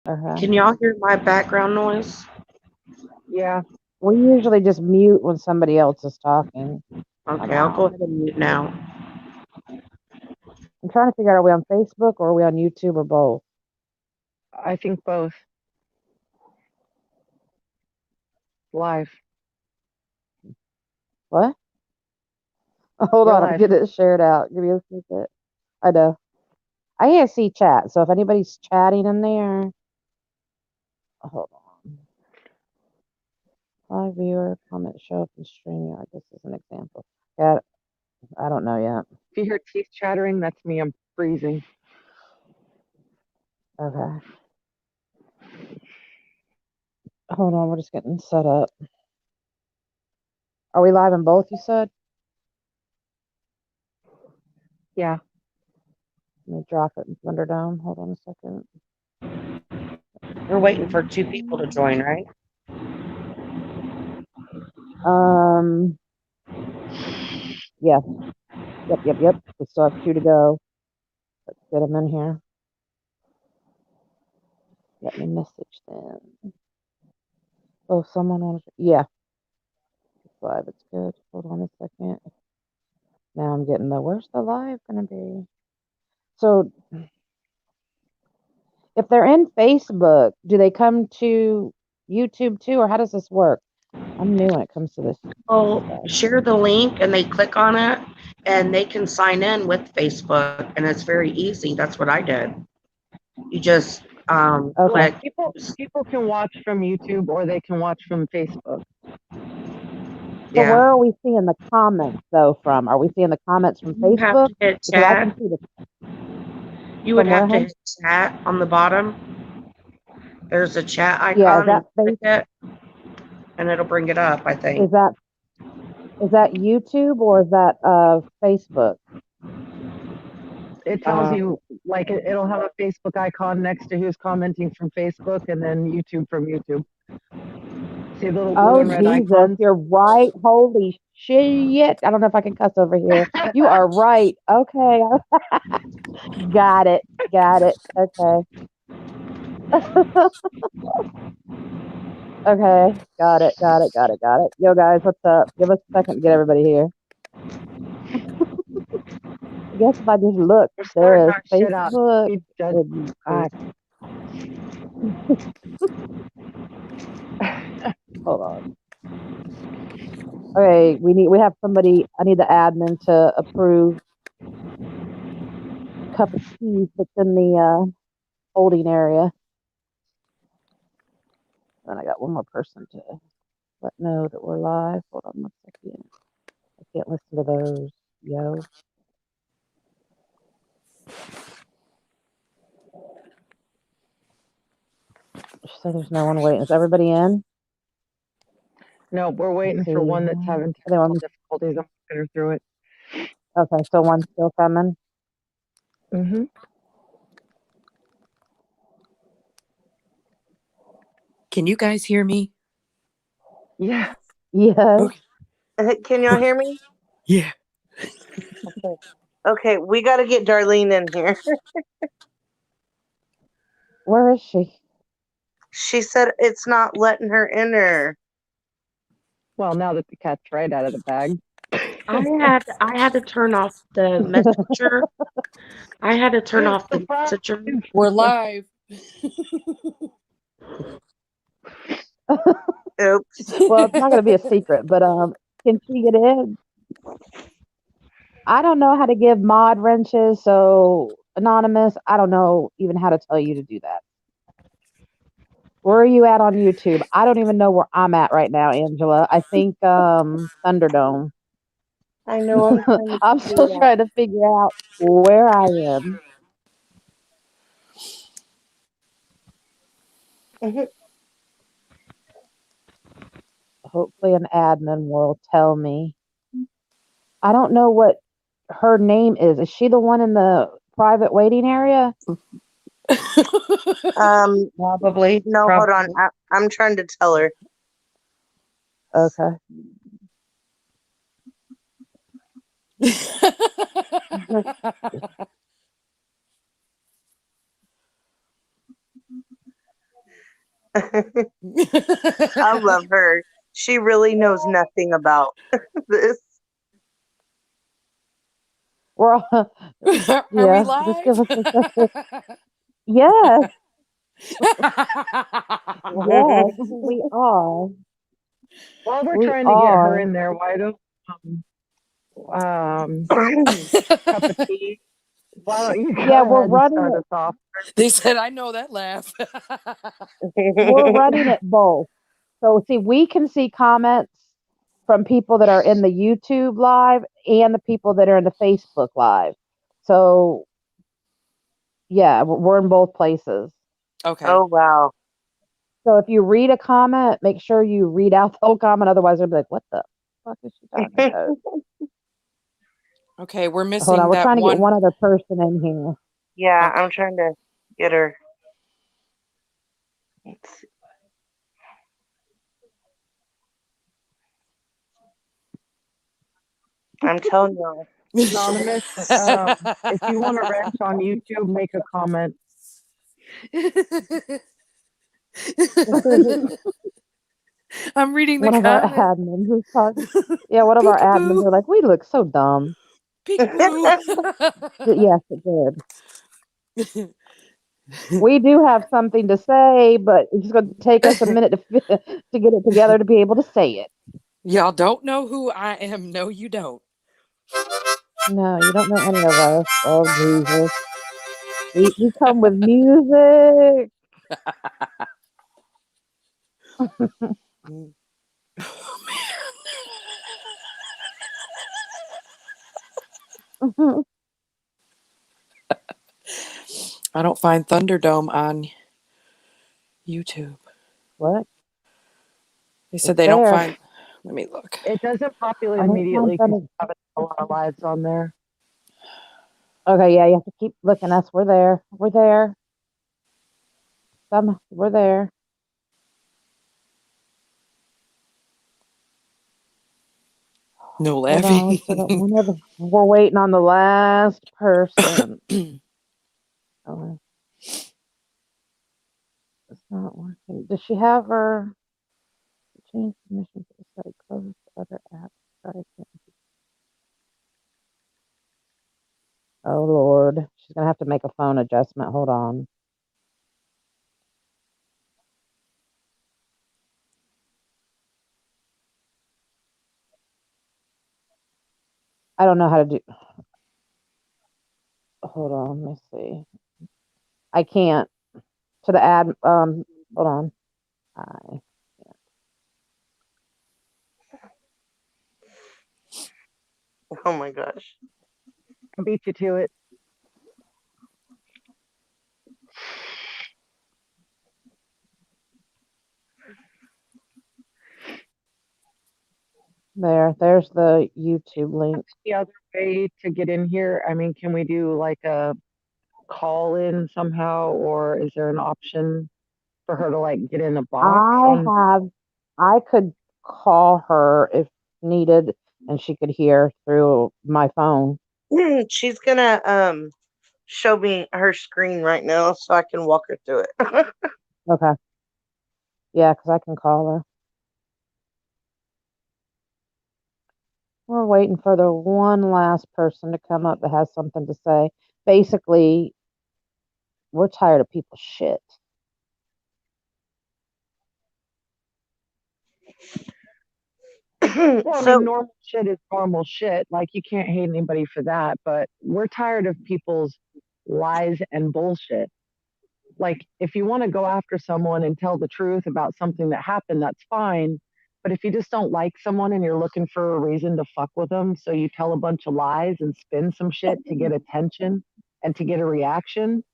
Okay. Can y'all hear my background noise? Yeah. We usually just mute when somebody else is talking. Hold Okay, I'll go on. ahead and mute now. I'm trying to figure out, are we on Facebook or are we on YouTube or both? I think both. Live. What? Hold We're on, I'm live. getting it shared out. Give me a second. I know. I can't see chat, so if anybody's chatting in there, hold on. Live viewer, comment, show up and stream. I guess is an example. Yeah, I don't know yet. If you hear teeth chattering, that's me. I'm freezing. Okay. Hold on, we're just getting set up. Are we live in both, you said? Yeah. Let me drop it in Thunderdome. Hold on a second. We're waiting for 2 people to join, right? Yeah. Yep. We still have 2 to go. Let's get them in here. Let me message them. Oh, someone wants. Yeah. It's live. It's good. Hold on a second. Now I'm getting the. Where's the live gonna be? So if they're in Facebook, do they come to YouTube too, or how does this work? I'm new when it comes to this. Well, share the link and they click on it and they can sign in with Facebook and it's very easy. That's what I did. You just Okay. click. People can watch from YouTube or they can watch from Facebook. So where Yeah. are we seeing the comments though from? Are we seeing the comments from You have Facebook? to hit Because I chat. can see the You would from where, have to hun? hit chat on the bottom. There's a chat Yeah, is icon and that click face? it and it'll bring it up, I Is think. that YouTube or is that Facebook? It tells you, like, it'll have a Facebook icon next to who's commenting from Facebook and then YouTube from YouTube. See the little blue Oh and red Jesus, icons? you're right. Holy shit! I don't know if I can cuss over here. You are right. Okay, got it. Okay. Okay, got it. Yo, guys, what's up? Give us a second to get everybody here. I guess if I just look, We're starting there is our shit out. Facebook. Be dead. And hold on. Okay, we have somebody. I need the admin to approve a cup of tea that's in the holding area. Then I got one more person to let know that we're live. Hold on one second. I can't listen to those. Yo. So there's no one waiting. Is everybody in? No, we're Let's waiting see. for one that's having They technical want difficulties. I'm putting her through it. okay, so one's still coming. Mm-hmm. Can you guys hear me? Yeah. Yes. Okay. Can y'all hear me? Yeah. Okay, we got to get Darlene in here. Where is she? She said it's not letting her enter. Well, now that the cat's right out of the bag. I had to turn off the messenger. I had to turn off the messenger. We're live. Oops. Well, it's not going to be a secret, but can she get in? I don't know how to give mod wrenches, so anonymous. I don't know even how to tell you to do that. Where are you at on YouTube? I don't even know where I'm at right now, Angela. I think Thunderdome. I know I'm trying to I'm figure still it out. trying to figure out where I am. Hopefully, an admin will tell me. I don't know what her name is. Is she the one in the private waiting area? Probably. No, hold on. I'm trying to tell her. Okay. I love her. She really knows nothing about this. We're all, Are we yeah, just live? give us a second. Yes, yes, we are. While we're We trying to get her are. in there, why don't cup of tea? Why don't you go Yeah, we're ahead and running start it. us off? They said, I know that laugh. We're running it both. So see, we can see comments from people that are in the YouTube live and the people that are in the Facebook live. So yeah, we're in both places. Okay. Oh wow. So if you read a comment, make sure you read out the whole comment. Otherwise, they'll be like, "What the fuck is she talking about?" Okay, we're Hold on, missing we're that trying to get one. one other person in here. Yeah, Okay. I'm trying to get her. Let's see. I'm telling you. Anonymous, if you want to rant on YouTube, make a comment. I'm reading the One of our comment. admins is talking. Yeah, one of our admins Peekaboo. are like, "We look so dumb." Peekaboo. Yes, it did. We do have something to say, but it's just going to take us a minute to to get it together to be able to say it. Y'all don't know who I am. No, you don't. No, you don't know any of us. Oh Jesus, we come with music. I don't find Thunderdome on YouTube. What? They It's said they don't there. find. Let me look. It doesn't populate I don't find immediately because Thunder. you have a lot of lives on there. Okay, yeah, you have to keep looking. Us, we're there. We're there. We're there. No Hold on, laughing. we still got one other. We're waiting on the last person. Oh, it's not working. Does she have her change permission to the site? Close other apps. Try again. Oh Lord, she's gonna have to make a phone adjustment. Hold on. I don't know how to do. Hold on, let me see. I can't. To the ad. Hold on. I. Oh my gosh. I beat you to it. There's the YouTube link. The other way to get in here, I mean, can we do like a call in somehow, or is there an option for her to like get in a box on? I could call her if needed, and she could hear through my phone. She's gonna show me her screen right now so I can walk her through it. Okay. Yeah, because I can call her. We're waiting for the one last person to come up that has something to say. Basically, we're tired of people's shit. Well, I mean, So normal shit is normal shit. Like, you can't hate anybody for that, but we're tired of people's lies and bullshit. Like, if you want to go after someone and tell the truth about something that happened, that's fine. But if you just don't like someone and you're looking for a reason to fuck with them, so you tell a bunch of lies and spin some shit to get attention and to get a reaction,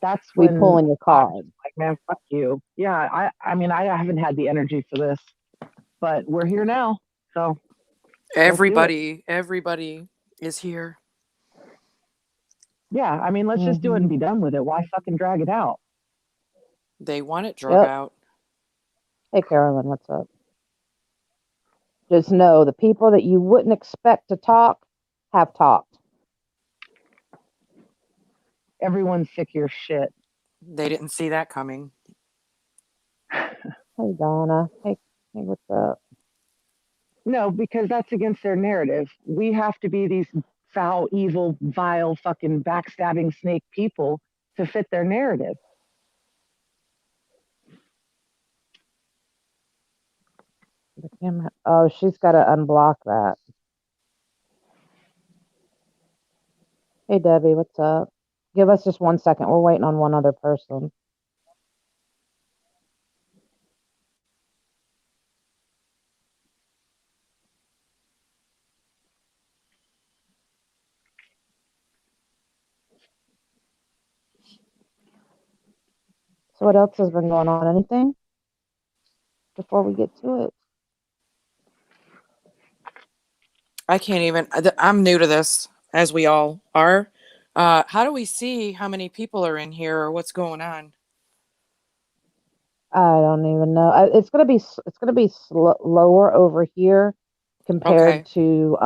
that's We when pulling your I'm card. just like, man, fuck you. Yeah, I mean, I haven't had the energy for this, but we're here now. So Everybody is here. yeah, I mean, let's just do it and Mm-hmm. be done with it. Why fucking drag it out? They want it drug Yep. out. Hey, Carolyn, what's up? Just know the people that you wouldn't expect to talk have talked. Everyone's sick of your shit. They didn't see that coming. Hey, Donna. Hey, what's up? No, because that's against their narrative. We have to be these foul, evil, vile, fucking backstabbing snake people to fit their narrative. The camera. Oh, she's got to unblock that. Hey, Debbie, what's up? Give us just 1 second. We're waiting on one other person. So, what else has been going on? Anything before we get to it? I can't even. I'm new to this, as we all are. How do we see how many people are in here or what's going on? I don't even know. It's gonna be lower over here compared Okay. to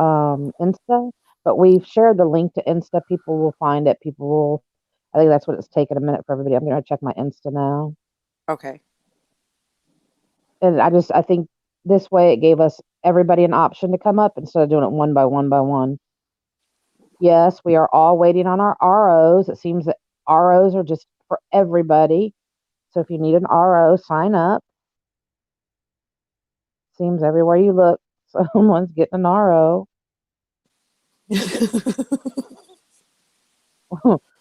Insta, but we've shared the link to Insta. People will find it. People will. I think that's what it's taken a minute for everybody. I'm gonna check my Insta now, Okay. and I think this way it gave us everybody an option to come up instead of doing it one by one by one. Yes, we are all waiting on our ROs. It seems that ROs are just for everybody. So if you need an RO, sign up. Seems everywhere you look, someone's getting an RO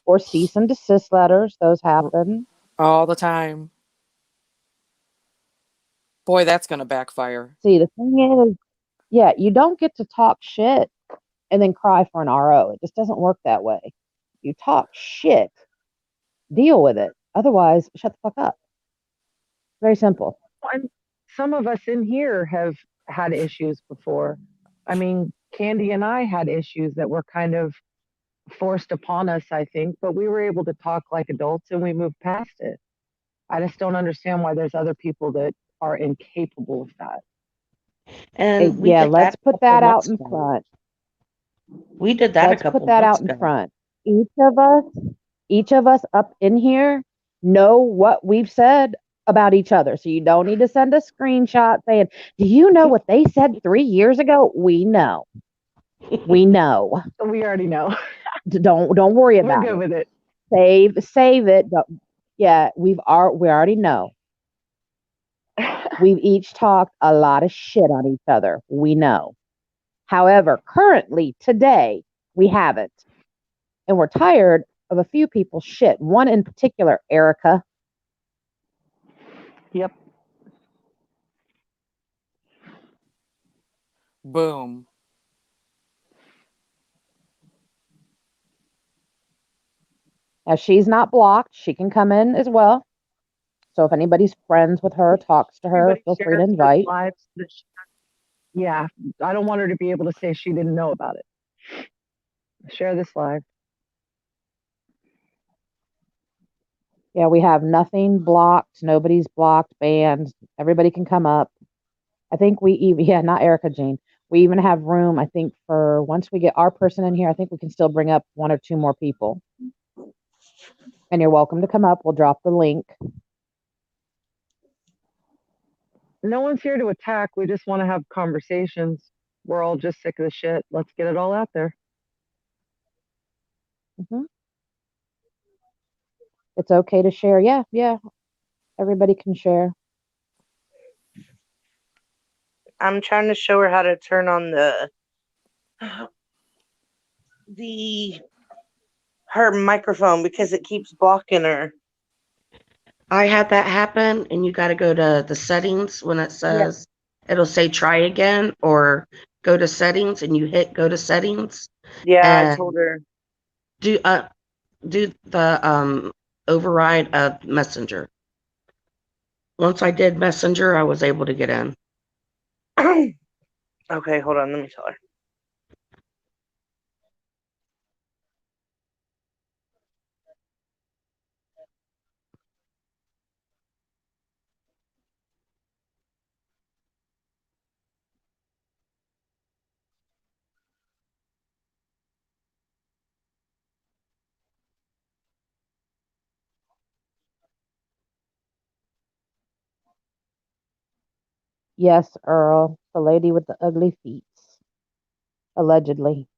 or cease and desist letters. Those happen. All the time. Boy, that's going to backfire. See, the thing is, yeah, you don't get to talk shit and then cry for an RO. It just doesn't work that way. You talk shit, deal with it. Otherwise, shut the fuck up. Very simple. And some of us in here have had issues before. I mean, Candy and I had issues that were kind of forced upon us, I think, but we were able to talk like adults and we moved past it. I just don't understand why there's other people that are incapable of that. And we Yeah, did that let's a put couple that out months in ago. front. We did that a Let's put couple that months out in ago. front. Each of us, each of us up in here know what we've said about each other. So you don't need to send a screenshot saying, "Do you know what they said 3 years ago?" We know. We know. We already know. Don't worry We're about good it. with it. Save it. Yeah, we already know. We've each talked a lot of shit on each other. We know. However, currently today we haven't. And we're tired of a few people shit. One in particular, Erica. Yep. Boom. Now she's not blocked. She can come in as well. So if anybody's friends with her, talks to her, Everybody feel free to shares this invite. live so that yeah, I don't want her to be able to say she didn't know about it. Share this live. Yeah, we have nothing blocked. Nobody's blocked, banned. Everybody can come up. I think we even, yeah, not Erica Jean. We even have room, I think, for once we get our person in here, I think we can still bring up one or two more people. And you're welcome to come up. We'll drop the link. No one's here to attack. We just want to have conversations. We're all just sick of the shit. Let's get it all out there. hmm It's okay to share. Yeah. Everybody can share. I'm trying to show her how to turn on the her microphone because it keeps blocking her. I had that happen, and you got to go to the settings when it Yeah. says it'll say try again, or go to settings, and you hit go to settings Yeah, I and told her. do the override of Messenger. Once I did Messenger, I was able to get in. Okay, hold on. Let me tell her. Yes, Earl, the lady with the ugly feet. Allegedly.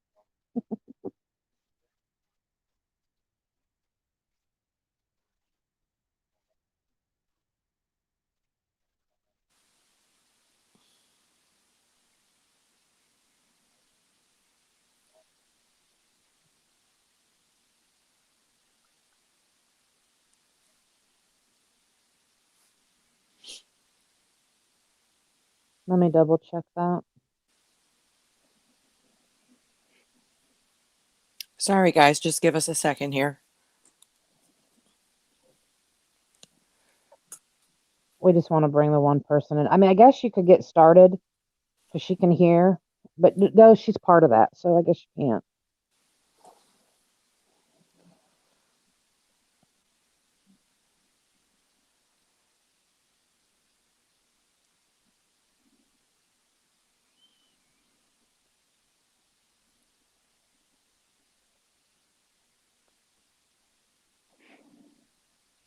Let me double check that. Sorry, guys. Just give us a second here. We just want to bring the one person in. I mean, I guess you could get started because she can hear, but no, she's part of that, so I guess you can't.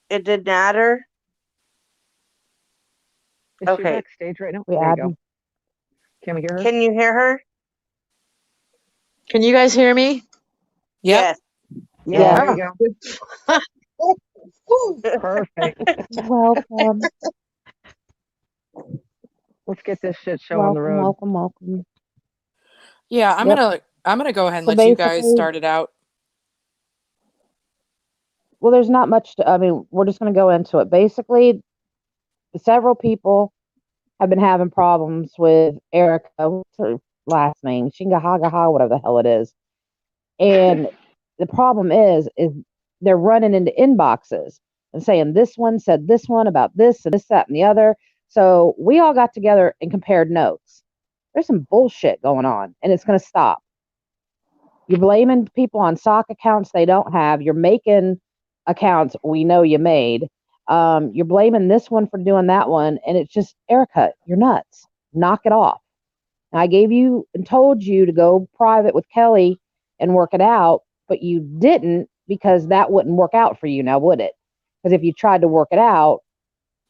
It didn't matter. Is she Okay. backstage right now? We There you add go. Can we hear her? Can you hear her? Can you guys hear me? Yep. Yeah, Yeah. there you go. Perfect. Welcome, Let's get this shit show on the road. welcome. Yeah, I'm Yep. gonna go ahead and So let you guys basically- start it out. Well, there's not much to, I mean, we're just going to go into it. Basically, several people have been having problems with Erica, what's her last name? Shingahagaha, whatever the hell it is. And the problem is they're running into inboxes and saying this one said this one about this and this, that, and the other. So we all got together and compared notes. There's some bullshit going on, and it's going to stop. You're blaming people on sock accounts they don't have. You're making accounts we know you made. You're blaming this one for doing that one, and it's just, Erica, you're nuts. Knock it off. I gave you and told you to go private with Kelly and work it out, but you didn't because that wouldn't work out for you now, would it? Because if you tried to work it out,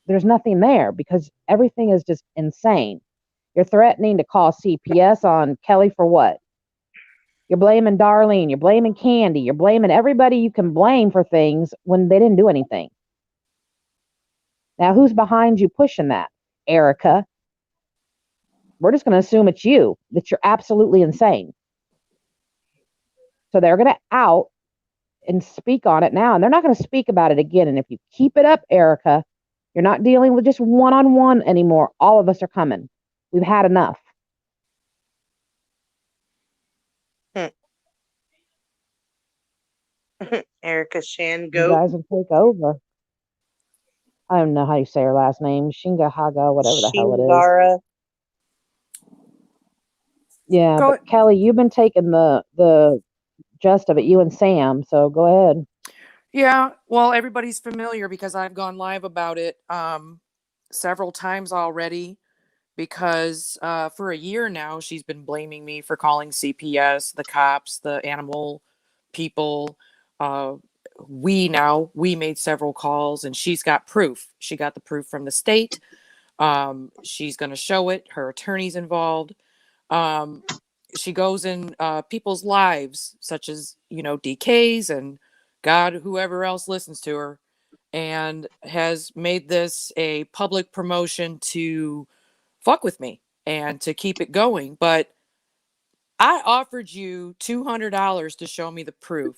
there's nothing there because everything is just insane. You're threatening to call CPS on Kelly for what? You're blaming Darlene. You're blaming Candy. You're blaming everybody you can blame for things when they didn't do anything. Now, who's behind you pushing that? Erica. We're just going to assume it's you, that you're absolutely insane. So they're going to out and speak on it now, and they're not going to speak about it again. And if you keep it up, Erica, you're not dealing with just one-on-one anymore. All of us are coming. We've had enough. Erica Shan You Goat. guys will take over. I don't know how you say her last name. Shingahaga, whatever the hell it is. Shingara. Yeah, Go- but Kelly, you've been taking the gist of it, you and Sam. So go ahead. Yeah, well, everybody's familiar because I've gone live about it several times already. Because for a year now, she's been blaming me for calling CPS, the cops, the animal people. We made several calls, and she's got proof. She got the proof from the state. She's going to show it. Her attorney's involved. She goes in people's lives, such as, DK's and God, whoever else listens to her, and has made this a public promotion to fuck with me and to keep it going. But I offered you $200 to show me the proof,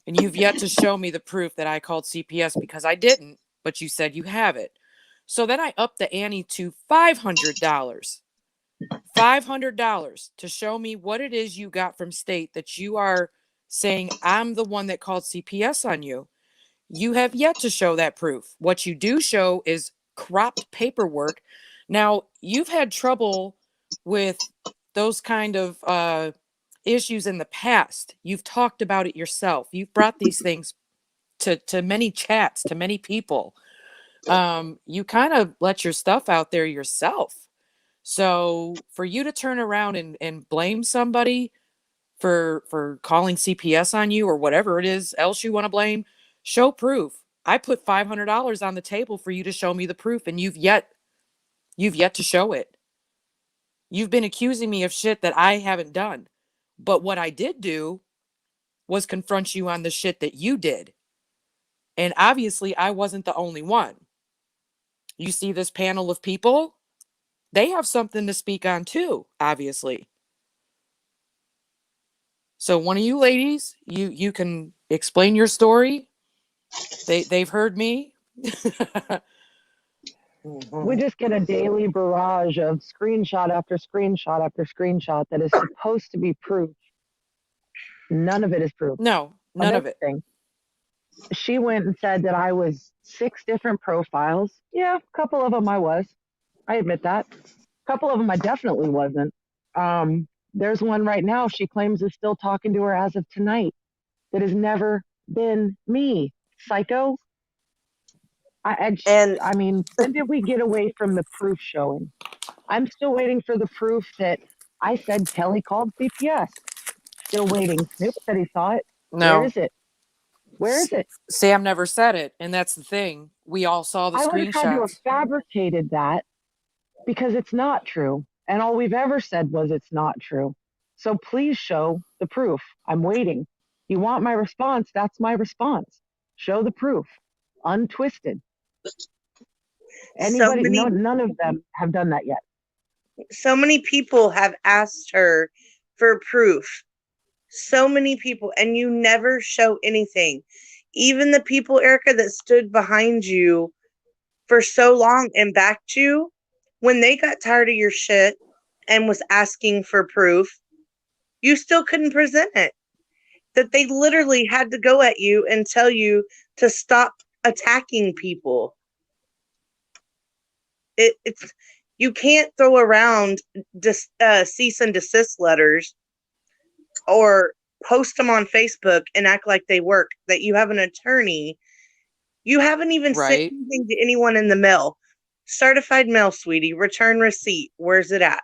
and you've yet to show me the proof that I called CPS because I didn't, but you said you have it. So then I upped the ante to $500. $500 to show me what it is you got from state that you are saying I'm the one that called CPS on you. You have yet to show that proof. What you do show is cropped paperwork. Now, you've had trouble with those kind of issues in the past. You've talked about it yourself. You've brought these things to many chats, to many people. You kind of let your stuff out there yourself. So for you to turn around and blame somebody for calling CPS on you or whatever it is else you want to blame, show proof. I put $500 on the table for you to show me the proof, and you've yet You've yet to show it. You've been accusing me of shit that I haven't done. But what I did do was confront you on the shit that you did. And obviously, I wasn't the only one. You see this panel of people? They have something to speak on too, obviously. So one of you ladies, you can explain your story. They've heard me. We just get a daily barrage of screenshot after screenshot after screenshot that is supposed to be proof. None of it is proof. No, none of it. Everything. She went and said that I was 6 different profiles. Yeah, a couple of them I was. I admit that. A couple of them I definitely wasn't. There's one right now she claims is still talking to her as of tonight that has never been me. Psycho. I mean, when did we get away from the proof showing? I'm still waiting for the proof that I said Kelly called CPS. Still waiting. Snoop said he saw it. No. Where is it? Where is it? Sam never said it, and that's the thing. We all saw the I would have had to have screenshots. fabricated that because it's not true. And all we've ever said was it's not true. So please show the proof. I'm waiting. You want my response? That's my response. Show the proof. Untwisted. Anybody? None of them have done that yet. So many people have asked her for proof. So many people, and you never show anything. Even the people, Erica, that stood behind you for so long and backed you, when they got tired of your shit and was asking for proof, you still couldn't present it. That they literally had to go at you and tell you to stop attacking people. It's you can't throw around cease and desist letters or post them on Facebook and act like they work, that you have an attorney. You haven't even sent anything to anyone in the mail. Certified mail, sweetie. Return receipt. Where's it at?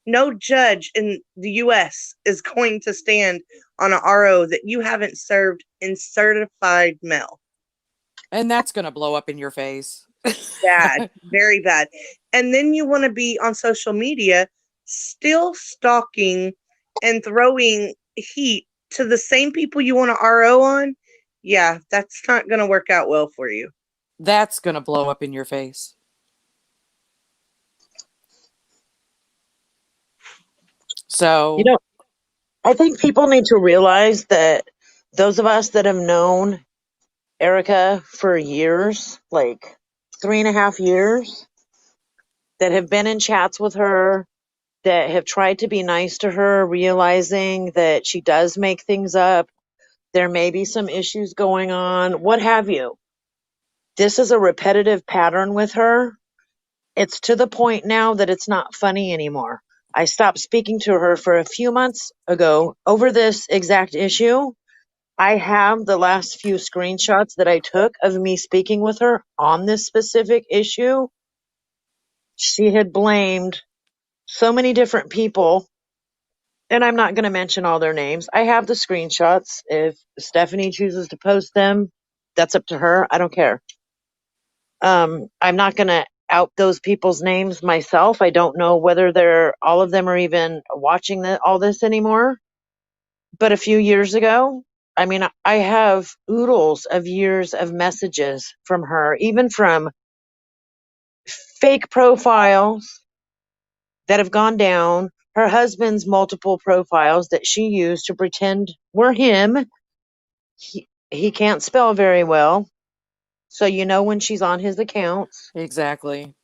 No judge in the U.S. is going to stand on an RO that you haven't served in certified mail. And that's going to blow up in your face. Bad. Very bad. And then you want to be on social media still stalking and throwing heat to the same people you want to RO on. Yeah, that's not going to work out well for you. That's going to blow up in your face. So, I think people need to realize that those of us that have known Erica for years, like 3.5 years, that have been in chats with her, that have tried to be nice to her, realizing that she does make things up, there may be some issues going on, what have you. This is a repetitive pattern with her. It's to the point now that it's not funny anymore. I stopped speaking to her for a few months ago over this exact issue. I have the last few screenshots that I took of me speaking with her on this specific issue. She had blamed so many different people, and I'm not going to mention all their names. I have the screenshots. If Stephanie chooses to post them, that's up to her. I don't care. I'm not going to out those people's names myself. I don't know whether all of them are even watching all this anymore. But a few years ago, I mean, I have oodles of years of messages from her, even from fake profiles that have gone down, her husband's multiple profiles that she used to pretend were him. He can't spell very well, so you know when she's on his accounts. Exactly.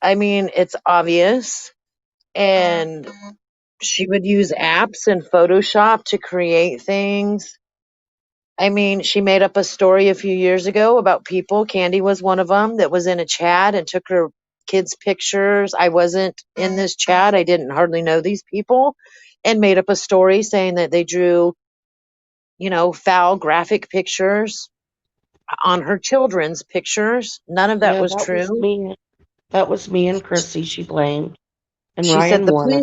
I mean, it's obvious. And she would use apps and Photoshop to create things. I mean, she made up a story a few years ago about people. Candy was one of them that was in a chat and took her kids' pictures. I wasn't in this chat. I didn't hardly know these people, and made up a story saying that they drew, foul graphic pictures on her children's pictures. None of that was true. That was me and Chrissy, she blamed. And She Ryan said Warner.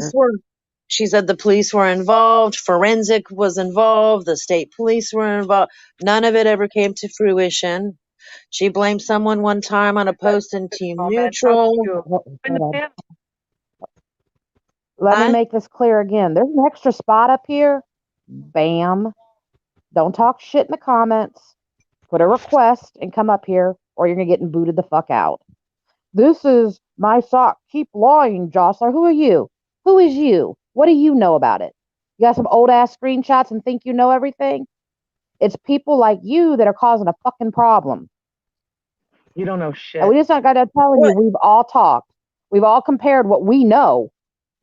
She said the police were involved, forensic was involved, the state police were involved. None of it ever came to fruition. She blamed someone one time on a post in Team Comment. How Neutral. you Hold in the on. panel? Let me Huh? make this clear again. There's an extra spot up here. Bam. Don't talk shit in the comments. Put a request and come up here, or you're gonna get booted the fuck out. This is my sock. Keep lying, Jostler. Who are you? Who is you? What do you know about it? You got some old ass screenshots and think you know everything? It's people like you that are causing a fucking problem. You don't know And shit. we just not gotta telling you, What? we've all talked. We've all compared what we know,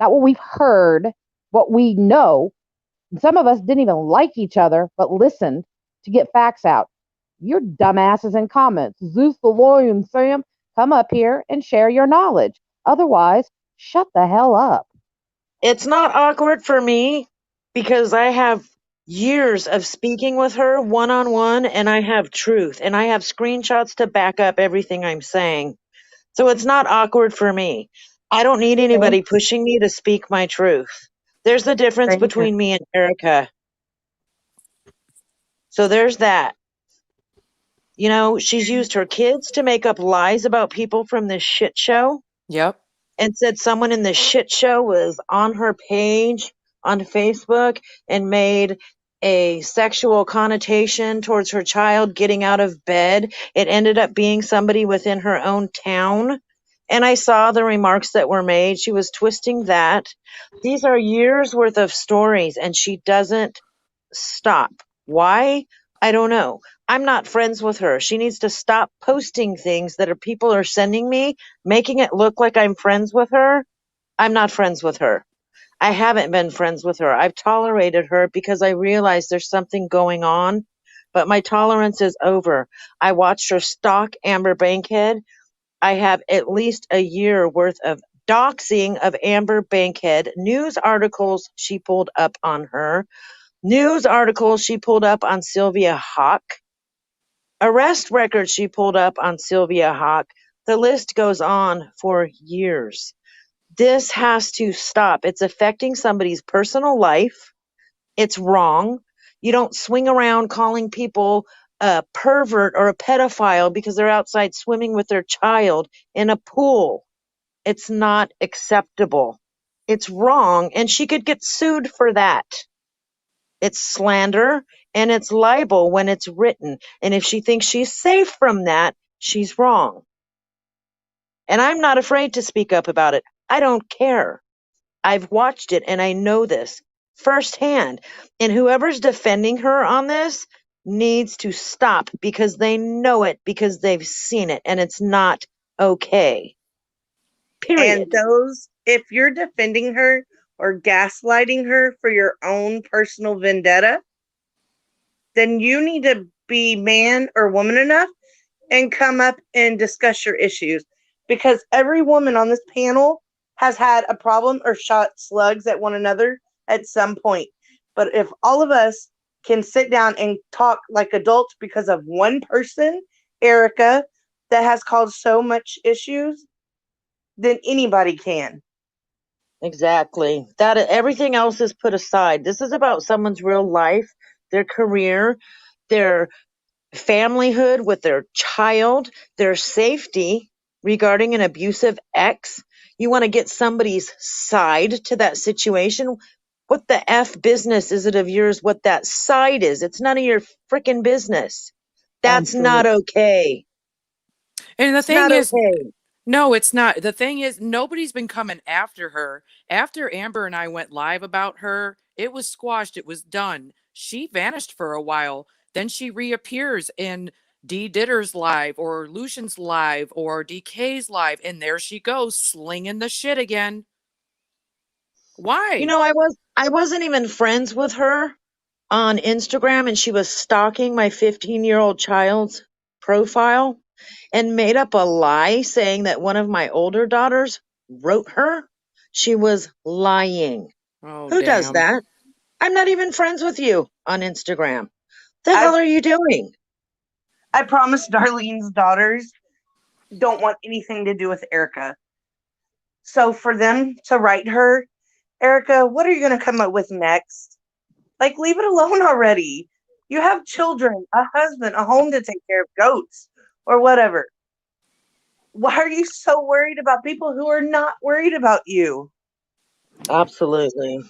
not what we've heard, what we know. And some of us didn't even like each other, but listened to get facts out. Your dumbasses in comments. Zeus the Lion, Sam, come up here and share your knowledge. Otherwise, shut the hell up. It's not awkward for me because I have years of speaking with her one on one and I have truth and I have screenshots to back up everything I'm saying. So it's not awkward for me. I don't need anybody pushing me to speak my truth. There's the difference Thank you. between me and Erica. So there's that. You know, she's used her kids to make up lies about people from this shit show Yep. and said someone in the shit show was on her page on Facebook and made a sexual connotation towards her child getting out of bed. It ended up being somebody within her own town. And I saw the remarks that were made. She was twisting that. These are years worth of stories, and she doesn't stop. Why? I don't know. I'm not friends with her. She needs to stop posting things that people are sending me, making it look like I'm friends with her. I'm not friends with her. I haven't been friends with her. I've tolerated her because I realize there's something going on, but my tolerance is over. I watched her stalk Amber Bankhead. I have at least a year worth of doxing of Amber Bankhead, news articles she pulled up on her, news articles she pulled up on Sylvia Hawk, arrest records she pulled up on Sylvia Hawk. The list goes on for years. This has to stop. It's affecting somebody's personal life. It's wrong. You don't swing around calling people a pervert or a pedophile because they're outside swimming with their child in a pool. It's not acceptable. It's wrong, and she could get sued for that. It's slander and it's libel when it's written. And if she thinks she's safe from that, she's wrong. And I'm not afraid to speak up about it. I don't care. I've watched it and I know this firsthand. And whoever's defending her on this needs to stop because they know it, because they've seen it, and it's not okay. Period. And those, if you're defending her or gaslighting her for your own personal vendetta, then you need to be man or woman enough and come up and discuss your issues. Because every woman on this panel has had a problem or shot slugs at one another at some point. But if all of us can sit down and talk like adults because of one person, Erica, that has caused so much issues, then anybody can. Exactly. That everything else is put aside. This is about someone's real life, their career, their familyhood with their child, their safety regarding an abusive ex. You want to get somebody's side to that situation. What the F business is it of yours what that side is? It's none of your freaking business. That's not okay. And the It's thing not is, okay. no, it's not. The thing is, nobody's been coming after her. After Amber and I went live about her, it was squashed. It was done. She vanished for a while. Then she reappears in D Ditter's live or Lucian's live or DK's live. And there she goes, slinging the shit again. You Why? know, I wasn't even friends with her on Instagram, and she was stalking my 15-year-old child's profile and made up a lie saying that one of my older daughters wrote her. She was lying. Oh, Who does damn. that? I'm not even friends with you on Instagram. The I- hell are you doing? I promise Darlene's daughters don't want anything to do with Erica. So for them to write her, Erica, what are you going to come up with next? Like, leave it alone already. You have children, a husband, a home to take care of, goats. or whatever. Why are you so worried about people who are not worried about you? Absolutely.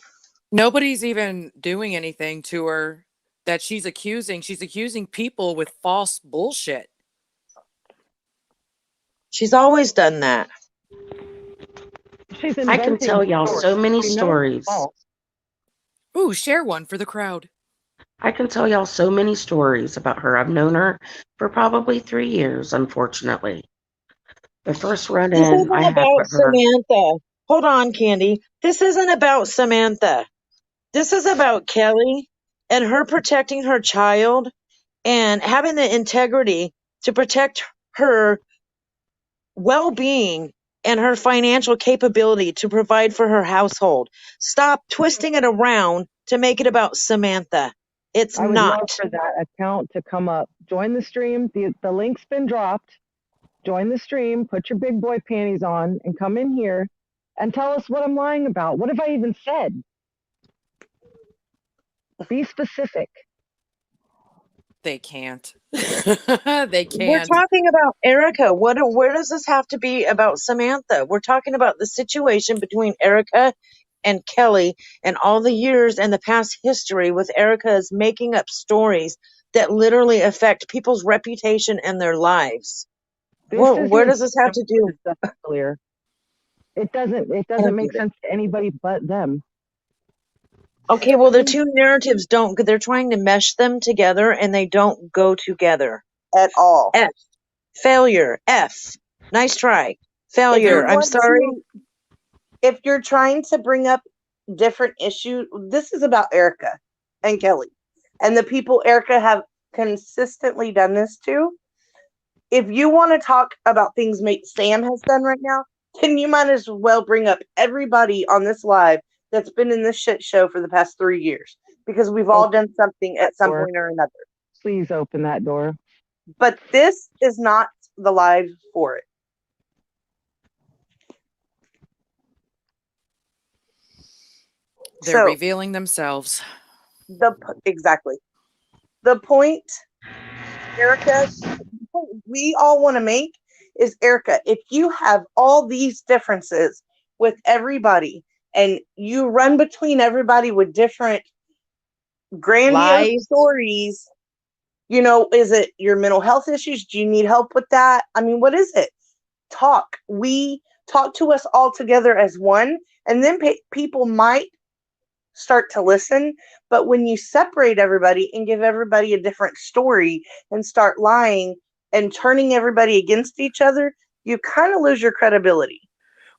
Nobody's even doing anything to her that she's accusing. She's accusing people with false bullshit. She's always done that. She's I can inventing tell y'all stories. so many We know it's stories. false. Ooh, share one for the crowd. I can tell y'all so many stories about her. I've known her for probably 3 years, unfortunately. The first run This in I isn't had about with her, Samantha. Hold on, Candy. This isn't about Samantha. This is about Kelly and her protecting her child and having the integrity to protect her well-being and her financial capability to provide for her household. Stop twisting it around to make it about Samantha. It's I would love not. for that account to come up. Join the stream. The link's been dropped. Join the stream. Put your big boy panties on and come in here and tell us what I'm lying about. What have I even said? Be specific. They can't. They We're can't. talking about Erica. Where does this have to be about Samantha? We're talking about the situation between Erica and Kelly and all the years and the past history with Erica's making up stories that literally affect people's reputation and their lives. This Where isn't does this have to do? clear. It doesn't I don't make get it. sense to anybody but them. Okay, well, the two narratives they're trying to mesh them together and they don't go together. At all. F. Failure. F. Nice try. If you Failure. I'm want sorry. if you're trying to bring up different issues, this is about Erica and Kelly and the people Erica have consistently done this to. If you want to talk about things Sam has done right now, then you might as well bring up everybody on this live that's been in this shit show for the past 3 years, because we've all done something at some point or another. Please open that door. But this is not the live for it. They're So revealing themselves. exactly. The point, Erica, we all want to make is, Erica, if you have all these differences with everybody and you run between everybody with different grandiose Lies. stories, is it your mental health issues? Do you need help with that? I mean, what is it? Talk. We talk to us all together as one, and then people might start to listen. But when you separate everybody and give everybody a different story and start lying and turning everybody against each other, you kind of lose your credibility.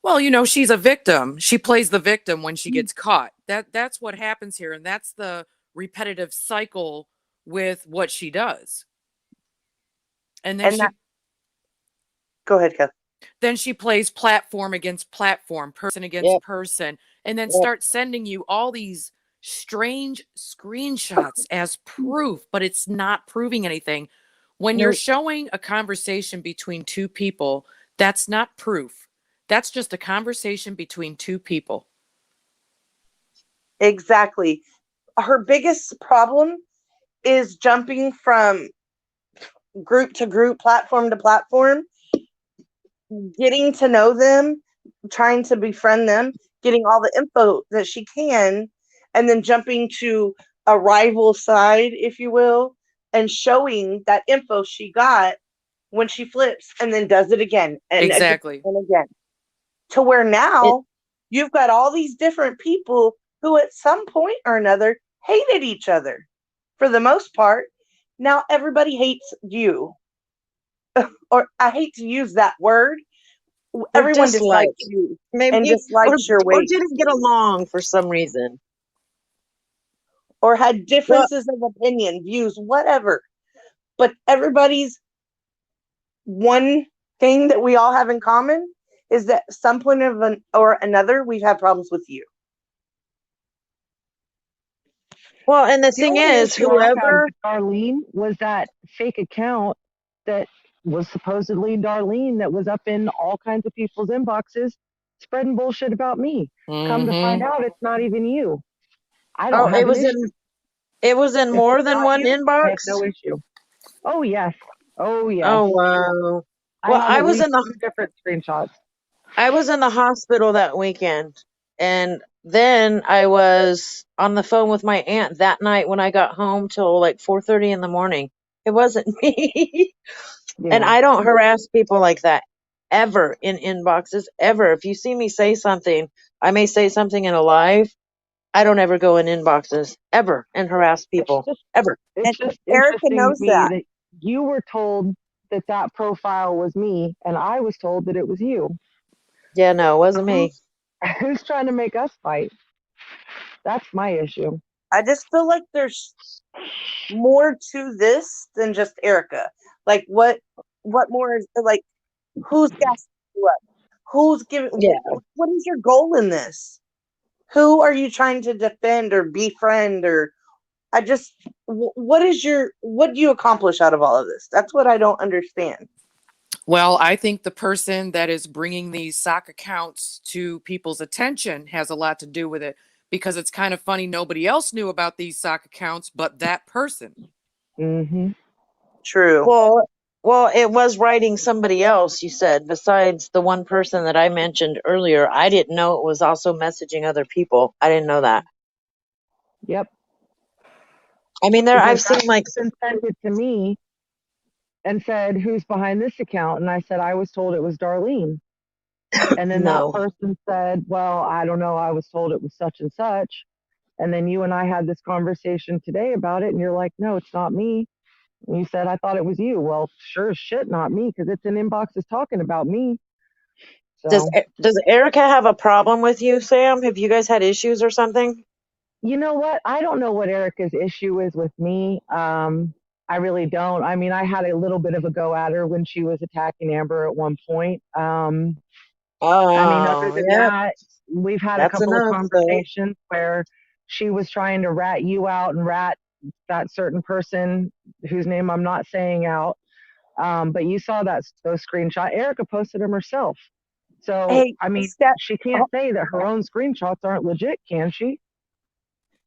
Well, she's a victim. She plays the victim when she gets caught. That's what happens here, and that's the repetitive cycle with what she does. And then Go ahead, Kath. Then she plays platform against platform, person against person, and then starts sending you all these strange screenshots as proof, but it's not proving anything. When you're showing a conversation between two people, that's not proof. That's just a conversation between two people. Exactly. Her biggest problem is jumping from group to group, platform to platform, getting to know them, trying to befriend them, getting all the info that she can, and then jumping to a rival side, if you will, and showing that info she got when she flips and then does it again and Exactly. again and again. To where now you've got all these different people who at some point or another hated each other. For the most part, now everybody hates you. Or I hate to use that word. Everyone dislikes you. Maybe, and dislikes your or weight. didn't get along for some reason. Or had differences of opinion, views, whatever. But everybody's one thing that we all have in common is that at some point or another, we've had problems with you. Well, and the thing is, whoever Darlene was that fake account that was supposedly Darlene that was up in all kinds of people's inboxes spreading bullshit about me. Come to find out, it's not even you. I don't have it was in more than one inbox. I have no issue. Oh yes, Oh yes. Oh wow. I Well, have I at was least in the 2 different screenshots. hospital that weekend, and then I was on the phone with my aunt that night when I got home till like 4:30 in the morning. It wasn't me. And Yeah. I don't harass people like that ever in inboxes, ever. If you see me say something, I may say something in a live. I don't ever go in inboxes ever and harass It's people just ever. And it's just Erica interesting to knows me that. that you were told that that profile was me, and I was told that it was you. Yeah, no, it wasn't Who's me. who's trying to make us fight? That's my issue. I just feel like there's more to this than just Erica. Like what more is like who's gassing you up? Who's giving Yeah. what is your goal in this? Who are you trying to defend or befriend or I just what do you accomplish out of all of this? That's what I don't understand. Well, I think the person that is bringing these sock accounts to people's attention has a lot to do with it because it's kind of funny nobody else knew about these sock accounts but that person. Mm-hmm. True. Well, it was writing somebody else, you said, besides the one person that I mentioned earlier. I didn't know it was also messaging other people. I didn't know that. Yep. I mean, Because I've that seen like, person sent it to me and said, "Who's behind this account?" And I said, "I was told it was Darlene." And then that no. person said, "Well, I don't know. I was told it was such and such." And then you and I had this conversation today about it, and you're like, "No, it's not me." And you said, "I thought it was you." Well, sure as shit, not me, because it's an inbox is talking about me. Does So, does Erica have a problem with you, Sam? Have you guys had issues or something? you know what? I don't know what Erica's issue is with me. I really don't. I mean, I had a little bit of a go at her when she was attacking Amber at one point. I mean, other Oh, than yeah, that, we've had a that's couple of enough. So, conversations where she was trying to rat you out and rat that certain person whose name I'm not saying out. But you saw those screenshots. Erica posted them herself. So, Hey, I mean, Steph. she can't say that her own screenshots aren't legit, can she?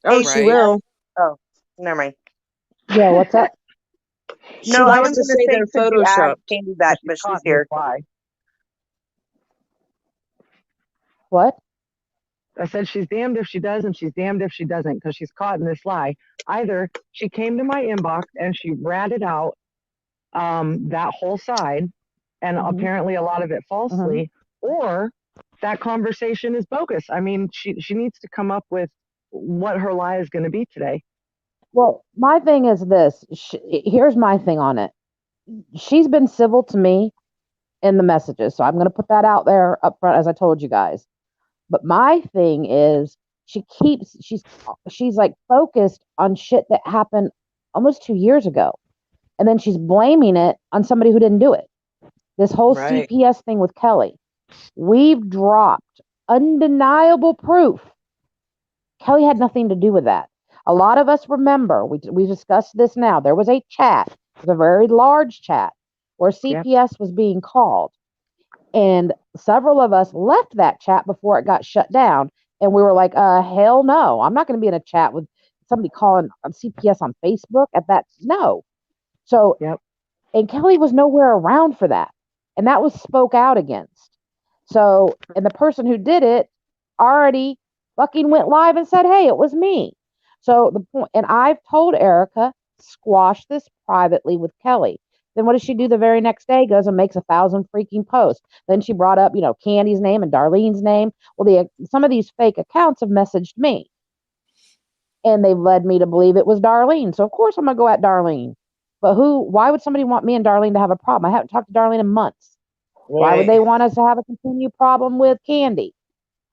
oh, Hey, she Right. will. oh, never mind. Yeah, what's up? She No, I was likes to gonna say say they're could you add photoshopped. Candy back, She's but she's caught in this here. lie. What? I said she's damned if she does and she's damned if she doesn't because she's caught in this lie. Either she came to my inbox and she ratted out that whole side, and Mhm. apparently a lot of it falsely, or that conversation is bogus. I mean, she needs to come up with what her lie is going to be today. Well, my thing is this. Here's my thing on it. She's been civil to me in the messages, so I'm going to put that out there up front, as I told you guys. But my thing is, she's like focused on shit that happened almost 2 years ago, and then she's blaming it on somebody who didn't do it. This whole Right. CPS thing with Kelly, we've dropped undeniable proof. Kelly had nothing to do with that. A lot of us remember, we discussed this now. There was a chat, it was a very large chat, where CPS was being called. And several of us left that chat before it got shut down. And we were like, hell no, I'm not going to be in a chat with somebody calling on CPS on Facebook at that. No. So, Yep. and Kelly was nowhere around for that. And that was spoke out against. So, and the person who did it already fucking went live and said, hey, it was me. So the point, and I've told Erica, squash this privately with Kelly. Then what does she do the very next day? Goes and makes 1,000 freaking posts. Then she brought up, Candy's name and Darlene's name. Well, some of these fake accounts have messaged me, and they've led me to believe it was Darlene. So of course I'm gonna go at Darlene. But why would somebody want me and Darlene to have a problem? I haven't talked to Darlene in months. Why would Right. they want us to have a continued problem with Candy?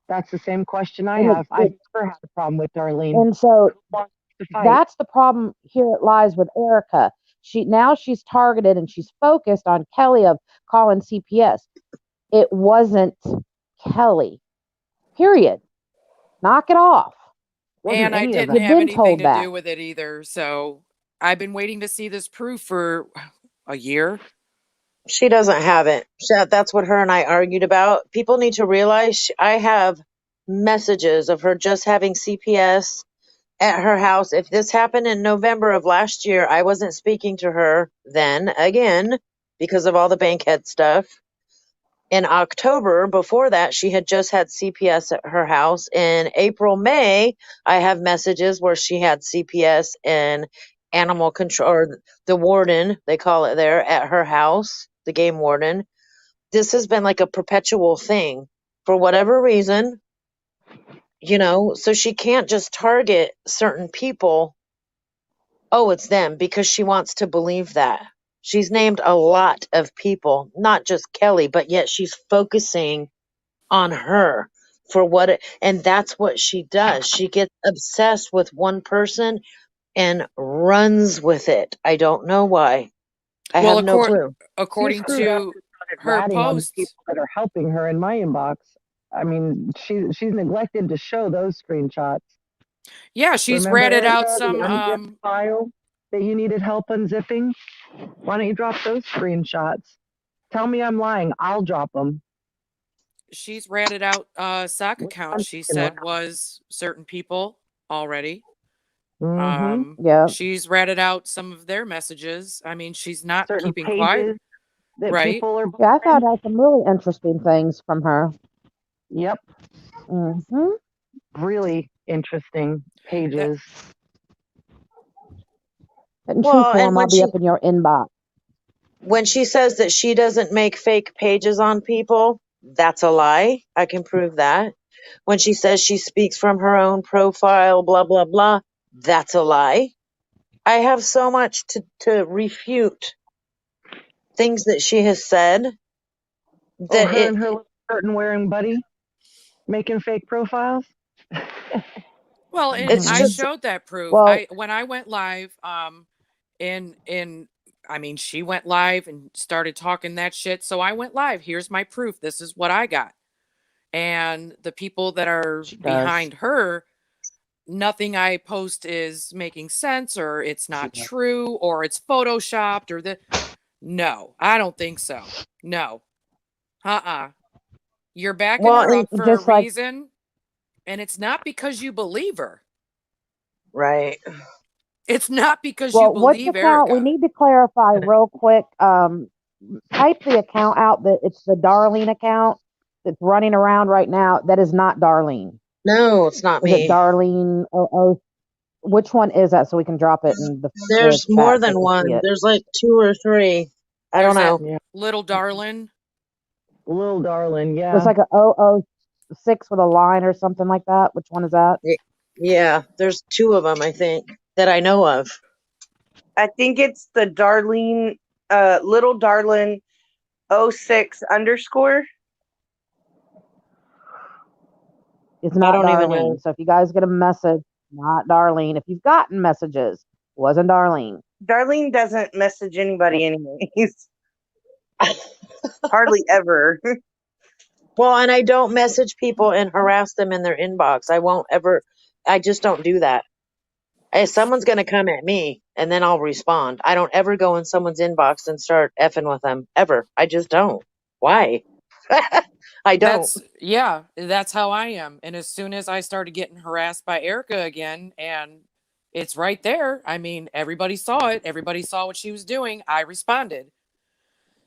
That's the same question I And have. I've never had a problem with Darlene. and so Who wants to fight? that's the problem here. It lies with Erica. She's targeted and she's focused on Kelly of calling CPS. It wasn't Kelly. Period. Knock it off. Wasn't And I any of didn't us. You've have been anything told to that. do with it either. So I've been waiting to see this proof for a year. She doesn't have it. That's what her and I argued about. People need to realize I have messages of her just having CPS at her house. If this happened in November of last year, I wasn't speaking to her then again because of all the bankhead stuff. In October, before that, she had just had CPS at her house. In April, May, I have messages where she had CPS and animal control, or the warden, they call it there, at her house, the game warden. This has been like a perpetual thing for whatever reason, so she can't just target certain people. Oh, it's them, because she wants to believe that. She's named a lot of people, not just Kelly, but yet she's focusing on her for and that's what she does. She gets obsessed with one person and runs with it. I don't know why. I Well, have no clue. She according screwed up to and started her ratting on the posts, people that are helping her in my inbox. I mean, she's neglected to show those screenshots. yeah, she's Remember, ratted out Erica, the some unzipped file that you needed help unzipping? Why don't you drop those screenshots? Tell me I'm lying. I'll drop them. she's ratted out sock Which account one she can said rat? was certain people already. Mm-hmm. Yeah. She's ratted out some of their messages. I mean, she's not Certain keeping quiet, pages that right? people are. Yeah, I found out some really interesting things from her. Yep. Hmm. Really interesting pages. In true Well, and form, I'll be up in your inbox. when she says that she doesn't make fake pages on people, that's a lie. I can prove that. When she says she speaks from her own profile, blah, blah, blah, that's a lie. I have so much to refute things that she has said that Her and her curtain wearing buddy making fake profiles. Well, and it's I just, showed that proof. Well, When I went live, in I mean, she went live and started talking that shit. So I went live. Here's my proof. This is what I got. And the people that are she does. behind her, nothing I post is making sense, or it's not true, or it's photoshopped, or no, I don't think so. No. You're backing well, her and up for a Just like, reason, and it's not because you believe her. right. It's not because you well, which believe account? We Erica. need to clarify real quick. Type the account out that it's the Darlene account that's running around right now. That is not Darlene. No, it's not Is it me. Darlene? Which one is that? So we can drop it in the There's chat more so they than can one. see it. There's like 2 or 3. I don't There's that know. Yeah. little darling. Little darling, yeah. It's like a 006 with a line or something like that. Which one is that? Yeah, there's 2 of them, I think, that I know of. I think it's the Darlene, little Darlin 06 _. It's not don't even know. Darlene. So if you guys get a message, not Darlene. If you've gotten messages, wasn't Darlene. Darlene doesn't message anybody anyways. Hardly ever. Well, and I don't message people and harass them in their inbox. I won't ever. I just don't do that. If someone's going to come at me, and then I'll respond. I don't ever go in someone's inbox and start effing with them, ever. I just don't. Why? I don't. That's how I am. And as soon as I started getting harassed by Erica again, and it's right there. I mean, everybody saw it. Everybody saw what she was doing. I responded.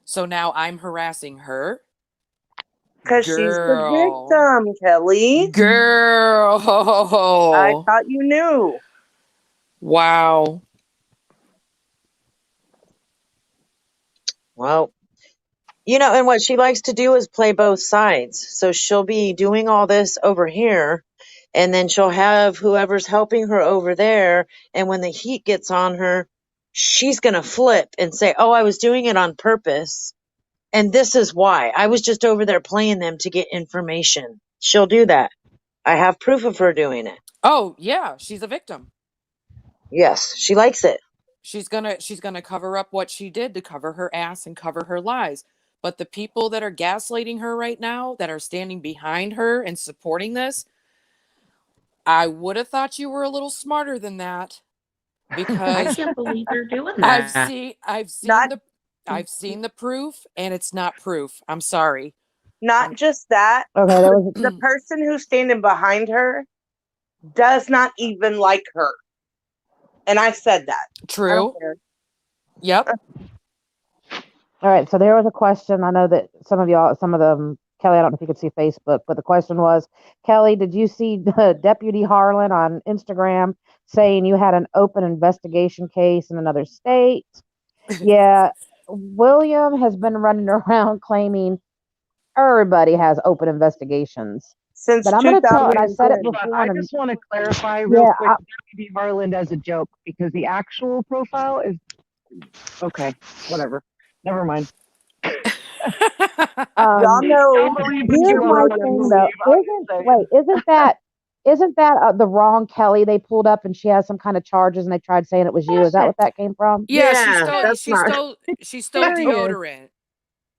So now I'm harassing her. Because she's the victim, Kelly. Girl. I thought you knew. Wow. Well, and what she likes to do is play both sides. So she'll be doing all this over here, and then she'll have whoever's helping her over there. And when the heat gets on her, she's going to flip and say, oh, I was doing it on purpose. And this is why. I was just over there playing them to get information. She'll do that. I have proof of her doing it. Oh, yeah. She's a victim. Yes, she likes it. She's gonna cover up what she did to cover her ass and cover her lies. But the people that are gaslighting her right now, that are standing behind her and supporting this, I would have thought you were a little smarter than that. I Because can't believe they're doing that. I've seen the proof, and it's not proof. I'm sorry. Not just that. Okay, there was The person who's standing behind her does not even like her. And I said that. I don't True. care. Yep. All right, so there was a question. I know that some of them, Kelly, I don't know if you could see Facebook, but the question was, Kelly, did you see Deputy Harlan on Instagram saying you had an open investigation case in another state? Yeah, William has been running around claiming everybody has open investigations. Since But I'm going to tell, and I said it 2010. before. I and just want to clarify real Yeah, quick, Deputy Harland as a joke, because the actual profile is okay. Whatever. Never mind. Y'all know Don't believe what here's you my want to thing believe. though. Isn't that the wrong Kelly they pulled up and she has some kind of charges and they tried saying it was you? Is that what that came from? Yeah, Yeah, that's she not. stole Serious. deodorant.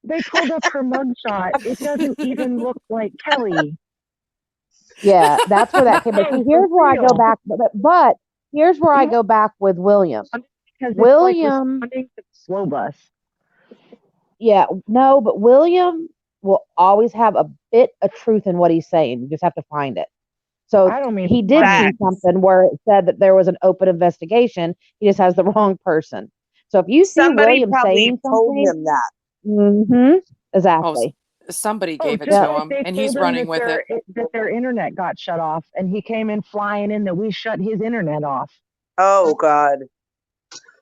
They pulled up her mugshot. It doesn't even look like Kelly. Yeah, that's where that came. But see, No, here's for where I go real. back. But here's where I You go back with William. Because it's William, like responding to the slow bus. yeah, no, but William will always have a bit of truth in what he's saying. You just have to find it. So I don't mean he did see Facts. something where it said that there was an open investigation. He just has the wrong person. So if you see Somebody William probably saying told something, him that. Oh, exactly. somebody Oh, gave it just to like him, they and told he's him running that with it. that their internet got shut off, and he came in flying in that we shut his internet off. Oh God.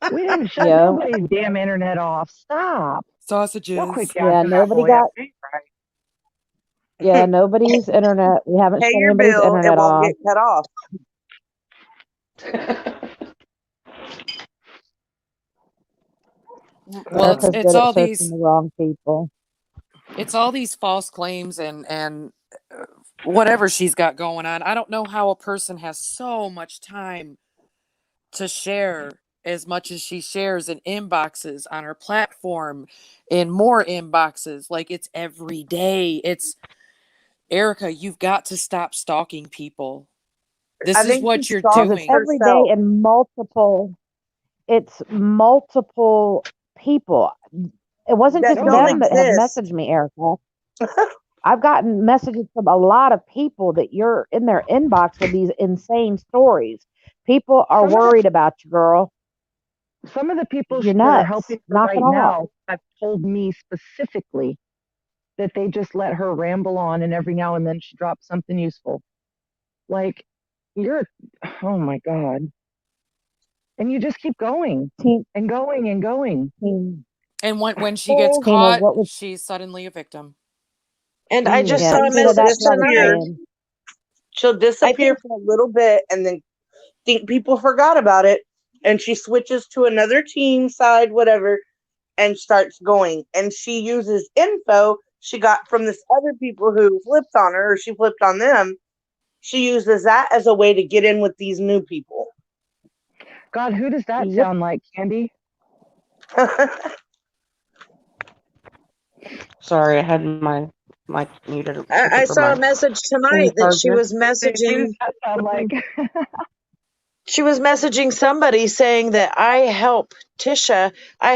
We didn't shut Yeah. nobody's damn internet off. Stop. Sausages. Y'all quit Yeah, gassing that nobody boy got. up. Ain't right. Yeah, nobody's internet. We haven't Pay shut your anybody's bill, it internet won't off. get cut off. Well, Erica's it's good at all searching these the wrong people. false claims and whatever she's got going on. I don't know how a person has so much time to share as much as she shares in inboxes on her platform, in more inboxes. Like, it's every day. It's Erica, you've got to stop stalking people. This I is think what she you're stalks Because it's doing. every day herself. and multiple people. It wasn't That just don't them that have exist. messaged me, Erica. I've gotten messages from a lot of people that you're in their inbox with these insane stories. People are Some of the worried about you, girl. Some of the people You're that are nuts. helping her Knock right it off. now have told me specifically that they just let her ramble on, and every now and then she drops something useful. Like, oh my God. And you just keep going and going and going. And when she gets Tina, caught, what was she's suddenly a victim. And I just yeah, saw a Tina, message that's what I was tonight. saying. She'll I disappear think for a little bit and then think people forgot about it. And she switches to another team side, whatever, and starts going. And she uses info she got from this other people who flipped on her, or she flipped on them. She uses that as a way to get in with these new people. God, who does that Yep. sound like, Candy? Sorry, I had my mic muted. I saw a message tonight that she was Who messaging. does that sound like? She was messaging somebody saying that I help Tisha. I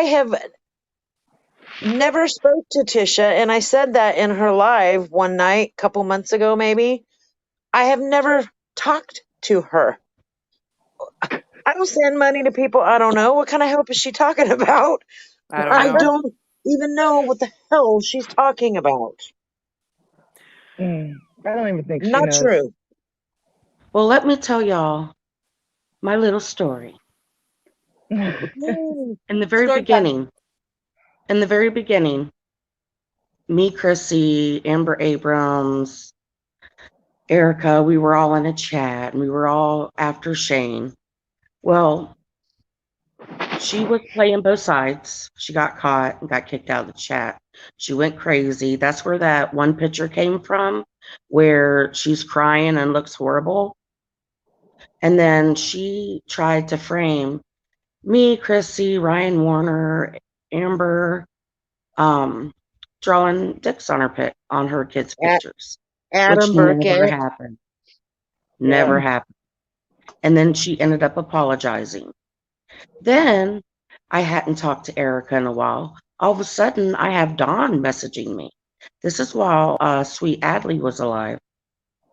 have never spoke to Tisha, and I said that in her live one night, a couple months ago, maybe. I have never talked to her. I don't send money to people I don't know. What kind of help is she talking about? I don't I know. don't even know what the hell she's talking about. I don't even think she Not knows. true. Well, let me tell y'all my little story. Yay. In the very Story beginning, me, Chrissy, Amber Abrams, Erica, we were all in a chat and we were all after Shane. Well, she was playing both sides. She got caught and got kicked out of the chat. She went crazy. That's where that one picture came from, where she's crying and looks horrible. And then she tried to frame me, Chrissy, Ryan Warner, Amber, drawing dicks on her kids' pictures, which Adam never Burkett. happened. Never happened. And then she ended up apologizing. Then I hadn't talked to Erica in a while. All of a sudden, I have Dawn messaging me. This is while Sweet Adley was alive.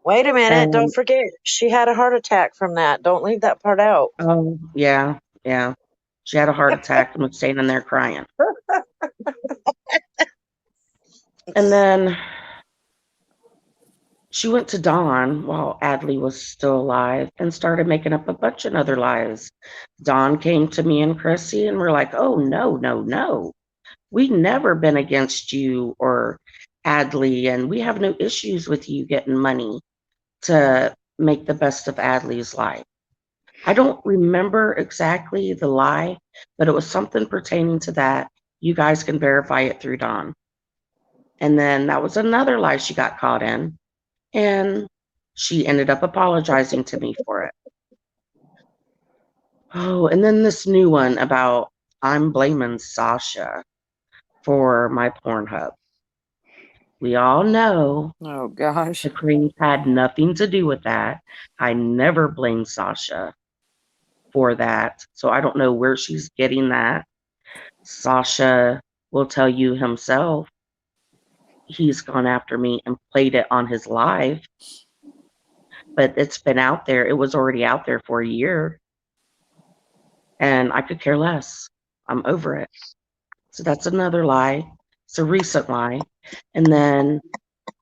Wait a minute. And Don't forget, she had a heart attack from that. Don't leave that part out. oh yeah, yeah. She had a heart attack and was standing there crying. And then she went to Dawn while Adley was still alive and started making up a bunch of other lies. Dawn came to me and Chrissy and we're like, oh, no, no, no. We've never been against you or Adley, and we have no issues with you getting money to make the best of Adley's life. I don't remember exactly the lie, but it was something pertaining to that. You guys can verify it through Dawn. And then that was another lie she got caught in. And she ended up apologizing to me for it. Oh, and then this new one about I'm blaming Sasha for my Pornhub. We all know Oh gosh. the cream had nothing to do with that. I never blamed Sasha for that. So I don't know where she's getting that. Sasha will tell you himself he's gone after me and played it on his live. But it's been out there. It was already out there for a year. And I could care less. I'm over it. So that's another lie. It's a recent lie. And then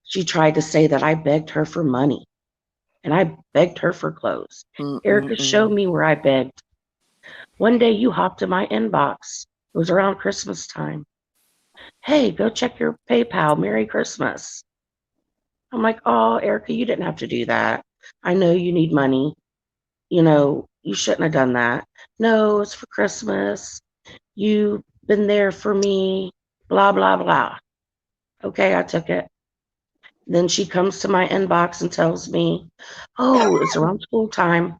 she tried to say that I begged her for money. And I begged her for clothes. Erica showed me where I begged. One day you hopped in my inbox. It was around Christmas time. Hey, go check your PayPal. Merry Christmas. I'm like, oh, Erica, you didn't have to do that. I know you need money. You know, you shouldn't have done that. No, it's for Christmas. You've been there for me. Blah, blah, blah. Okay, I took it. Then she comes to my inbox and tells me, oh, it's around school time.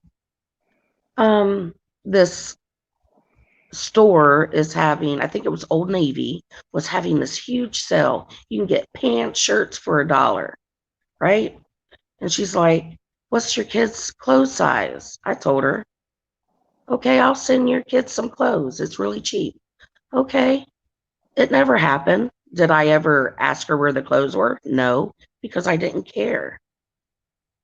This store is having, I think it was Old Navy, was having this huge sale. You can get pants, shirts for $1, right? And she's like, what's your kid's clothes size? I told her, okay, I'll send your kids some clothes. It's really cheap. Okay. It never happened. Did I ever ask her where the clothes were? No, because I didn't care.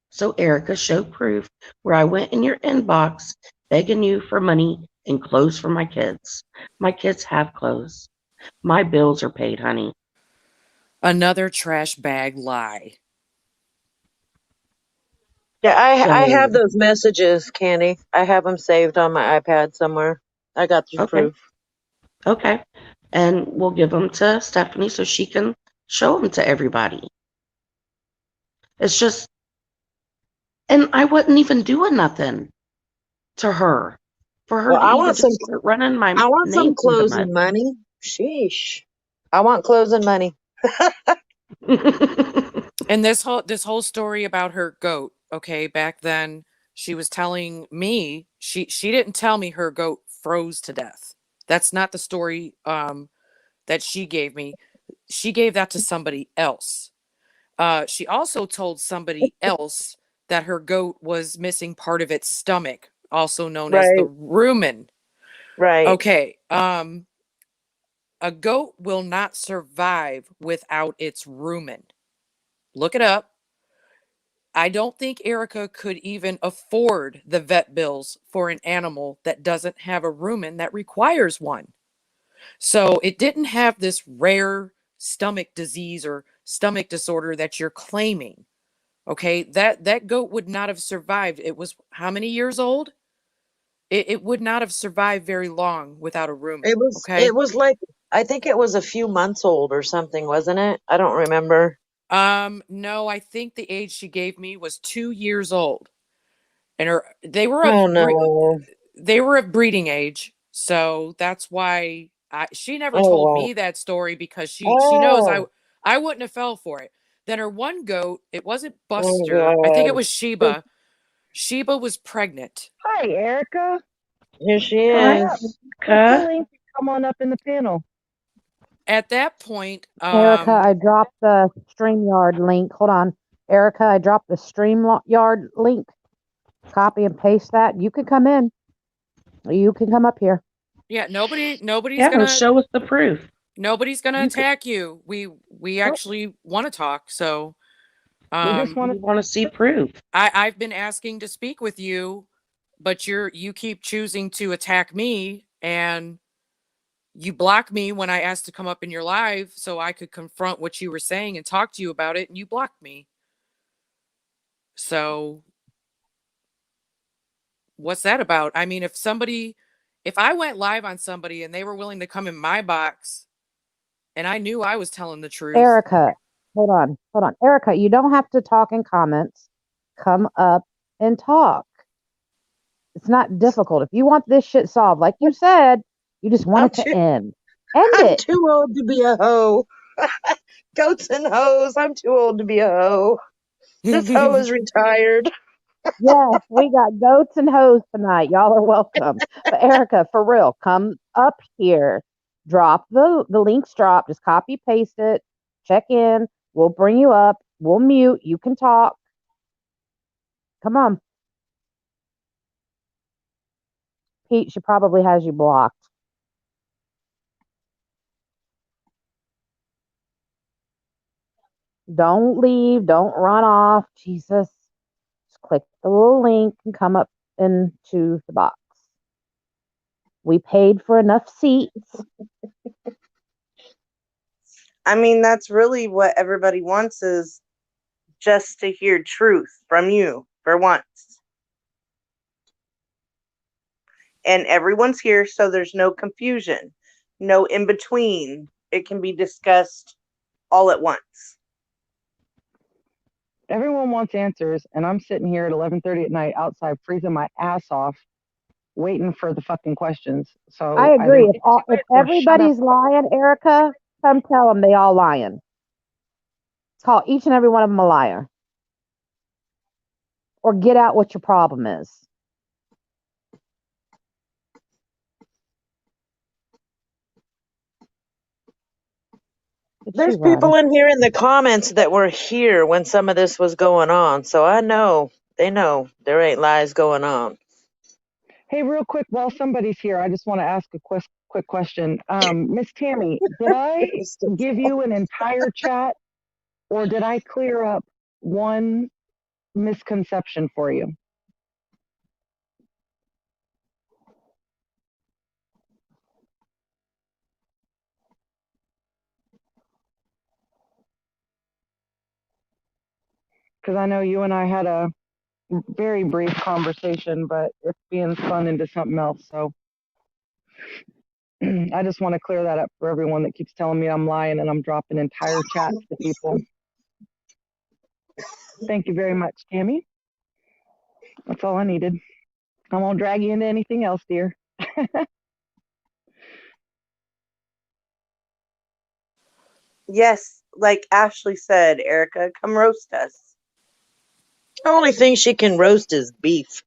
So Erica showed proof where I went in your inbox begging you for money and clothes for my kids. My kids have clothes. My bills are paid, honey. Another trash bag lie. Yeah, I have So, those messages, Candy. I have them saved on my iPad somewhere. I got the okay, proof. okay. And we'll give them to Stephanie so she can show them to everybody. It's just, and I wasn't even doing nothing to her for her Well, to I even want some. just start running my I want some name through clothes and money. Sheesh. I want clothes and money. the mud. And this whole story about her goat, okay, back then she was telling me she didn't tell me her goat froze to death. That's not the story that she gave me. She gave that to somebody else. She also told somebody else that her goat was missing part of its stomach, also known as the Right, rumen. right. Okay, a goat will not survive without its rumen. Look it up. I don't think Erica could even afford the vet bills for an animal that doesn't have a rumen that requires one. So it didn't have this rare stomach disease or stomach disorder that you're claiming. Okay, that goat would not have survived. It was how many years old? It would not have survived very long without a rumen. Okay. It was like, I think it was a few months old or something, wasn't it? I don't remember. No, I think the age she gave me was 2 years old, and they were Oh of no. they were of breeding age, so that's why she never Oh told wow. me that story because she knows Oh, I wouldn't have fell for it. Then her one goat, it wasn't oh Buster, I think it God. was Sheba. Sheba was pregnant. Hi, Erica. Here she Come on Hi, up. is. Click the Erica. link. Come on up in the panel. At that point, Erica, I dropped the StreamYard link. Hold on. Erica, I dropped the StreamYard link. Copy and paste that. You can come in. You can come up here. yeah, nobody's Yeah, gonna show us the proof. nobody's gonna You could, attack you. We actually want to talk, so We just want We want to see proof. I've been asking to speak with you, but you keep choosing to attack me, and you block me when I asked to come up in your live so I could confront what you were saying and talk to you about it, and you blocked me. So what's that about? I mean, if I went live on somebody and they were willing to come in my box and I knew I was telling the truth. Erica, hold on. Erica, you don't have to talk in comments. Come up and talk. It's not difficult. If you want this shit solved, like you said, you just want it to end. End I'm it. too old to be a hoe. Goats and hoes. I'm too old to be a hoe. This hoe is retired. Yes, we got goats and hoes tonight. Y'all are welcome. But Erica, for real, come up here. Drop the links drop. Just copy paste it. Check in. We'll bring you up. We'll mute. You can talk. Come on. Pete, she probably has you blocked. Don't leave. Don't run off. Jesus. Just click the little link and come up into the box. We paid for enough seats. I mean, that's really what everybody wants, is just to hear truth from you for once. And everyone's here, so there's no confusion, no in between. It can be discussed all at once. everyone wants answers, and I'm sitting here at 11:30 at night outside freezing my ass off, waiting for the fucking questions. So I either agree. get to If it or shut up. everybody's lying, Erica, come tell them they all lying. Call each and every one of them a liar. Or get out what your problem is. Did There's she run? people in here in the comments that were here when some of this was going on. So I know, they know there ain't lies going on. Hey, real quick, while somebody's here, I just want to ask a quick question. Miss Tammy, did I give you an entire chat, or did I clear up one misconception for you? Because I know you and I had a very brief conversation, but it's being spun into something else. So I just want to clear that up for everyone that keeps telling me I'm lying and I'm dropping entire chats to people. Thank you very much, Tammy. That's all I needed. I won't drag you into anything else, dear. Yes, like Ashley said, Erica, come roast us. The only thing she can roast is beef.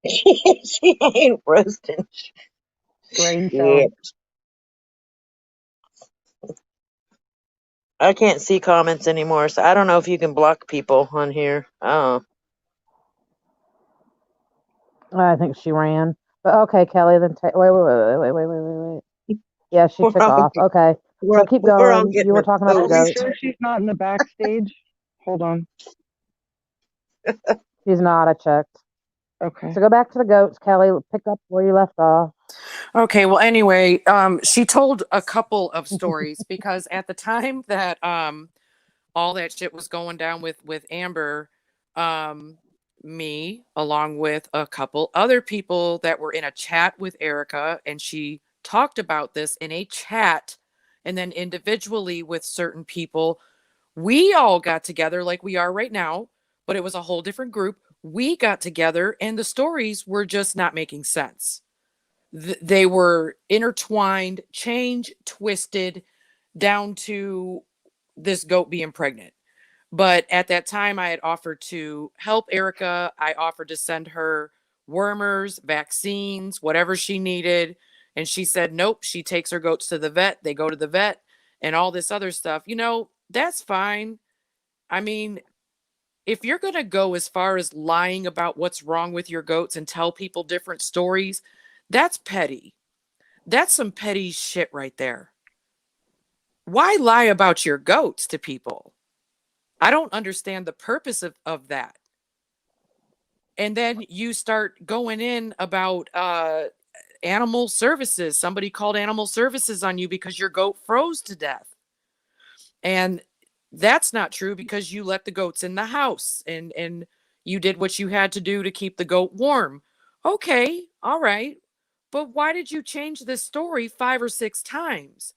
She ain't roasting Brain shit. cells. I can't see comments anymore, so I don't know if you can block people on here. Oh, I think she ran. But okay, Kelly, then wait. Yeah, she took off. Okay. So keep we're all going. getting You were a talking about the Are we goats. sure she's not in the backstage? Hold on. She's not, I checked. Okay. So go back to the goats, Kelly. Pick up where you left off. Okay, well, anyway, she told a couple of stories because at the time that all that shit was going down with Amber, me along with a couple other people that were in a chat with Erica, and she talked about this in a chat, and then individually with certain people, we all got together like we are right now, but it was a whole different group. We got together, and the stories were just not making sense. They were intertwined, change twisted down to this goat being pregnant. But at that time, I had offered to help Erica. I offered to send her wormers, vaccines, whatever she needed. And she said, nope, she takes her goats to the vet. They go to the vet and all this other stuff. You know, that's fine. I mean, if you're going to go as far as lying about what's wrong with your goats and tell people different stories, that's petty. That's some petty shit right there. Why lie about your goats to people? I don't understand the purpose of that. And then you start going in about animal services. Somebody called animal services on you because your goat froze to death. And that's not true because you let the goats in the house and you did what you had to do to keep the goat warm. Okay, all right. But why did you change this story 5 or 6 times?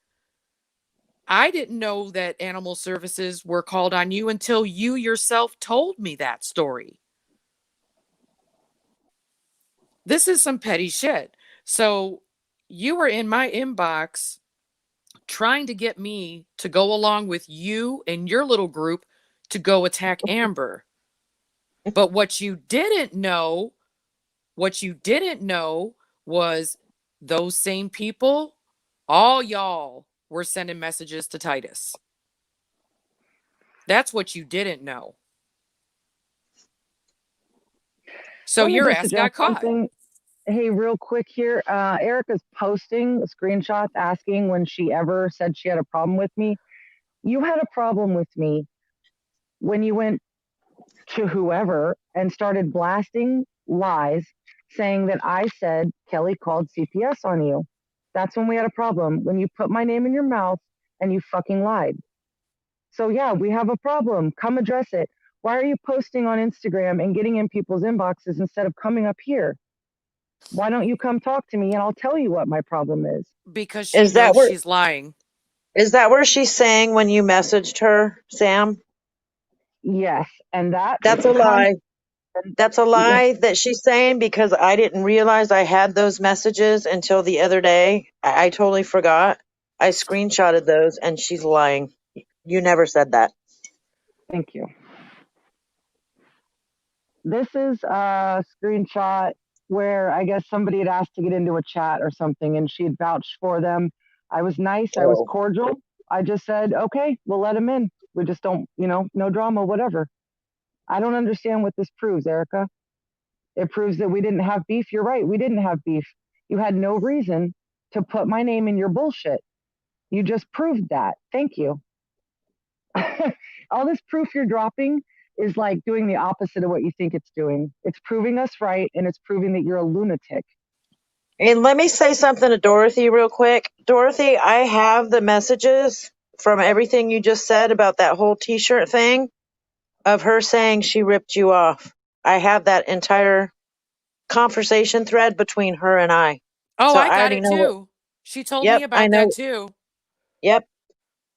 I didn't know that animal services were called on you until you yourself told me that story. This is some petty shit. So you were in my inbox trying to get me to go along with you and your little group to go attack Amber. But what you didn't know was those same people, all y'all were sending messages to Titus. That's what you didn't know. So Let me your just ass suggest got caught. something. Hey, real quick here. Erica's posting screenshots asking when she ever said she had a problem with me. You had a problem with me when you went to whoever and started blasting lies saying that I said Kelly called CPS on you. That's when we had a problem, when you put my name in your mouth and you fucking lied. So yeah, we have a problem. Come address it. Why are you posting on Instagram and getting in people's inboxes instead of coming up here? Why don't you come talk to me and I'll tell you what my problem is? Because she Is that knows where she's lying. she's saying when you messaged her, Sam? Yes, and That's a lie. That's a Yeah. lie that she's saying because I didn't realize I had those messages until the other day. I totally forgot. I screenshotted those and she's lying. You never said that. Thank you. This is a screenshot where I guess somebody had asked to get into a chat or something and she had vouched for them. I was nice. I was Oh. cordial. I just said, okay, we'll let him in. We just don't, no drama, whatever. I don't understand what this proves, Erica. It proves that we didn't have beef. You're right. We didn't have beef. You had no reason to put my name in your bullshit. You just proved that. Thank you. All this proof you're dropping is like doing the opposite of what you think it's doing. It's proving us right, and it's proving that you're a lunatic. And let me say something to Dorothy real quick. Dorothy, I have the messages from everything you just said about that whole t-shirt thing of her saying she ripped you off. I have that entire conversation thread between her and I. Oh, So I I got already it know what, too. She told yep, me I about that know, too. yep,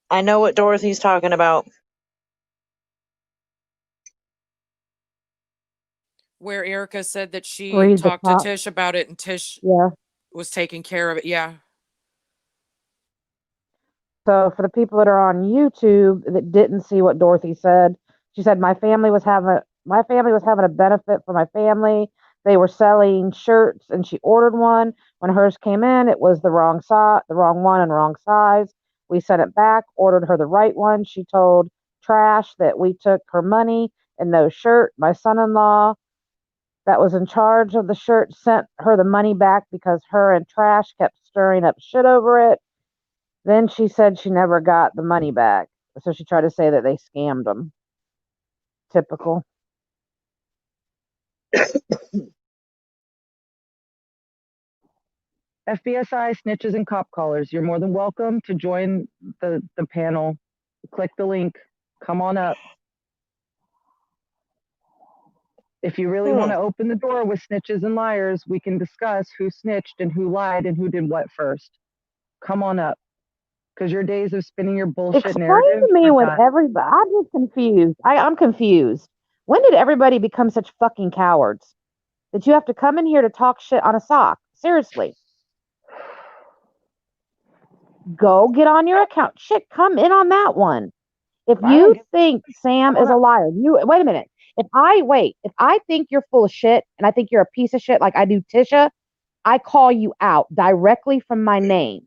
I know what Dorothy's talking about. Where Erica said that she Read the talked to top. Tish about it and Tish Yeah. was taking care of it. Yeah. So for the people that are on YouTube that didn't see what Dorothy said, she said my family was having a benefit for my family. They were selling shirts and she ordered one. When hers came in, it was the wrong one and wrong size. We sent it back, ordered her the right one. She told Trash that we took her money and no shirt. My son-in-law that was in charge of the shirt sent her the money back because her and Trash kept stirring up shit over it. Then she said she never got the money back. So she tried to say that they scammed them. Typical. FBSI snitches and cop callers. You're more than welcome to join the panel. Click the link. Come on up. If you really want to open the door with snitches and liars, we can discuss who snitched and who lied and who did what first. Come on up. Because your days of spinning your bullshit Explain narrative to me are when done. everybody. I'm just confused. I'm confused. When did everybody become such fucking cowards that you have to come in here to talk shit on a sock? Seriously. Go get on your account. Shit, come in on that one. If I don't you give- think Sam Come is on a up. liar, you wait a minute. If I think you're full of shit and I think you're a piece of shit like I do Tisha, I call you out directly from my name.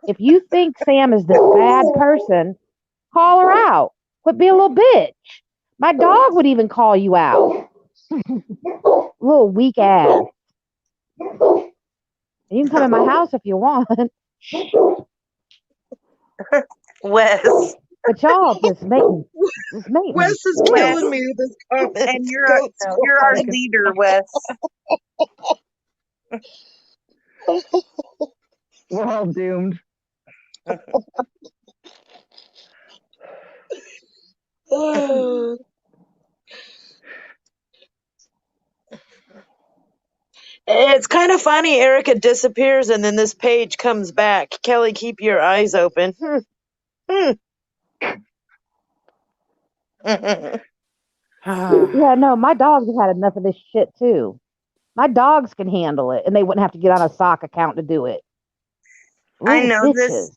If you think Sam is this bad person, call her out. Quit being a little bitch. My dog would even call you out. Little weak ass. You can come in my house if you want. Wes. But y'all just make me Wes is sick. killing me with his comments. And you're Goat you're our squad. leader, Wes. We're all doomed. Oh. It's kind of funny. Erica disappears and then this page comes back. Kelly, keep your eyes open. Yeah, no, my dogs have had enough of this shit too. My dogs can handle it, and they wouldn't have to get on a sock account to do it. I Little know this. bitches.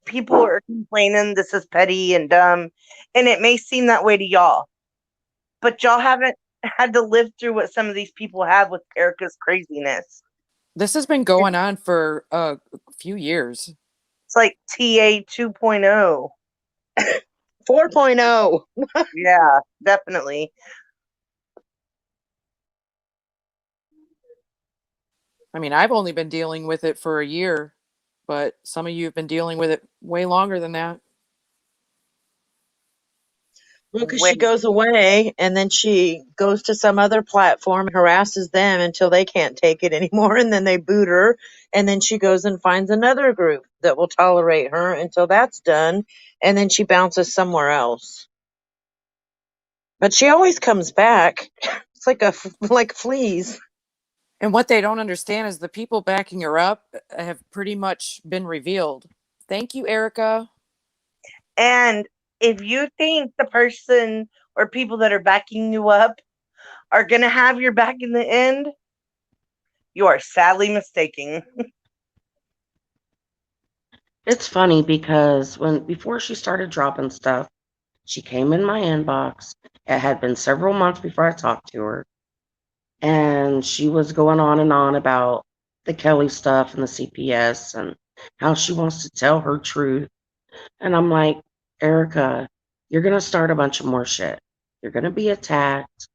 People are complaining this is petty and dumb, and it may seem that way to y'all, but y'all haven't had to live through what some of these people have with Erica's craziness. This has been going on for a few years. It's like TA 2.0. 4.0. Yeah, definitely. I mean, I've only been dealing with it for a year, but some of you have been dealing with it way longer than that. Well, because she goes away and then she goes to some other platform and harasses them until they can't take it anymore. And then they boot her. And then she goes and finds another group that will tolerate her until that's done. And then she bounces somewhere else. But she always comes back. It's like fleas. And what they don't understand is the people backing her up have pretty much been revealed. Thank you, Erica. And if you think the person or people that are backing you up are going to have your back in the end, you are sadly mistaken. It's funny because before she started dropping stuff, she came in my inbox. It had been several months before I talked to her, and she was going on and on about the Kelly stuff and the CPS and how she wants to tell her truth. And I'm like, Erica, you're going to start a bunch of more shit. You're going to be attacked.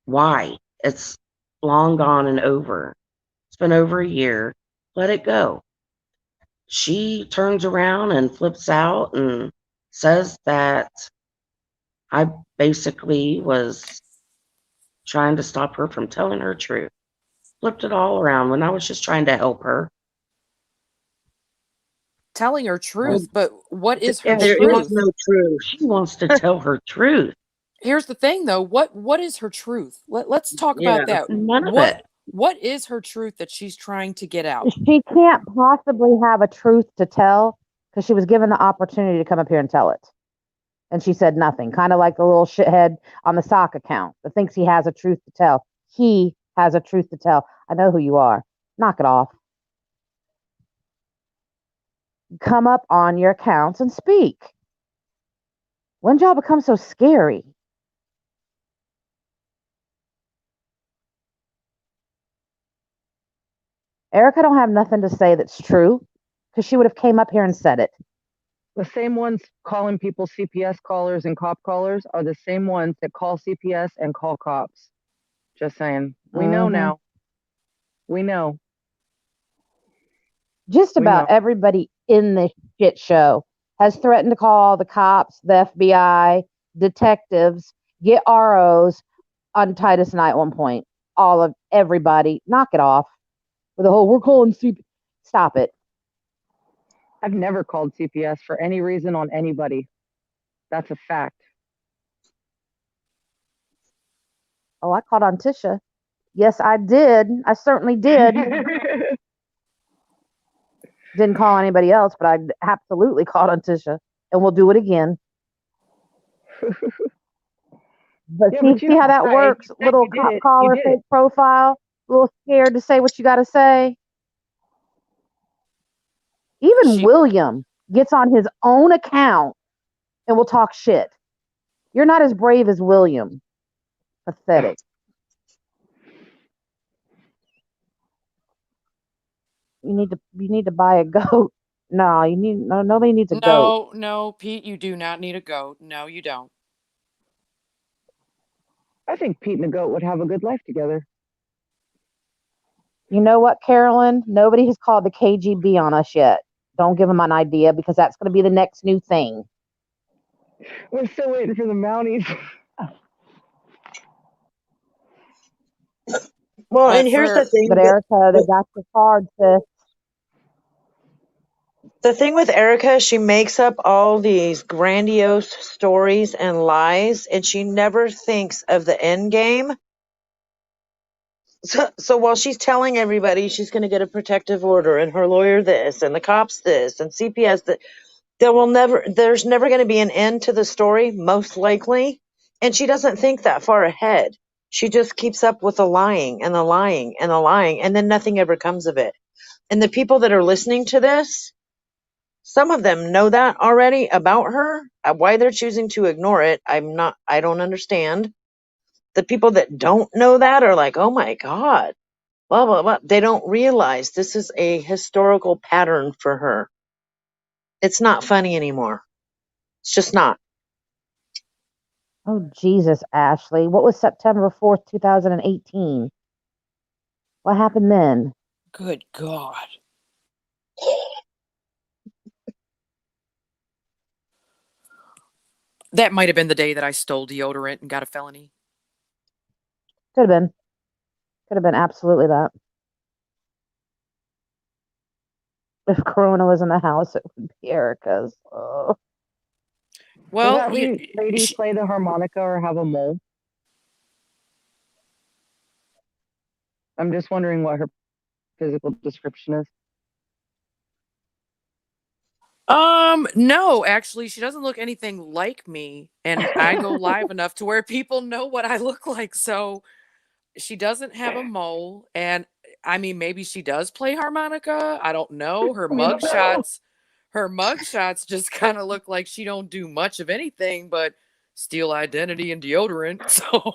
Why? It's long gone and over. It's been over a year. Let it go. She turns around and flips out and says that I basically was trying to stop her from telling her truth. Flipped it all around when I was just trying to help her. Telling her truth, but what is her There truth? is no truth. She wants to tell her truth. Here's the thing, though. What is her truth? Let's talk Yeah. about that. None of it. What is her truth that she's trying to get out? She can't possibly have a truth to tell because she was given the opportunity to come up here and tell it. And she said nothing, kind of like the little shithead on the sock account that thinks he has a truth to tell. He has a truth to tell. I know who you are. Knock it off. Come up on your accounts and speak. When y'all become so scary? Erica don't have nothing to say that's true because she would have came up here and said it. The same ones calling people CPS callers and cop callers are the same ones that call CPS and call cops. Just saying. We know Mhm. now. We know. Just We about know. everybody in this shit show has threatened to call the cops, the FBI, detectives, get ROs on Titus and I at one point. All of everybody, knock it off with the whole we're calling CPS. Stop it. I've never called CPS for any reason on anybody. That's a fact. Oh, I called on Tisha. Yes, I did. I certainly did. Didn't call anybody else, but I absolutely called on Tisha, and we'll do it again. But Yeah, see, but you see how know that why? works? You said Little you did cop it. You caller, did it. fake profile, a little scared to say what you got to say. Even She William gets on his own account and will talk shit. You're not as brave as William. Pathetic. You need to buy a goat. No, nobody needs a goat. no, Pete, you do not need a goat. No, you don't. I think Pete and the goat would have a good life together. You know what, Carolyn? Nobody has called the KGB on us yet. Don't give them an idea because that's going to be the next new thing. We're still waiting for the Mounties. Well, But and here's the for thing. But Erica, they got your card, sis. The thing with Erica, she makes up all these grandiose stories and lies, and she never thinks of the end game. So while she's telling everybody she's going to get a protective order and her lawyer this and the cops this and CPS that, there's never going to be an end to the story, most likely. And she doesn't think that far ahead. She just keeps up with the lying and the lying and the lying, and then nothing ever comes of it. And the people that are listening to this, some of them know that already about her. Why they're choosing to ignore it, I don't understand. The people that don't know that are like, oh my God, blah, blah, blah. They don't realize this is a historical pattern for her. It's not funny anymore. It's just not. Oh, Jesus, Ashley. What was September 4th, 2018? What happened then? good God. That might have been the day that I stole deodorant and got a felony. Could have been. Could have been absolutely that. If Corona was in the house, it would be Erica's. Oh. Will Well, that lady she, play the harmonica or have a mole? I'm just wondering what her physical description is. no, actually, she doesn't look anything like me, and I go live enough to where people know what I look like. So she doesn't have a mole, and I mean, maybe she does play harmonica. I don't know. We don't know. Her mugshots just kind of look like she don't do much of anything but steal identity and deodorant. So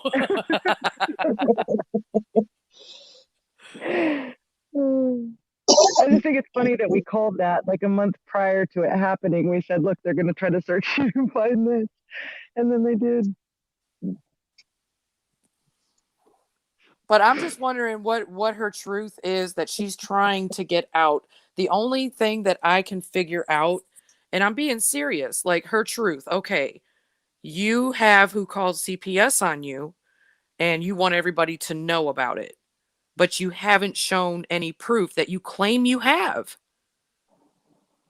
I just think it's funny that we called that like a month prior to it happening. We said, look, they're going to try to search you and find this. And then they did. but I'm just wondering what her truth is that she's trying to get out. The only thing that I can figure out, and I'm being serious, like her truth. Okay, you have who called CPS on you, and you want everybody to know about it, but you haven't shown any proof that you claim you have.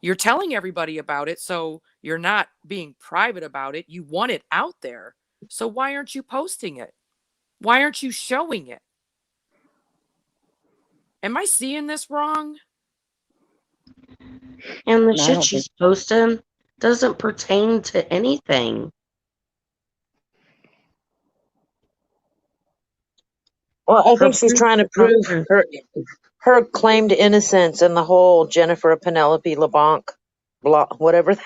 You're telling everybody about it, so you're not being private about it. You want it out there. So why aren't you posting it? Why aren't you showing it? Am I seeing this wrong? And the I shit don't she's posting doesn't pertain to anything. Well, I Her think she's proof trying to is not prove proof. her claimed innocence in the whole Jennifer Penelope LeBlanc, whatever,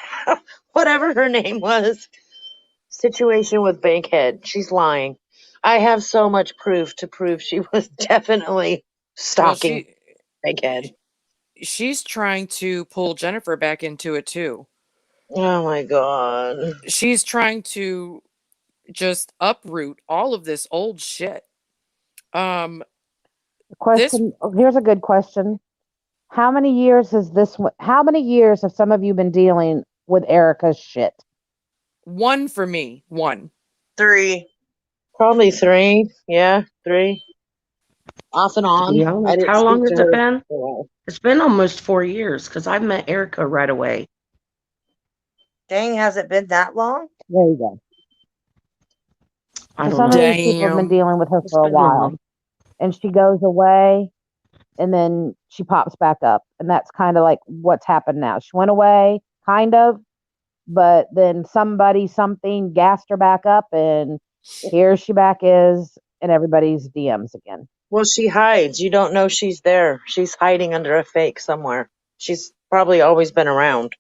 whatever her name was, situation with Bankhead. She's lying. I have so much proof to prove she was definitely Well, stalking Bankhead. she's trying to pull Jennifer back into it too. Oh my God. She's trying to just uproot all of this old shit. Question. Here's a good question. How many years have some of you been dealing with Erica's shit? One for me. One. 3. Probably 3. Yeah, 3. Off and on. Yeah, I didn't how long speak has to it her been? for a while. It's been almost 4 years because I met Erica right away. Dang, has it been that long? There you go. I So don't some know. of these people have been Damn. dealing with her It's for a been while, long. and she goes away, and then she pops back up, and that's kind of like what's happened now. She went away, kind of, but then something gassed her back up, and here she back is in everybody's DMs again. Well, she hides. You don't know she's there. She's hiding under a fake somewhere. She's probably always been around.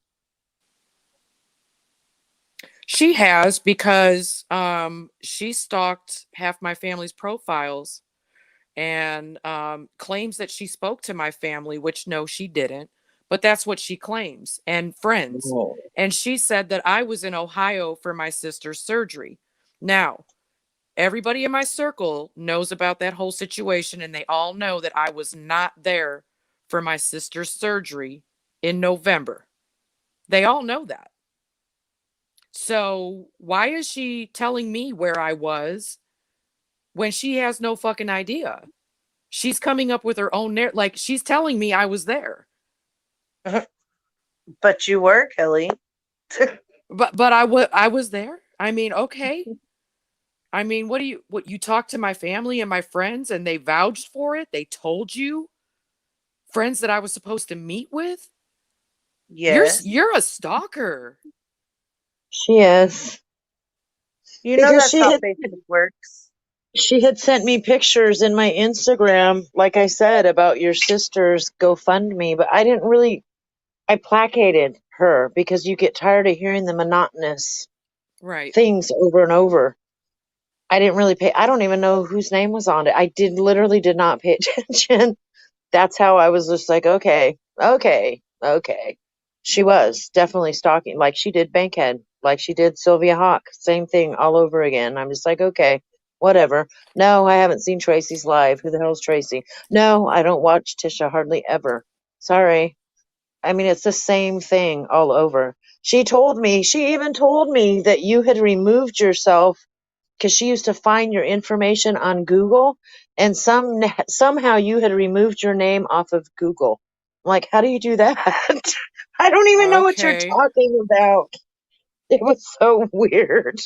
She has, because she stalked half my family's profiles and claims that she spoke to my family, which no, she didn't. But that's what she claims, and friends. Oh. And she said that I was in Ohio for my sister's surgery. Now, everybody in my circle knows about that whole situation, and they all know that I was not there for my sister's surgery in November. They all know that. So why is she telling me where I was when she has no fucking idea? She's coming up with her own like she's telling me I was there. But you were, Kelly. But I was there. I mean, okay. I mean, what you talked to my family and my friends and they vouched for it? They told you? Friends that I was supposed to meet with? Yes. You're a stalker. She is. You know Because that's how Facebook works. she had sent me pictures in my Instagram, like I said, about your sister's GoFundMe, but I placated her because you get tired of hearing the monotonous Right. things over and over. I don't even know whose name was on it. I literally did not pay attention. That's how I was just like, okay. She was definitely stalking, like she did Bankhead, like she did Sylvia Hawk. Same thing all over again. I'm just like, okay, whatever. No, I haven't seen Tracy's live. Who the hell's Tracy? No, I don't watch Tisha hardly ever. Sorry. I mean, it's the same thing all over. She even told me that you had removed yourself because she used to find your information on Google, and somehow you had removed your name off of Google. I'm like, how do you do that? I don't even know what you're Okay. talking about. It was so weird.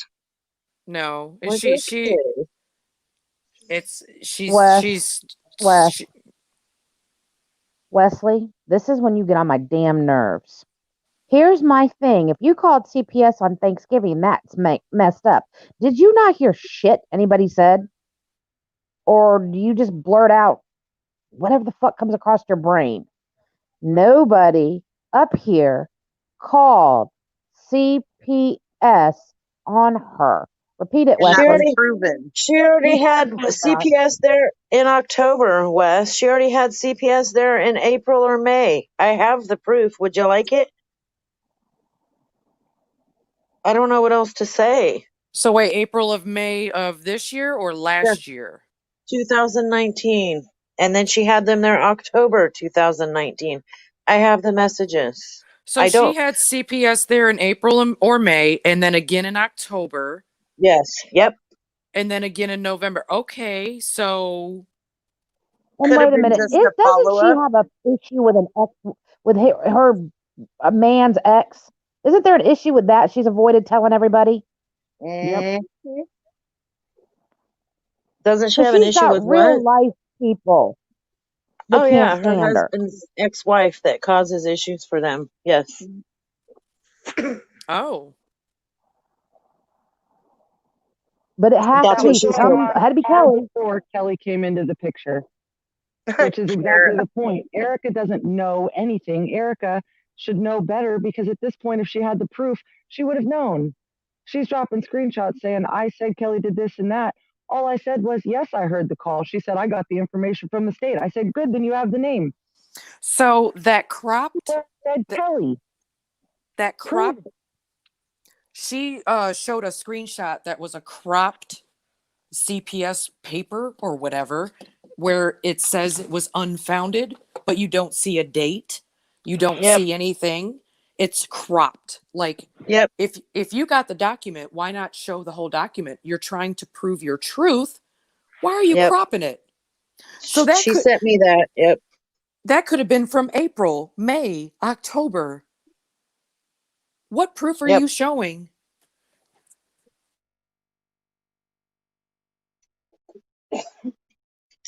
No. Like, She's Wes, she's Wes, she, Wesley, this is when you get on my damn nerves. Here's my thing. If you called CPS on Thanksgiving, that's messed up. Did you not hear shit anybody said? Or do you just blurt out whatever the fuck comes across your brain? Nobody up here called CPS on her. Repeat it, And that She Wesley. was already, proven. she already had that. CPS there in October, Wes. She already had CPS there in April or May. I have the proof. Would you like it? I don't know what else to say. so wait, April of May of this year or last year? 2019. And then she had them there October 2019. I have the messages. So I she don't. had CPS there in April or May, and then again in October, Yes. Yep. and then again in November. Okay, so And Could have wait a been minute, just a doesn't she follow-up. have an issue with an ex, with her a man's ex? Isn't there an issue with that? She's avoided telling everybody. Yep. Doesn't she So have an she's issue got with real what? life people that Oh, can't yeah. Her stand her. husband's ex wife that causes issues for them. Yes. oh, But it has That's to what be she said. had to be Far Kelly. before Kelly came into the picture, which is exactly Sure. the point. Erica doesn't know anything. Erica should know better because at this point, if she had the proof, she would have known. She's dropping screenshots saying, I said Kelly did this and that. All I said was, yes, I heard the call. She said, I got the information from the state. I said, good, then you have the name. so that cropped, I said, Th- Kelly, that prove cropped. it. She showed a screenshot that was a cropped CPS paper or whatever, where it says it was unfounded, but you don't see a date, you don't Yep. see anything. It's cropped. Like Yep. if you got the document, why not show the whole document? You're trying to prove your truth. Why are you Yep. cropping it? So She sent me that. Yep. that could have been from April, May, October. What proof are Yep. you showing?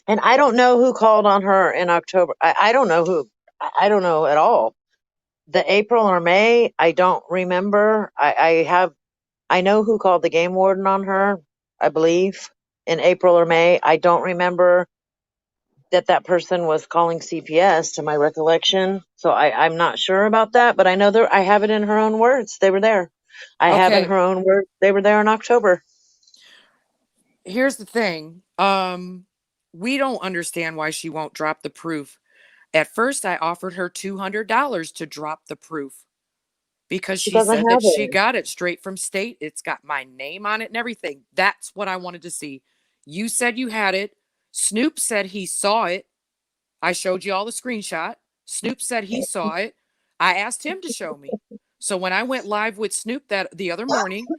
And I don't know who called on her in October. I don't know who. I don't know at all. The April or May, I don't remember. I know who called the game warden on her, I believe, in April or May. I don't remember that person was calling CPS to my recollection. So I'm not sure about that, but I know I have it in her own words. They were there. I have in Okay. her own words. They were there in October. Here's the thing. We don't understand why she won't drop the proof. At first, I offered her $200 to drop the proof because She she doesn't said that have she it. got it straight from state. It's got my name on it and everything. That's what I wanted to see. You said you had it. Snoop said he saw it. I showed you all the screenshot. Snoop said he saw it. I asked him to show me. So when I went live with Snoop the other morning,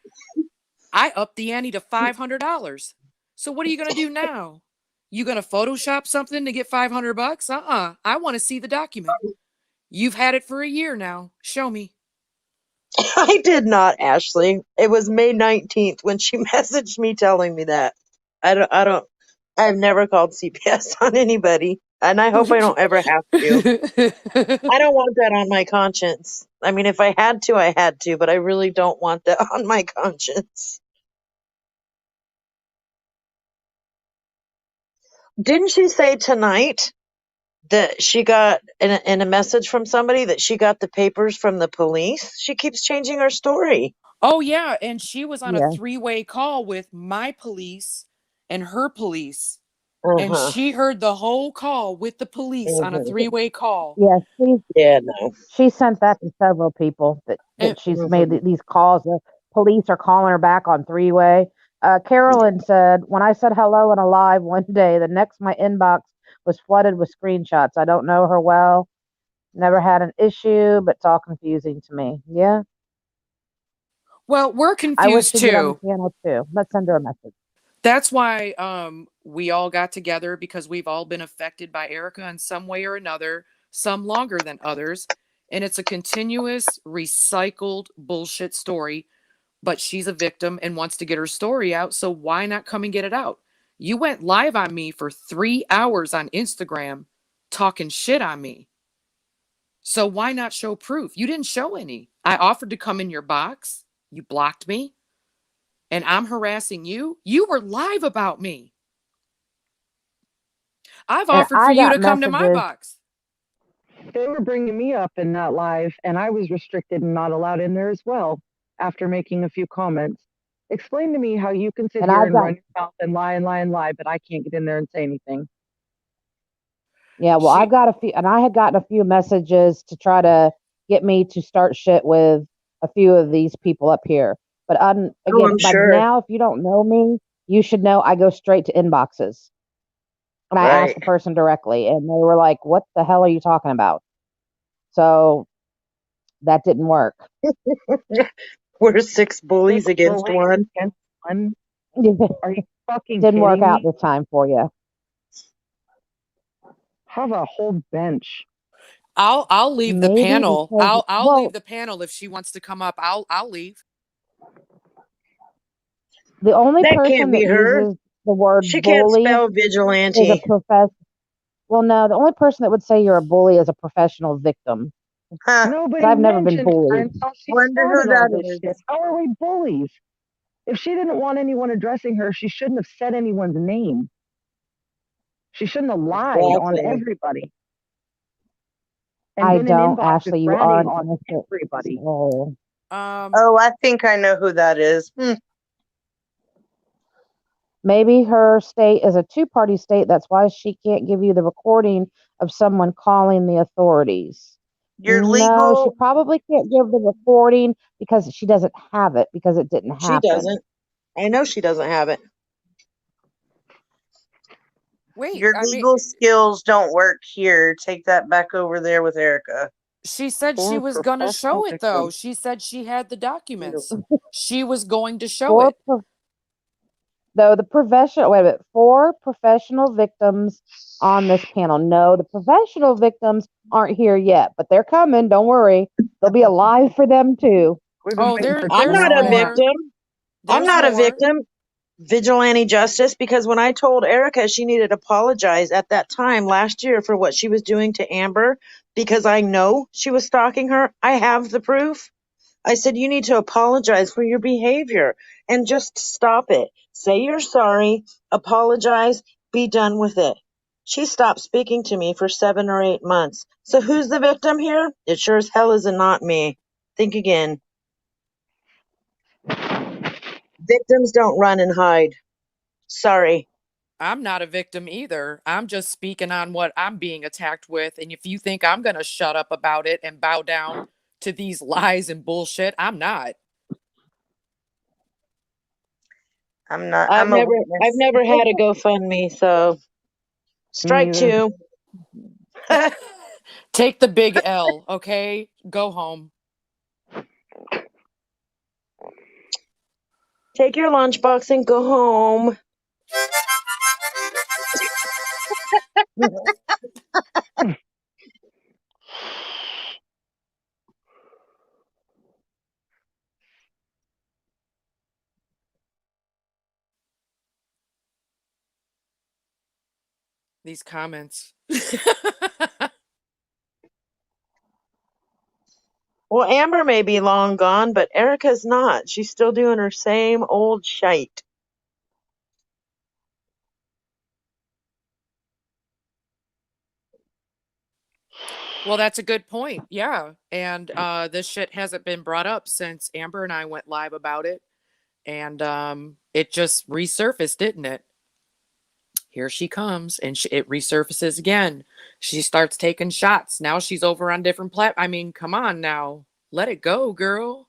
I upped the ante to $500. So what are you going to do now? You going to Photoshop something to get $500? I want to see the document. You've had it for a year now. Show me. I did not, Ashley. It was May 19th when she messaged me telling me that. I've never called CPS on anybody, and I hope I don't ever have to. I don't want that on my conscience. I mean, if I had to, I had to, but I really don't want that on my conscience. Didn't she say tonight that she got in a message from somebody that she got the papers from the police? She keeps changing her story. Oh, yeah. And she was on a Yeah. 3-way call with my police and her police. And Uh-huh. she heard the whole call with the police on a Mhm. 3-way call. Yeah, Yeah, no. she sent that to several people that And she's made these calls. The police are calling her back on 3-way. Carolyn said, when I said hello in a live one day, the next my inbox was flooded with screenshots. I don't know her well. Never had an issue, but it's all confusing to me. Yeah. well, we're I wish confused she'd get on the too. piano too. Let's send her a message. That's why we all got together, because we've all been affected by Erica in some way or another, some longer than others. And it's a continuous recycled bullshit story, but she's a victim and wants to get her story out. So why not come and get it out? You went live on me for 3 hours on Instagram talking shit on me. So why not show proof? You didn't show any. I offered to come in your box. You blocked me. And I'm harassing you. You were live about me. I've And offered for I you got to come to my messages. box. They were bringing me up in that live, and I was restricted and not allowed in there as well after making a few comments. Explain to me how you can sit And here I've and got, run your mouth and lie and lie and lie, but I can't get in there and say anything. yeah, well, I've She got a few, and I had gotten a few messages to try to get me to start shit with a few of these people up here. But Oh, again, I'm by sure. now, if you don't know me, you should know I go straight to inboxes. And I asked Right. the person directly, and they were like, "What the hell are you talking about?" So that didn't work. We're 6 bullies 6 against bullies one. against one? Didn't Are you fucking work kidding out me? this time for you. Have a whole bench. I'll leave the Maybe panel. because, I'll leave well, the panel if she wants to come up. I'll leave. the only That can't person be that her. uses the word She can't bully spell is a vigilante. well, no, the only person that would say you're a bully is a professional victim. Huh. Nobody I've never been mentioned her bullied. until she Wonder who started all that this is. shit. How are we bullies? If she didn't want anyone addressing her, she shouldn't have said anyone's name. She shouldn't have lied on Exactly. everybody. And I been in don't, inboxes Ashley. You are ratting an on innocent everybody. soul. Oh, I think I know who that is. Maybe her state is a two-party state. That's why she can't give you the recording of someone calling the authorities. Your No, she legal. probably can't give the recording because she doesn't have it because it didn't She happen. doesn't. I know she doesn't have it. Wait, Your I mean, legal skills don't work here. Take that back over there with Erica. she said she For was gonna show professional it though. victims. She said she had the documents. She was going to show For it. though the professional wait a minute, for professional victims on this panel. No, the professional victims aren't here yet, but they're coming. Don't worry. There'll be a live for them too. We've been Oh, waiting for I'm 10 there's not a hours. more. victim. I'm There's not a more. victim. Vigilante justice, because when I told Erica she needed to apologize at that time last year for what she was doing to Amber, because I know she was stalking her, I have the proof. I said, you need to apologize for your behavior and just stop it. Say you're sorry, apologize, be done with it. She stopped speaking to me for 7 or 8 months. So who's the victim here? It sure as hell is not me. Think again. Victims don't run and hide. Sorry. I'm not a victim either. I'm just speaking on what I'm being attacked with. And if you think I'm going to shut up about it and bow down to these lies and bullshit, I'm not. I'm not. I've I'm a I've witness. never had a GoFundMe, so strike neither. 2. Take the big L, okay? Go home. Take your lunchbox and go home. These comments. Well, Amber may be long gone, but Erica's not. She's still doing her same old shite. Well, that's a good point. Yeah. And this shit hasn't been brought up since Amber and I went live about it. And it just resurfaced, didn't it? Here she comes, and it resurfaces again. She starts taking shots. Now she's over on different I mean, come on now. Let it go, girl.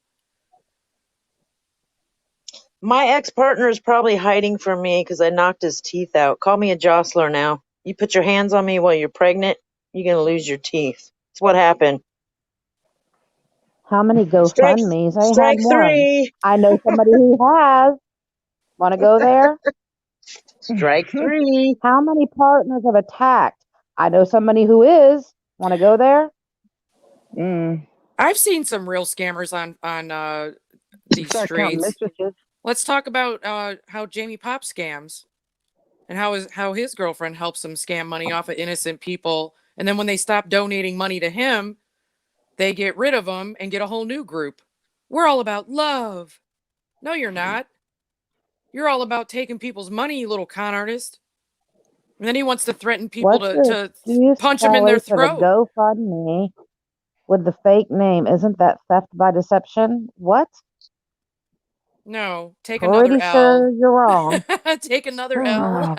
My ex-partner is probably hiding from me because I knocked his teeth out. Call me a jostler now. You put your hands on me while you're pregnant, you're going to lose your teeth. That's what happened. How many GoFundMe's? I Strike had one. 3. I know somebody who has. Want to go there? Strike 3. How many partners have attacked? I know somebody who is. Want to go there? I've seen some real scammers on these Start counting streets. mistresses. Let's talk about how Jamie Pop scams and how his girlfriend helps him scam money off of innocent people. And then when they stop donating money to him, they get rid of them and get a whole new group. We're all about love. No, you're not. You're all about taking people's money, you little con artist. And then he wants to threaten people to punch them in their throat. For the GoFundMe with the fake name. Isn't that theft by deception? What? No, take Pretty another sure L. you're wrong. Take another L.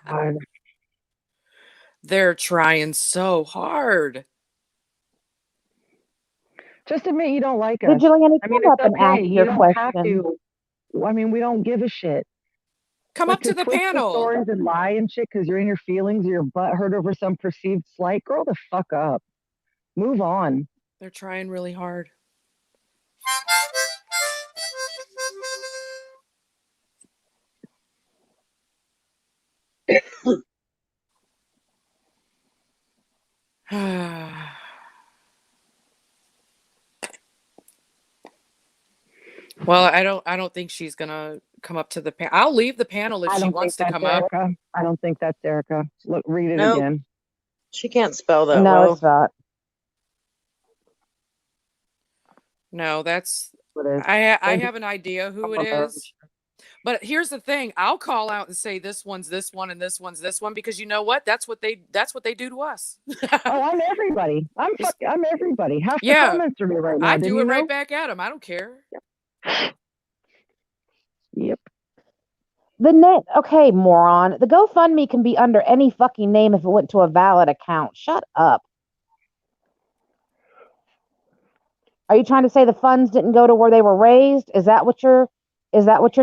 God. They're trying so hard. Just admit you don't like us. Vigilante, I mean, come up it's and ask okay. You your don't have question. to. I mean, we don't give a shit. Come But up to the twist panel. stories and lie and shit because you're in your feelings or your butt hurt over some perceived slight. Grow the fuck up. Move on. They're trying really hard. Well, I don't think she's gonna come up to the panel. I'll leave the panel if I she don't wants think to that's come up. Erica. I don't think that's Erica. Look, read it Nope. again. She can't spell that No, well. it's not. No, that's What is? I have an idea who it is. But here's the thing, I'll call out and say this one's this one and this one's this one because you know what? That's what they do to us. Oh, I'm everybody. I'm everybody. Half the Yeah. comments are me right now. I Didn't do you it know? right back at them. I don't care. Yep. The name, okay, moron. The GoFundMe can be under any fucking name if it went to a valid account. Shut up. Are you trying to say the funds didn't go to where they were raised? Is that what you're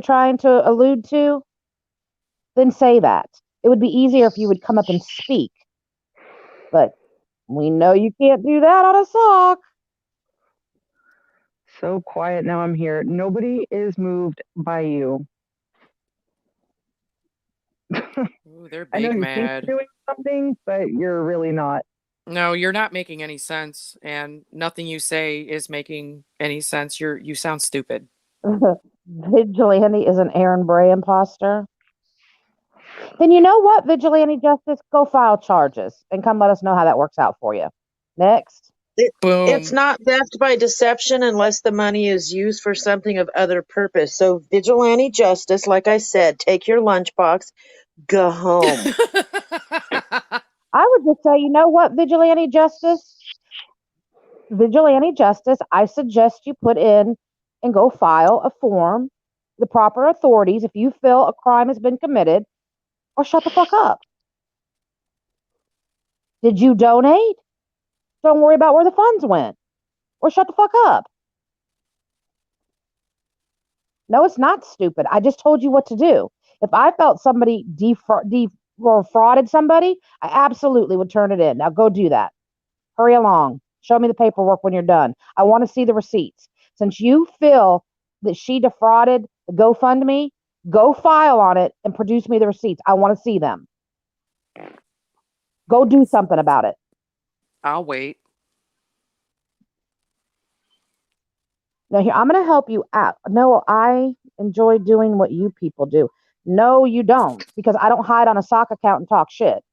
trying to allude to? Then say that. It would be easier if you would come up and speak. But we know you can't do that on a sock. So quiet now. I'm here. Nobody is moved by you. Ooh, they're I know big you mad. think you're doing something, but you're really not. No, you're not making any sense, and nothing you say is making any sense. You sound stupid. Vigilante is an Aaron Bray imposter. Then you know what, Vigilante Justice? Go file charges and come let us know how that works out for you. Next. Boom. It's not theft by deception unless the money is used for something of other purpose. So vigilante justice, like I said, take your lunchbox, go home. I would just say, you know what, Vigilante Justice? Vigilante Justice, I suggest you put in and go file a form, the proper authorities, if you feel a crime has been committed, or shut the fuck up. Did you donate? Don't worry about where the funds went, or shut the fuck up. No, it's not stupid. I just told you what to do. If I felt somebody defrauded somebody, I absolutely would turn it in. Now go do that. Hurry along. Show me the paperwork when you're done. I want to see the receipts. Since you feel that she defrauded the GoFundMe, go file on it and produce me the receipts. I want to see them. Go do something about it. I'll wait. Now, here, I'm going to help you out. No, I enjoy doing what you people do. No, you don't, because I don't hide on a sock account and talk shit.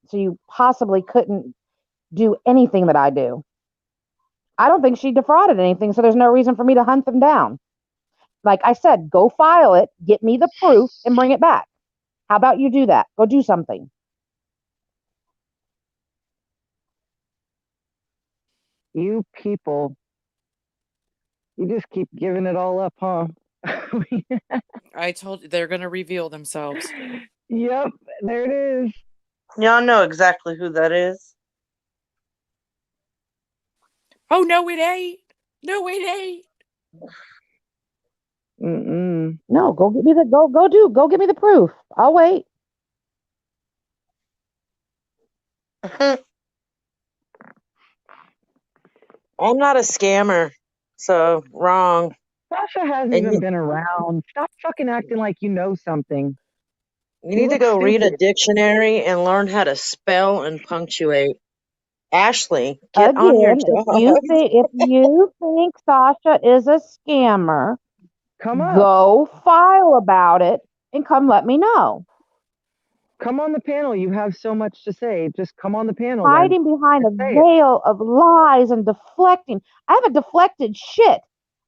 So you possibly couldn't do anything that I do. I don't think she defrauded anything, so there's no reason for me to hunt them down. Like I said, go file it, get me the proof, and bring it back. How about you do that? Go do something. You people, you just keep giving it all up, huh? I told you they're gonna reveal themselves. Yep, there it is. Y'all know exactly who that is. Oh no, it ain't. No, it ain't. Mm-mm. No, go get me the go get me the proof. I'll wait. I'm not a scammer, so wrong. Sasha hasn't And even been around. Stop fucking acting like you know something. you need to look go read a stupid. dictionary and learn how to spell and punctuate. Ashley, get on your Again, job. if you think Sasha is a scammer, Come up. go file about it and come let me know. Come on the panel. You have so much to say. Just come on the panel. Then. Hiding behind a Say it. veil of lies and deflecting. I haven't deflected shit.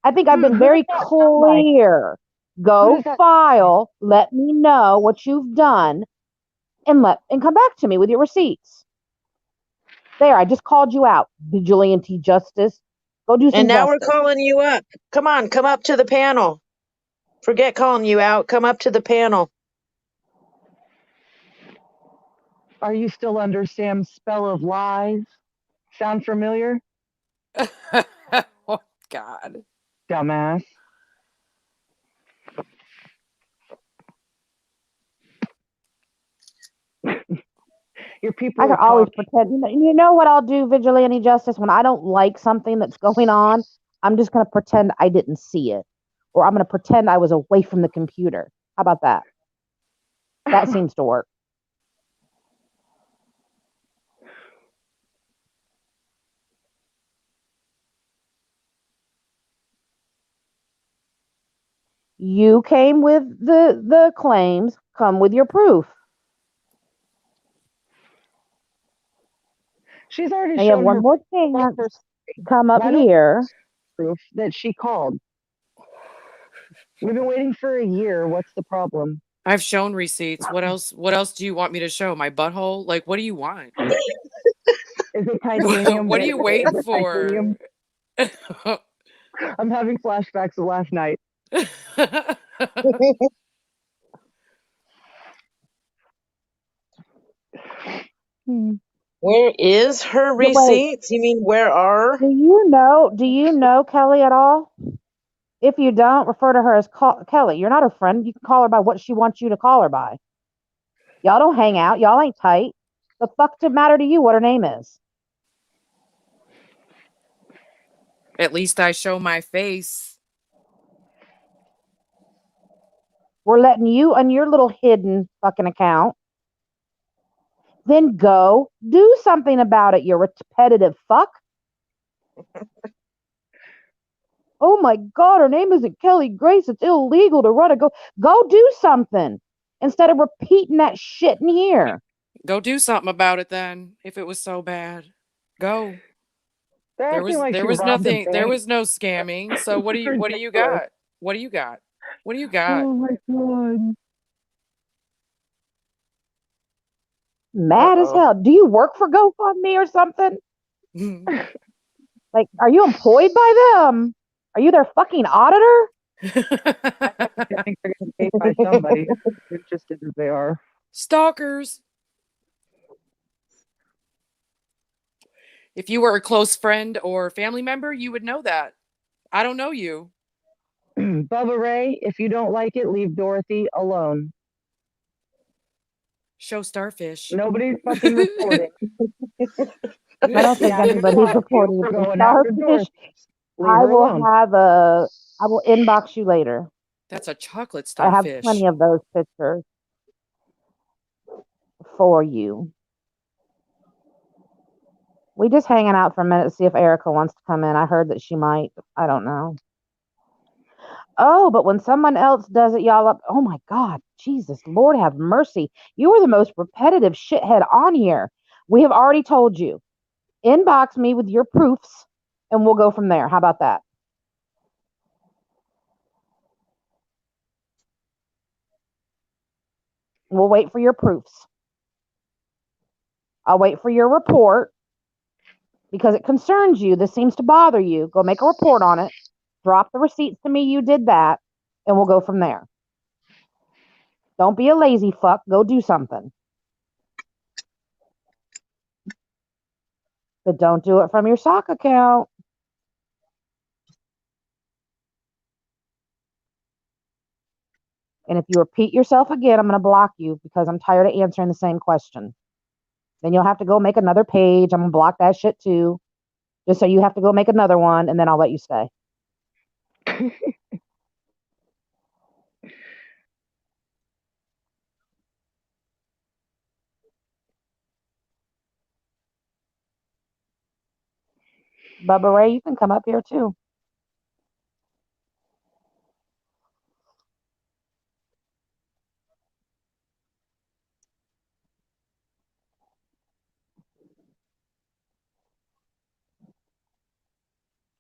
I think I've been Who very does that sound like? clear. Who Go does that- file, let me know what you've done, and come back to me with your receipts. There, I just called you out, vigilante justice. Go do some And now we're justice. calling you up. Come on, come up to the panel. Forget calling you out. Come up to the panel. Are you still under Sam's spell of lies? Sound familiar? Oh God. Dumbass. Your people I can are always talking. pretend. You know what I'll do, vigilante justice, when I don't like something that's going on, I'm just going to pretend I didn't see it, or I'm going to pretend I was away from the computer. How about that? That seems to work. You came with the claims. Come with your proof. She's already Now you have shown one her more chance. her Come up Why don't- here. proof that she called. We've been waiting for a year. What's the problem? I've shown receipts. What else? What else do you want me to show? My butthole? Like, what do you want? Is it titanium? What are you waiting Is it for? titanium? I'm having flashbacks of last night. Where is her Wait. receipts? You mean where are? Do you know Kelly at all? If you don't, refer to her as Kelly. You're not her friend. You can call her by what she wants you to call her by. Y'all don't hang out. Y'all ain't tight. The fuck did it matter to you what her name is? At least I show my face. We're letting you on your little hidden fucking account. Then go do something about it, you repetitive fuck. Oh my God, her name isn't Kelly Grace. It's illegal to run a go do something instead of repeating that shit in here. Go do something about it then. If it was so bad, go. They're There acting was like there she was robbed a nothing. There bank. was no scamming. So what do you Ridiculous. got? What do you got? What do you got? Oh my God. Mad as Uh-oh. hell. Do you work for GoFundMe or something? Like, are you employed by them? Are you their fucking auditor? I think they're getting paid by somebody. Interested as they are. Stalkers. If you were a close friend or family member, you would know that. I don't know you. Bubba Ray, if you don't like it, leave Dorothy alone. Show Starfish. Nobody's fucking reporting. I don't think Yeah, anybody's reporting. we're For going after Starfish, Dorothy. Leave I her will alone. I will inbox you later. That's a chocolate I have starfish. plenty of those pictures for you. We just hanging out for a minute to see if Erica wants to come in. I heard that she might. I don't know. Oh, but when someone else does it, y'all up. Oh my God, Jesus, Lord have mercy. You are the most repetitive shithead on here. We have already told you. Inbox me with your proofs and we'll go from there. How about that? We'll wait for your proofs. I'll wait for your report because it concerns you. This seems to bother you. Go make a report on it. Drop the receipts to me. You did that, and we'll go from there. Don't be a lazy fuck. Go do something. But don't do it from your sock account. And if you repeat yourself again, I'm going to block you because I'm tired of answering the same question. Then you'll have to go make another page. I'm going to block that shit too. Just so you have to go make another one, and then I'll let you stay. Bubba Ray, you can come up here too.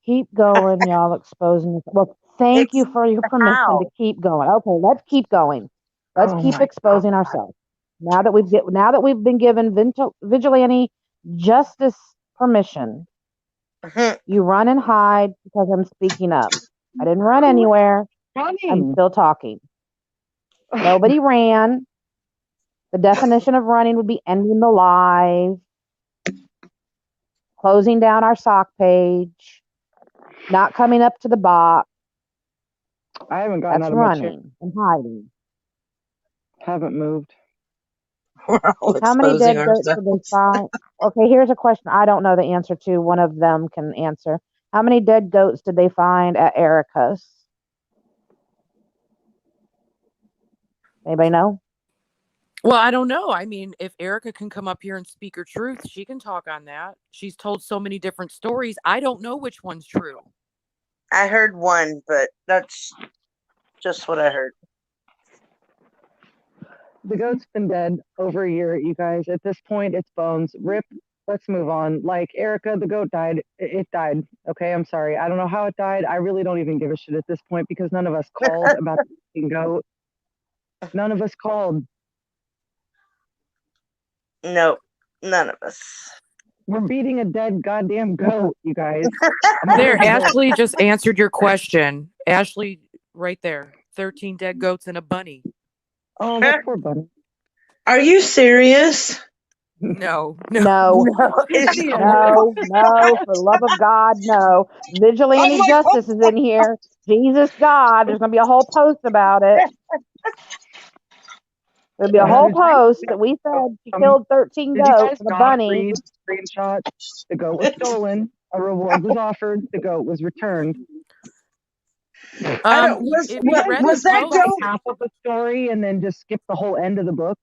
Keep going, y'all exposing. Well, thank you for your permission to keep going. Okay, let's keep going. Let's Oh keep my exposing God. ourselves. Now that we've been given vigilante justice permission, you run and hide because I'm speaking up. I didn't run anywhere. I'm Running. still talking. Nobody ran. The definition of running would be ending the live, closing down our sock page, not coming up to the box. I haven't gotten That's out of my chair. running and hiding. Haven't moved. We're all How many exposing dead goats did they ourselves. find? Okay, here's a question I don't know the answer to. One of them can answer. How many dead goats did they find at Erica's? Anybody know? Well, I don't know. I mean, if Erica can come up here and speak her truth, she can talk on that. She's told so many different stories. I don't know which one's true. I heard one, but that's just what I heard. The goat's been dead over a year, you guys. At this point, it's bones. Rip, let's move on. Like, Erica, the goat died. It died. Okay, I'm sorry. I don't know how it died. I really don't even give a shit at this point because none of us called about the fucking goat. None of us called. Nope, none of us. We're beating a dead goddamn goat, you guys. There, Ashley just answered your question. Ashley, right there. 13 dead goats and a bunny. Oh, that poor bunny. Are you serious? No, No. no, for the love of God, no. Vigilante justice is in here. Jesus God, there's going to be a whole post about it. There'll be a whole post that we said she killed 13 Did you guys goats and a not bunny. read the screenshot? The goat was stolen. A reward was offered. The goat was returned. I don't- If you read was the that post, goat? Half of the story and then just skip the whole end of the book.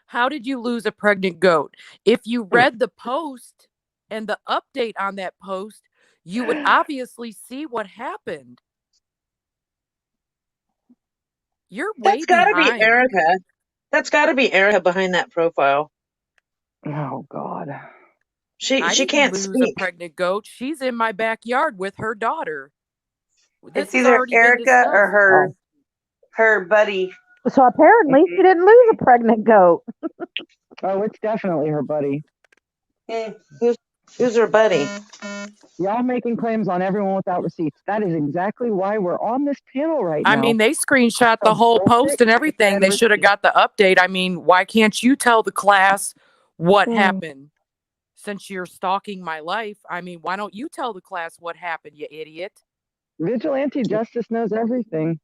how did you lose a pregnant goat? If you read the post and the update on that post, you would obviously see what happened. You're way That's got to be behind. Erica. That's got to be Erica behind that profile. Oh God. She I didn't can't lose speak. a pregnant goat. She's in my backyard with her daughter. This It's has either already been Erica or discussed. her buddy. So apparently she didn't lose a pregnant goat. Oh, it's definitely her buddy. Who's her buddy? Y'all making claims on everyone without receipts. That is exactly why we're on this panel right now. I mean, they screenshot the whole post and everything. They should have got the update. I mean, why can't you tell the class what happened? Since you're stalking my life, I mean, why don't you tell the class what happened, you idiot? Vigilante justice knows everything.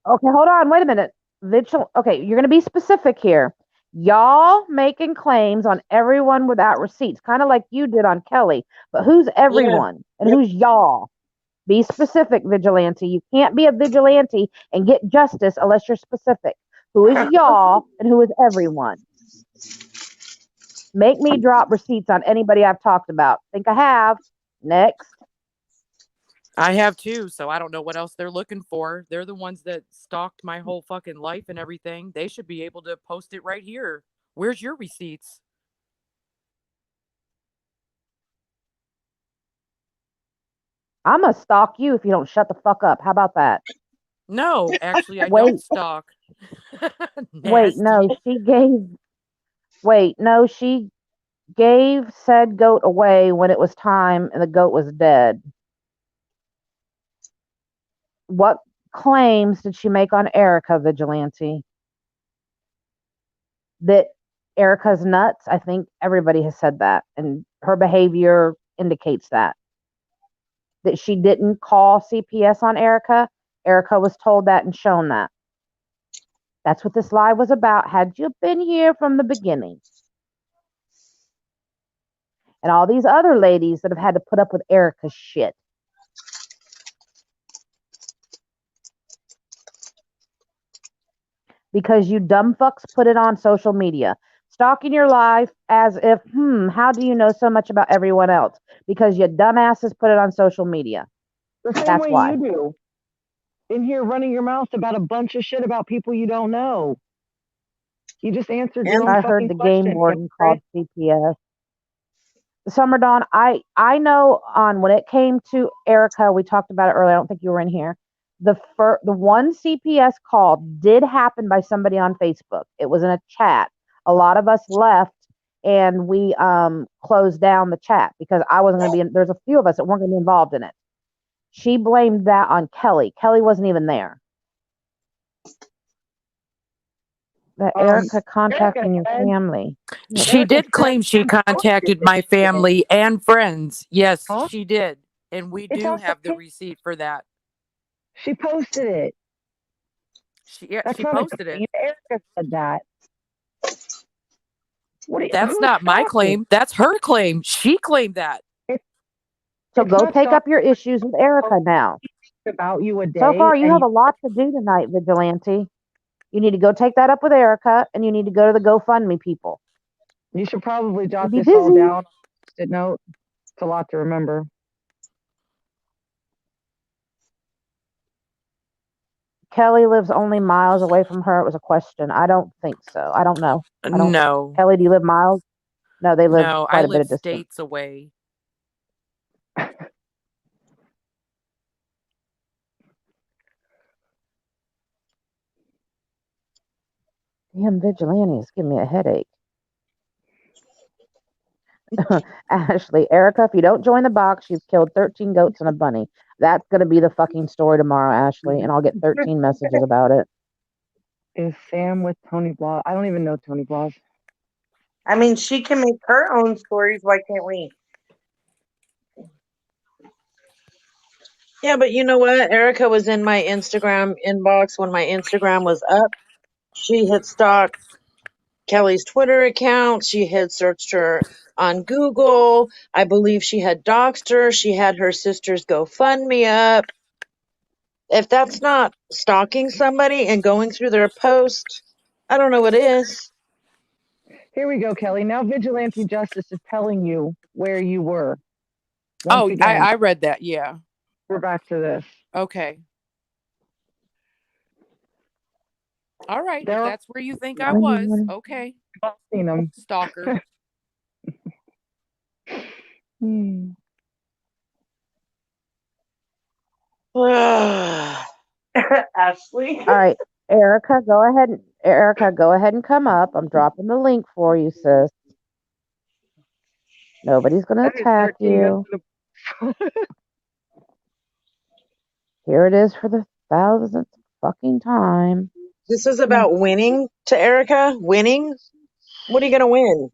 Okay, hold on. Wait a minute. Okay, you're going to be specific here. Y'all making claims on everyone without receipts, kind of like you did on Kelly. But who's everyone and who's y'all? Be specific, vigilante. You can't be a vigilante and get justice unless you're specific. Who is y'all and who is everyone? Make me drop receipts on anybody I've talked about. Think I have. Next. I have too, so I don't know what else they're looking for. They're the ones that stalked my whole fucking life and everything. They should be able to post it right here. Where's your receipts? I'm going to stalk you if you don't shut the fuck up. How about that? No, actually, I Wait. don't stalk. Wait, no, she gave said goat away when it was time and the goat was dead. What claims did she make on Erica, vigilante? That Erica's nuts? I think everybody has said that, and her behavior indicates that. That she didn't call CPS on Erica. Erica was told that and shown that. That's what this lie was about. Had you been here from the beginning. And all these other ladies that have had to put up with Erica's shit. Because you dumb fucks put it on social media. Stalking your life as if, how do you know so much about everyone else? Because you dumbasses put it on social media. The same That's way why. you do. In here running your mouth about a bunch of shit about people you don't know. You just answered your own I fucking heard the question. game warden called CPS. Summer Dawn, I know on when it came to Erica, we talked about it earlier. I don't think you were in here. The one CPS call did happen by somebody on Facebook. It was in a chat. A lot of us left and we closed down the chat because I wasn't going to be in. There's a few of us that weren't going to be involved in it. She blamed that on Kelly. Kelly wasn't even there. That Erica contacting your family. She did claim she contacted my family and friends. Yes, Huh? she did. And we It's do on have the the- receipt for that. She posted it. She That's not posted a it. claim. Erica said that. That's who's not my talking? claim. That's her claim. She claimed that. So It's go not take up stalking. your issues with Erica now. About you a day. So far, you and have a lot to do tonight, vigilante. You need to go take that up with Erica, and you need to go to the GoFundMe people. You should probably jot You'd be this all busy. down on a Post-it note. It's a lot to remember. Kelly lives only miles away from her. It was a question. I don't think so. I don't know. No. Kelly, do you live miles? No, they live No, quite I a bit live of distance. states away. Damn vigilantes give me a headache. Ashley, Erica, if you don't join the box, you've killed 13 goats and a bunny. That's going to be the fucking story tomorrow, Ashley, and I'll get 13 messages about it. Is Sam with Tony Blas? I don't even know Tony Blas. I mean, she can make her own stories. Why can't we? Yeah, but you know what? Erica was in my Instagram inbox when my Instagram was up. She had stalked Kelly's Twitter account. She had searched her on Google. I believe she had doxed her. She had her sister's GoFundMe up. If that's not stalking somebody and going through their post, I don't know what is. Here we go, Kelly. Now Vigilante Justice is telling you where you were. Oh, Once again, I read that. Yeah. we're back to this. Okay. All right. There If are- that's where you think I was, okay. I've seen them. Stalker. Ashley. All right, Erica, go ahead. Erica, go ahead and come up. I'm dropping the link for you, sis. Nobody's going to attack you. Here it is for the thousandth fucking time. This is about winning to Erica. Winning? What are you going to win?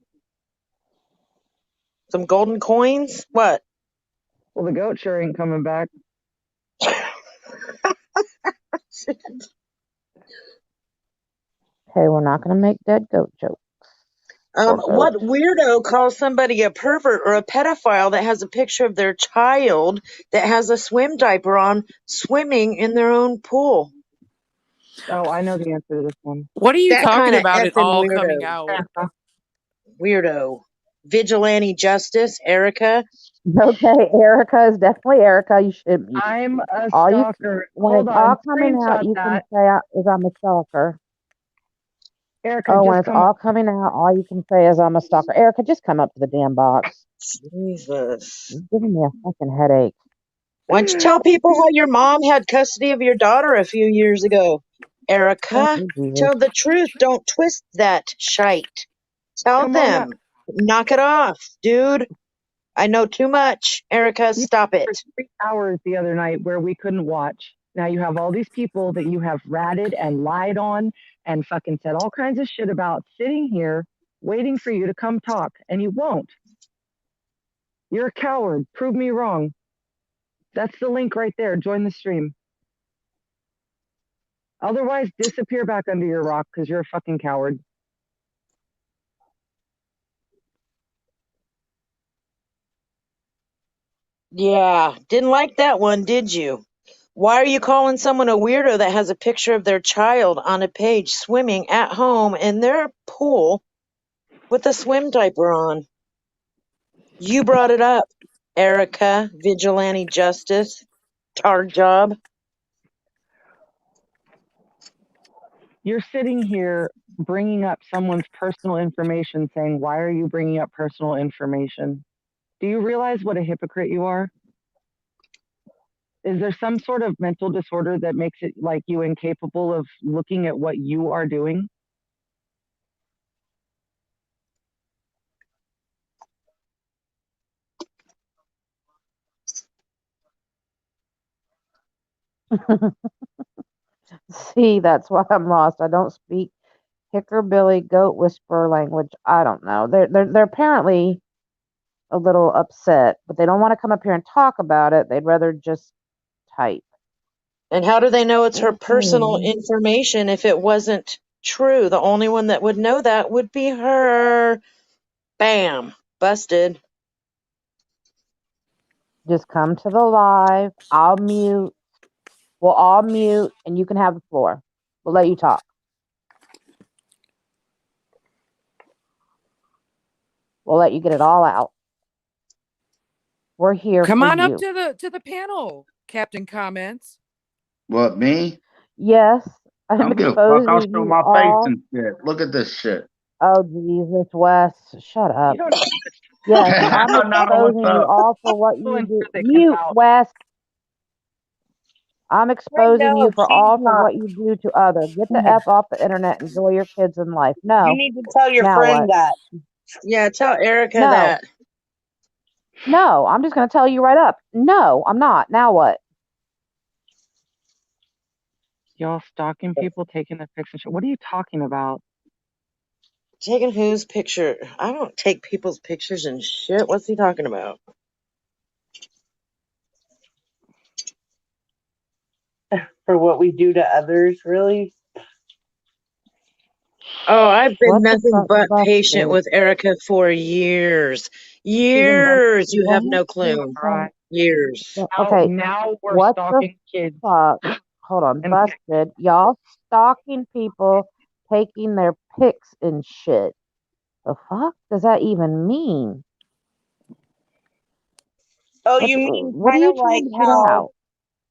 Some golden coins? What? Well, the goat sure ain't coming back. Okay, we're not gonna make dead goat jokes. Poor What goat. weirdo calls somebody a pervert or a pedophile that has a picture of their child that has a swim diaper on swimming in their own pool? Oh, I know the answer to this one. What are you That kind talking of about it effing all weirdo. coming out? Weirdo. Vigilante justice, Erica. Okay, Erica is definitely Erica. You should mute. I'm a All you stalker. when Hold it's on. all coming out, Screenshot you can that. say is I'm a stalker. Erica, Oh, when just it's come. all coming out, all you can say is I'm a stalker. Erica, just come up to the damn box. Jesus. You're giving me a fucking headache. Why don't you tell people how your mom had custody of your daughter a few years ago? Erica, Oh, Jesus. tell the truth. Don't twist that shite. Tell Come on them. Knock it off, dude. I know too much. Erica, You stop for it. 3 hours the other night where we couldn't watch. Now you have all these people that you have ratted and lied on and fucking said all kinds of shit about sitting here waiting for you to come talk, and you won't. You're a coward. Prove me wrong. That's the link right there. Join the stream. Otherwise, disappear back under your rock because you're a fucking coward. Yeah, didn't like that one, did you? Why are you calling someone a weirdo that has a picture of their child on a page swimming at home in their pool with a swim diaper on? You brought it up, Erica, vigilante justice, tar job. You're sitting here bringing up someone's personal information saying, why are you bringing up personal information? Do you realize what a hypocrite you are? Is there some sort of mental disorder that makes it like you incapable of looking at what you are doing? See, that's why I'm lost. I don't speak hickerbilly goat whisperer language. I don't know. They're apparently a little upset, but they don't want to come up here and talk about it. They'd rather just type. And how do they know it's her personal Okay. information if it wasn't true? The only one that would know that would be her. Bam. Busted. Just come to the live. I'll mute. We'll all mute, and you can have the floor. We'll let you talk. We'll let you get it all out. We're here Come for on up you. to the panel, Captain Comments. What, me? Yes, I I'm don't give a fuck. I'll exposing show you my face all. and shit. Look at this shit. Oh, Jesus, Wes, shut up. You don't Yes, I'm No, what's exposing you up? all for what people you in do. here that can Mute, vouch. Wes. I'm exposing you No, for she's all for not. what you do to others. Get the F off the internet. Enjoy your kids in life. You No. need to tell your Now friend what? that. Yeah, tell Erica No. that. No, I'm just going to tell you right up. No, I'm not. Now what? Y'all stalking people, taking their pics and shit. What are you talking about? Taking whose picture? I don't take people's pictures and shit. What's he talking about? For what we do to others, really? Oh, I've been What the nothing fuck but busted? patient with Erica for years. Even busted. Years. You have no What clue. the Right. Years. Okay, Now we're what the stalking kids. fuck? Hold on, And busted. Y'all stalking people, taking their pics and shit. The fuck does that even mean? Oh, What, you mean what are kind you of like trying to get how, out?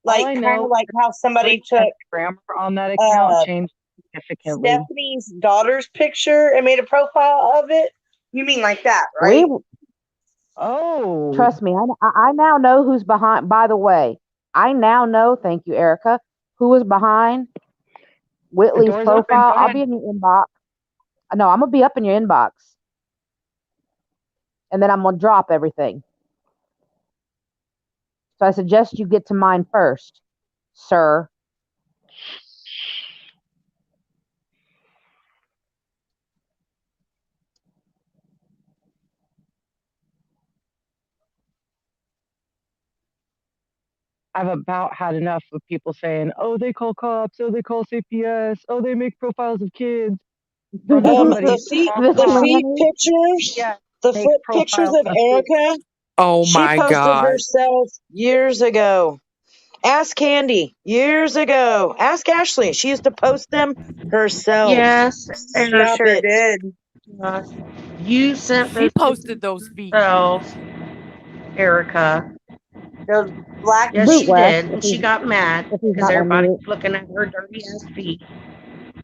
like all I kind know of like how somebody is that took the grammar on that account uh changed significantly. Stephanie's daughter's picture and made a profile of it? You mean like that, right? Oh, Trust me, I now know who's behind. By the way, I now know, thank you, Erica, who was behind the Whitley's door's open. profile. Go I'll ahead. be in your inbox. No, I'm going to be up in your inbox. And then I'm going to drop everything. So I suggest you get to mine first, sir. I've about had enough of people saying, oh, they call cops, oh, they call CPS, oh, they make profiles of kids. from somebody's the profile. feet Vigilante? pictures, Yeah, the fake foot pictures profile of pictures. Erica, Oh she my posted God. herself years ago. Ask Candy years ago. Ask Ashley. She used to post them herself. Yes, She Erica. Stop sure it. did. You sent She those posted those feet. yourself, Erica. Those black Yes, Boot she feet. West, did. And she got mad if he's because not everybody's unmuted. looking at her dirty ass feet.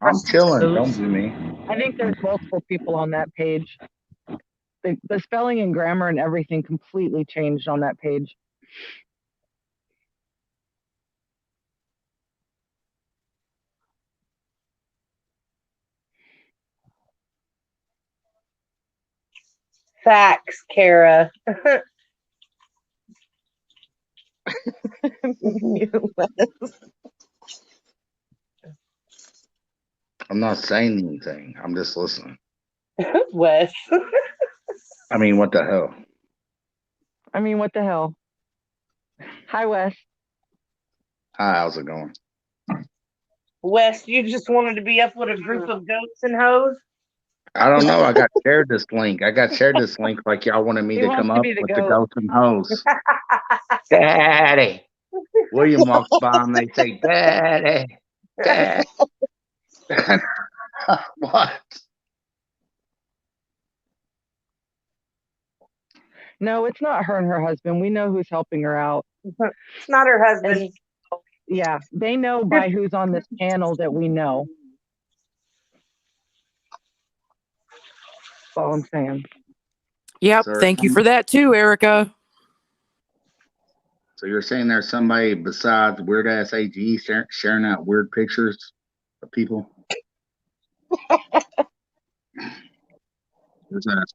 I'm chilling. Don't Toes. do me. I think there's multiple people on that page. The spelling and grammar and everything completely changed on that page. Facts, Kara. I'm not saying anything. I'm just listening. Wes. I mean, what the hell? I mean, what the hell? Hi, Wes. Hi, how's it going? Wes, you just wanted to be up with a group of goats and hoes? I don't know. I got shared this link. Like y'all wanted me He to wants come to up be the with the goat. ghosts and hoes. Daddy. William walks by and they say, Daddy. Dad. What? No, it's not her and her husband. We know who's helping her out. It's not her husband. Yeah, they know by who's on this panel that we know. That's all I'm saying. Yep. Sir, Thank you for that too, Erica. So you're saying there's somebody besides weird ass AG sharing out weird pictures of people? Who's that?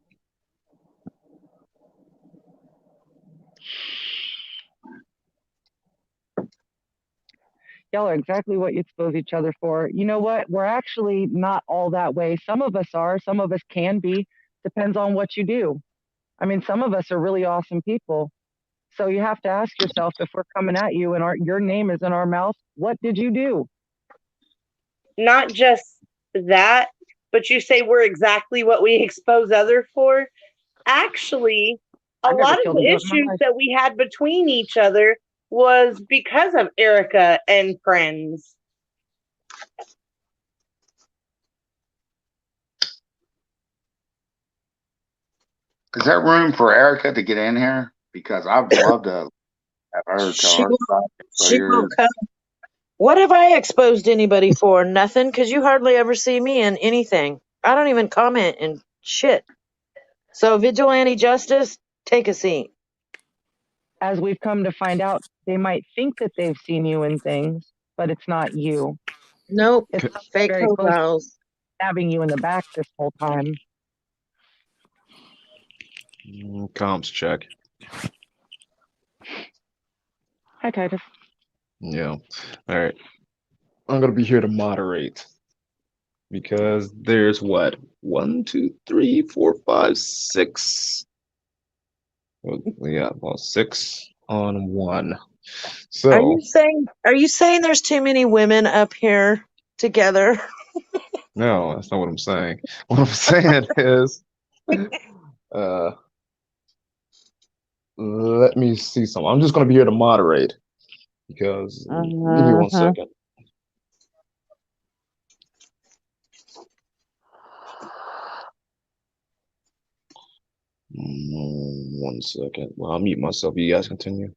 Y'all are exactly what you expose each other for. You know what? We're actually not all that way. Some of us are, some of us can be. Depends on what you do. I mean, some of us are really awesome people. So you have to ask yourself, if we're coming at you and your name is in our mouth, what did you do? Not just that, but you say we're exactly what we expose others for. Actually, a I never lot of killed a the goat in my issues life. that we had between each other was because of Erica and friends. Is there room for Erica to get in here? Because I'd love to have her tell She her won't, side. she won't come. What have I exposed anybody for? Nothing, because you hardly ever see me in anything. I don't even comment in shit. So, Vigilante Justice, take a seat. As we've come to find out, they might think that they've seen you in things, but it's not you. Nope. It's Fake very close to profiles. stabbing you in the back this whole time. Comps check. Hi, Titus. Yeah. All right. I'm gonna be here to moderate because there's what? 1, 2, 3, 4, 5, 6. Well, yeah, well, 6 on 1. So Are you saying there's too many women up here together? no, that's not what I'm saying. What I'm saying is, let me see something. I'm just gonna be here to moderate because give me 1 second. Mm, 1 second. Well, I'll mute myself. You guys continue.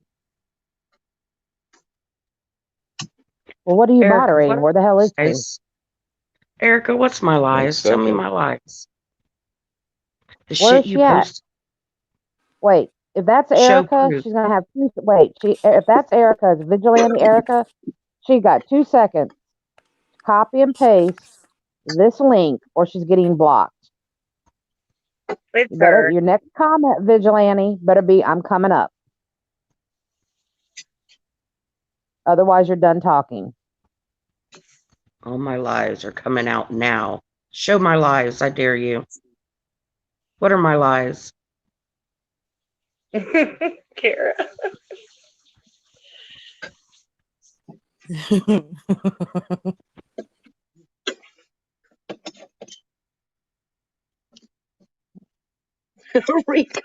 Well, what are you Erica, moderating? Where the hell is she? Erica, what's my 1 lies? Tell me second. my lies. The Where shit is you she at? post. Wait, if that's Show Erica, proof. she's gonna have two. Wait, if that's Erica's vigilante Erica, she got 2 seconds. Copy and paste this link, or she's getting blocked. It's You better her. your next comment, vigilante, better be I'm coming up. Otherwise, you're done talking. All my lies are coming out now. Show my lies, I dare you. What are my lies? Kara. Rico.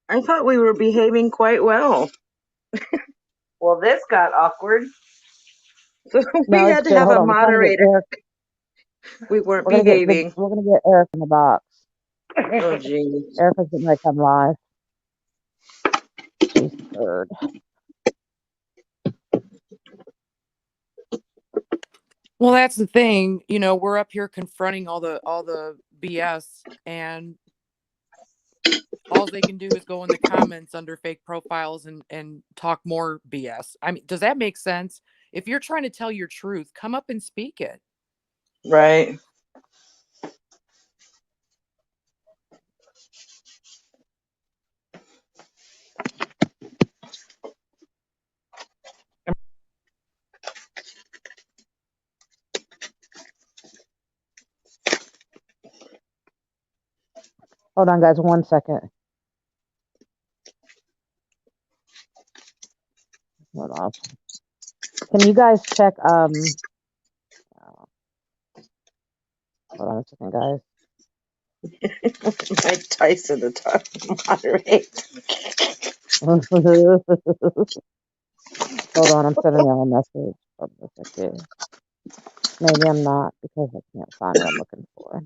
I thought we were behaving quite well. Well, this got awkward. So we No, it's had to good. have Hold a on. We're trying to get moderator. Eric. We weren't We're gonna get behaving. we're gonna get Eric in the box. Oh, geez. Erica's getting ready to come live. She's third. Well, that's the thing. You know, we're up here confronting all the BS, and all they can do is go in the comments under fake profiles and talk more BS. I mean, does that make sense? If you're trying to tell your truth, come up and speak it. Right. Hold on, guys, 1 second. Hold on. Can you guys check hold on a second, guys. Mike Tyson to talk moderate. Hold on, I'm sending y'all a message. Hold on a second. Maybe I'm not because I can't find what I'm looking for.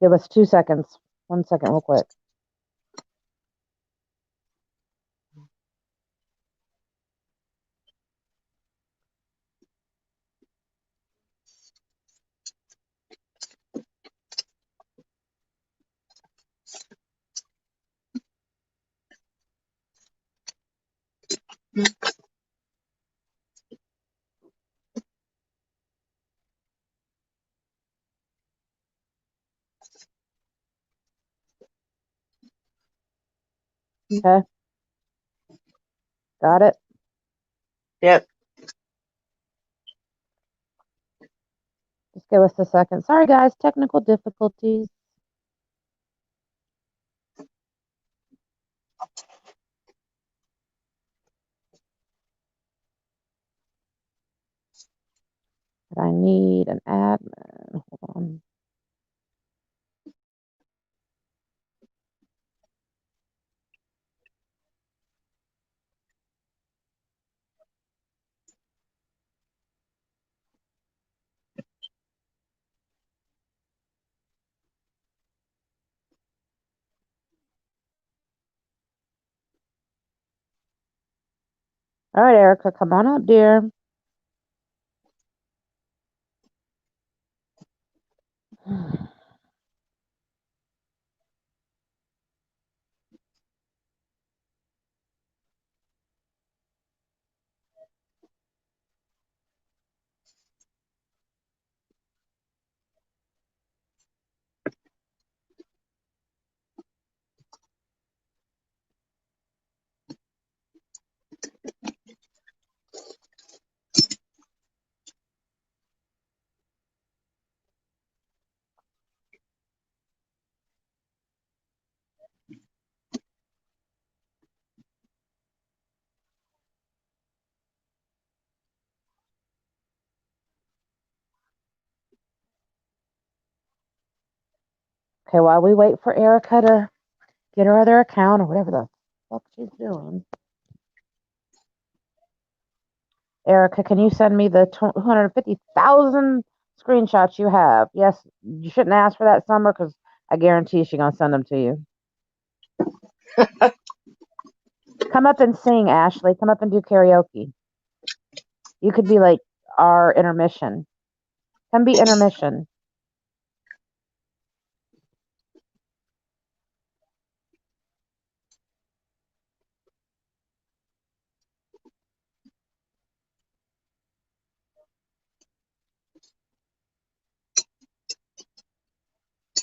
Give us 2 seconds. 1 second, real quick. Okay. Got it? Yep. Just give us a second. Sorry, guys, technical difficulties. But I need an admin. Hold on. All right, Erica, come on up, dear. Okay, while we wait for Erica to get her other account or whatever the fuck she's doing. Erica, can you send me the 250,000 screenshots you have? Yes, you shouldn't ask for that, Summer, because I guarantee she's going to send them to you. Come up and sing, Ashley. Come up and do karaoke. You could be like our intermission. Come be intermission.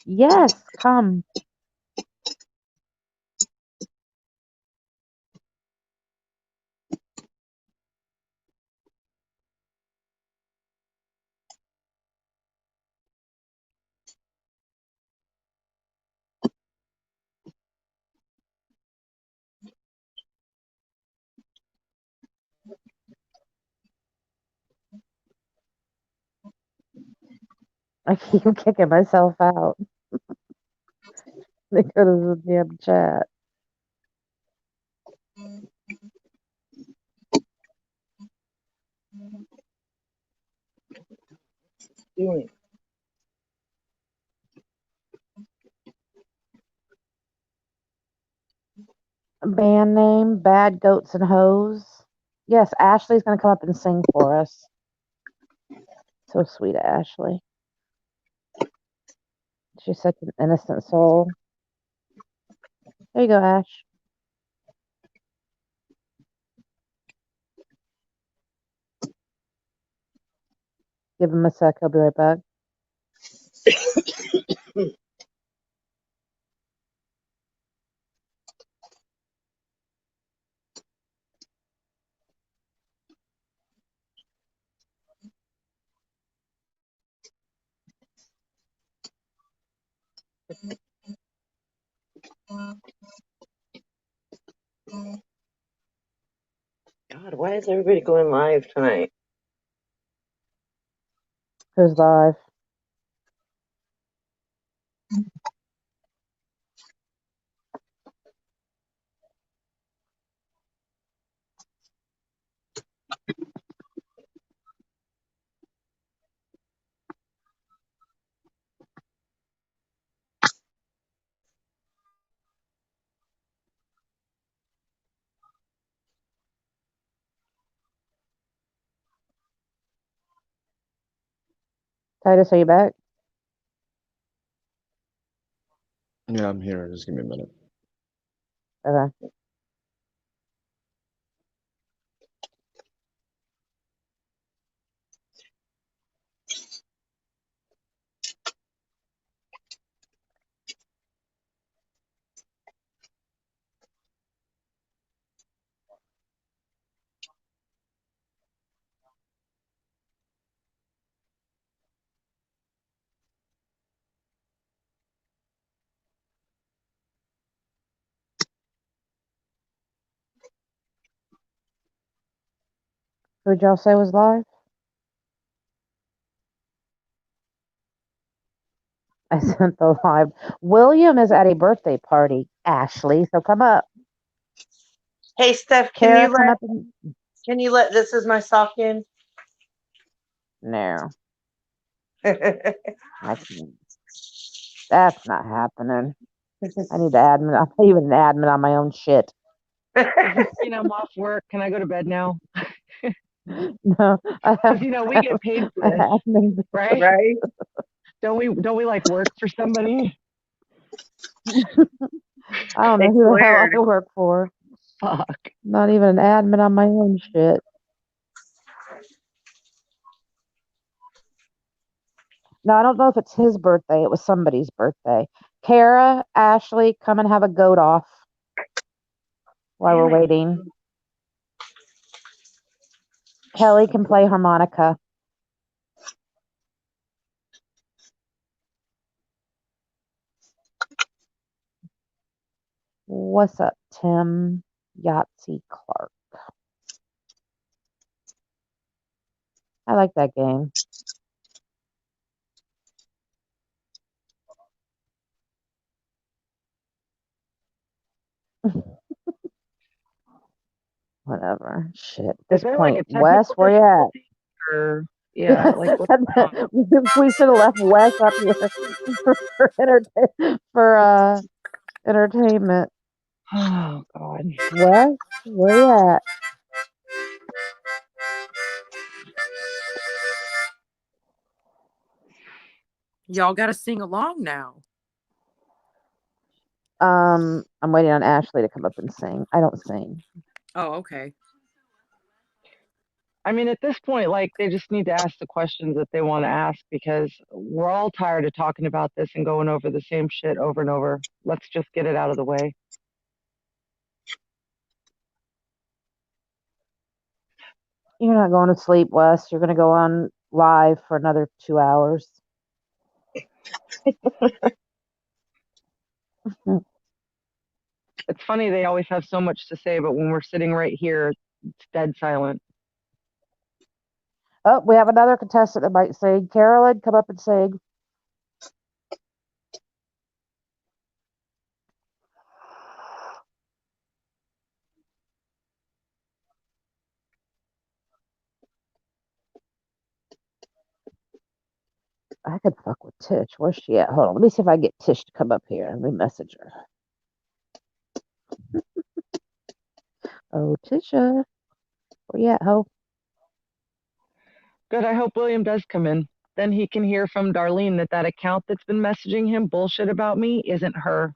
Yes, come. I keep kicking myself out. They go to the damn chat. Doing. Band name, Bad Goats and Hoes. Yes, Ashley's gonna come up and sing for us. So sweet, Ashley. She's such an innocent soul. There you go, Ash. Give him a sec. He'll be right back. God, why is everybody going live tonight? Who's live? Titus, are you back? Yeah, I'm here. Just give me a minute. Okay. Who'd y'all say was live? I sent the live. William is at a birthday party, Ashley. So come up. Hey, Steph, Kara, come up and can you let This Is My Sock in? no, I can't. That's not happening. I need to admin. I'm not even an admin on my own shit. Christine, I'm off work. Can I go to bed now? No, I have. You know, we get paid for I this, have admin. right? Right? Don't we like work for somebody? I don't know It's who the hell weird. I work for. Fuck. Not even an admin on my own shit. No, I don't know if it's his birthday. It was somebody's birthday. Kara, Ashley, come and have a goat off while we're waiting. Kelly can play harmonica. What's up, Tim Yahtzee Clark? I like that game. Whatever. Shit. At Is this there like a point, Wes, technical where you at? difficulty? Or yeah, like what's going on? We should have left Wes up here for entertainment. Oh God. Wes, where you at? Y'all got to sing along now. I'm waiting on Ashley to come up and sing. I don't sing. Oh, okay. I mean, at this point, like they just need to ask the questions that they want to ask because we're all tired of talking about this and going over the same shit over and over. Let's just get it out of the way. You're not going to sleep, Wes. You're going to go on live for another 2 hours. It's funny they always have so much to say, but when we're sitting right here, it's dead silent. Oh, we have another contestant that might sing. Carolyn, come up and sing. I could fuck with Tish. Where's she at? Hold on. Let me see if I can get Tish to come up here. Let me message her. Oh, Tisha. Where you at, ho? Good. I hope William does come in. Then he can hear from Darlene that that account that's been messaging him bullshit about me isn't her.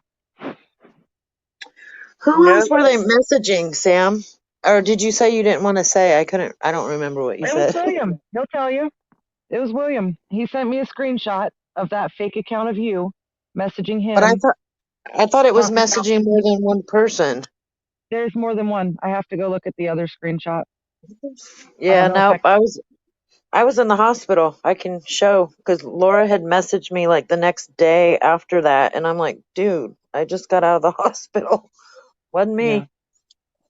Who No, else were they messaging, Sam? Or did you say you didn't want to say? I don't remember what you It was said. William. He'll tell you. It was William. He sent me a screenshot of that fake account of you messaging But him. I thought it was Talking about messaging more than one person. there's more than one. I have to go look at the other screenshot. I Yeah, don't know if no, I was in the hospital. I can show because Laura had messaged me like the next day after that, and I'm like, dude, I just got out of the hospital. Wasn't yeah. me.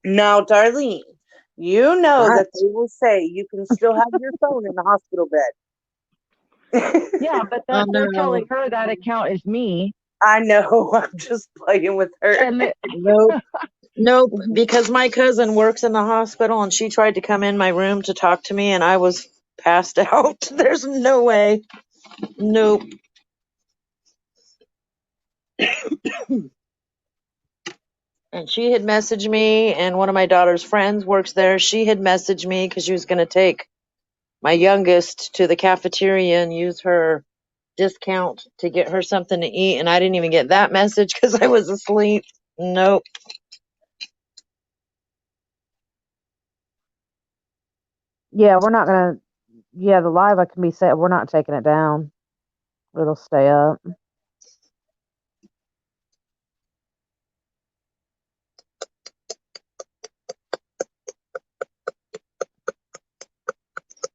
now, Darlene, you know What? that they will say you can still have your phone in the hospital bed. Yeah, but I they're know. telling her that account is me. I know. I'm just playing with her. And Nope. Nope. Because my cousin works in the hospital, and she tried to come in my room to talk to me, and I was passed out. There's no way. Nope. And she had messaged me, and one of my daughter's friends works there. She had messaged me because she was going to take my youngest to the cafeteria and use her discount to get her something to eat. And I didn't even get that message because I was asleep. Nope. Yeah, we're not gonna. Yeah, the live I can be set. We're not taking it down. It'll stay up.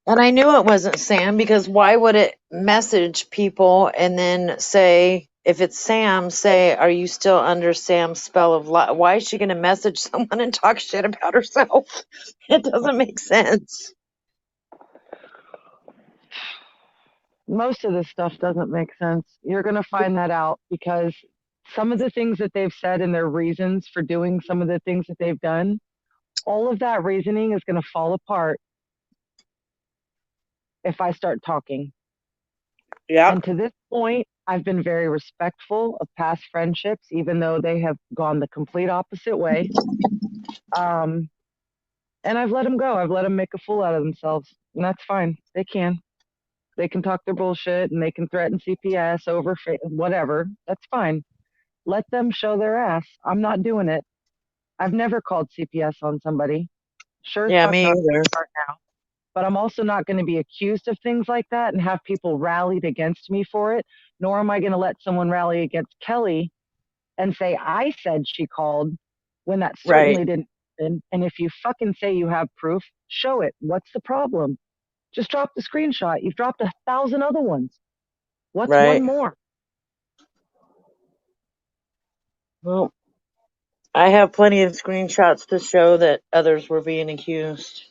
And I knew it wasn't Sam because why would it message people and then say, if it's Sam, say, are you still under Sam's spell of life? Why is she going to message someone and talk shit about herself? It doesn't make sense. most of this stuff doesn't make sense. You're going to find that out because some of the things that they've said and their reasons for doing some of the things that they've done, all of that reasoning is going to fall apart if I start talking. Yep. And to this point, I've been very respectful of past friendships, even though they have gone the complete opposite way. And I've let them go. I've let them make a fool out of themselves. And that's fine. They can. They can talk their bullshit and they can threaten CPS over whatever. That's fine. Let them show their ass. I'm not doing it. I've never called CPS on somebody. Sure as Yeah, fuck me not either. start now. But I'm also not going to be accused of things like that and have people rallied against me for it. Nor am I going to let someone rally against Kelly and say I said she called when that Right, certainly didn't happen. And if you fucking say you have proof, show it. What's the problem? Just drop the screenshot. You've dropped 1,000 other ones. What's one right. more? Well, I have plenty of screenshots to show that others were being accused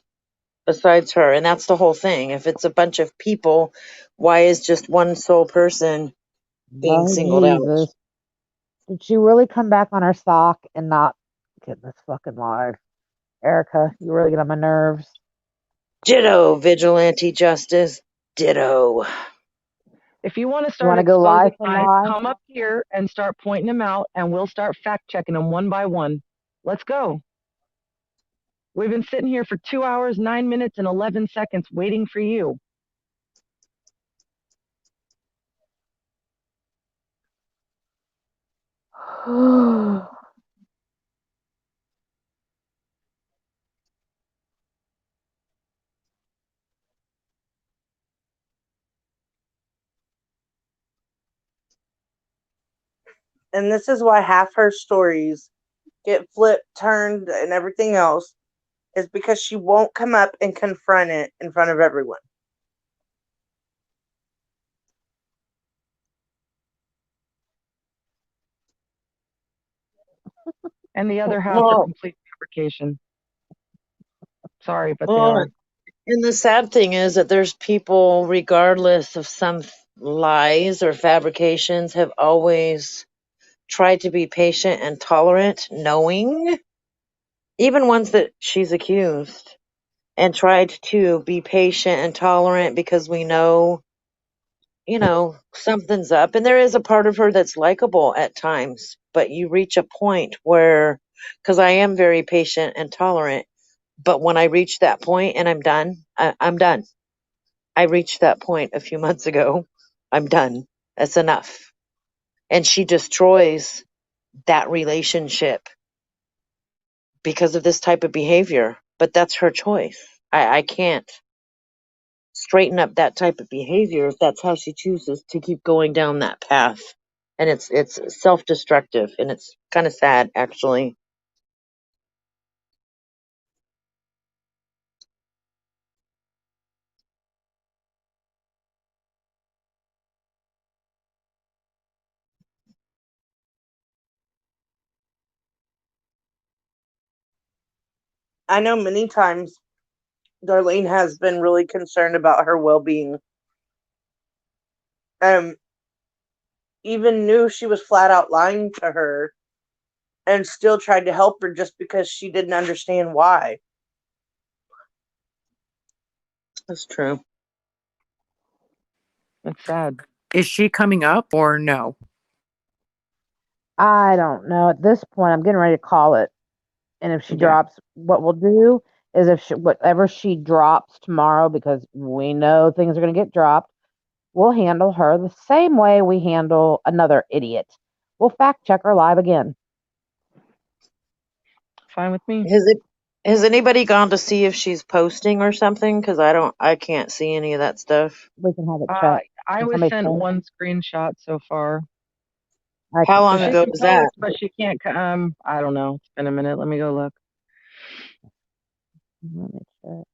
besides her. And that's the whole thing. If it's a bunch of people, why is just one sole person being Oh, singled out? Jesus. Did she really come back on her sock and not get this fucking live? Erica, you really get on my nerves. Ditto, vigilante justice. Ditto. If you want to You start want to go exposing live from lies, live? come up here and start pointing them out, and we'll start fact checking them one by one. Let's go. We've been sitting here for 2 hours, 9 minutes, and 11 seconds waiting for you. And this is why half her stories get flipped, turned, and everything else is because she won't come up and confront it in front of everyone. And the other half are Well, complete fabrication. Sorry, but they well, are. and the sad thing is that there's people, regardless of some lies or fabrications, have always tried to be patient and tolerant, knowing, even ones that she's accused, and tried to be patient and tolerant because we know something's up. And there is a part of her that's likable at times, but you reach a point where, because I am very patient and tolerant, but when I reach that point and I'm done, I'm done. I reached that point a few months ago. I'm done. That's enough. And she destroys that relationship because of this type of behavior. But that's her choice. I can't straighten up that type of behavior if that's how she chooses to keep going down that path. And it's self-destructive, and it's kind of sad, actually. I know many times Darlene has been really concerned about her well-being. Even knew she was flat out lying to her and still tried to help her just because she didn't understand why. That's true. It's sad. Is she coming up or no? I don't know. At this point, I'm getting ready to call it. And if she Yeah. drops, what we'll do is whatever she drops tomorrow, because we know things are going to get dropped, we'll handle her the same way we handle another idiot. We'll fact check her live again. Fine with me. Has anybody gone to see if she's posting or something? Because I can't see any of that stuff. We can have it I checked. was Somebody sent say- one screenshot so far. How long She ago can was that? post, but she can't. I don't know. It's been a minute. Let me go look. Let me check.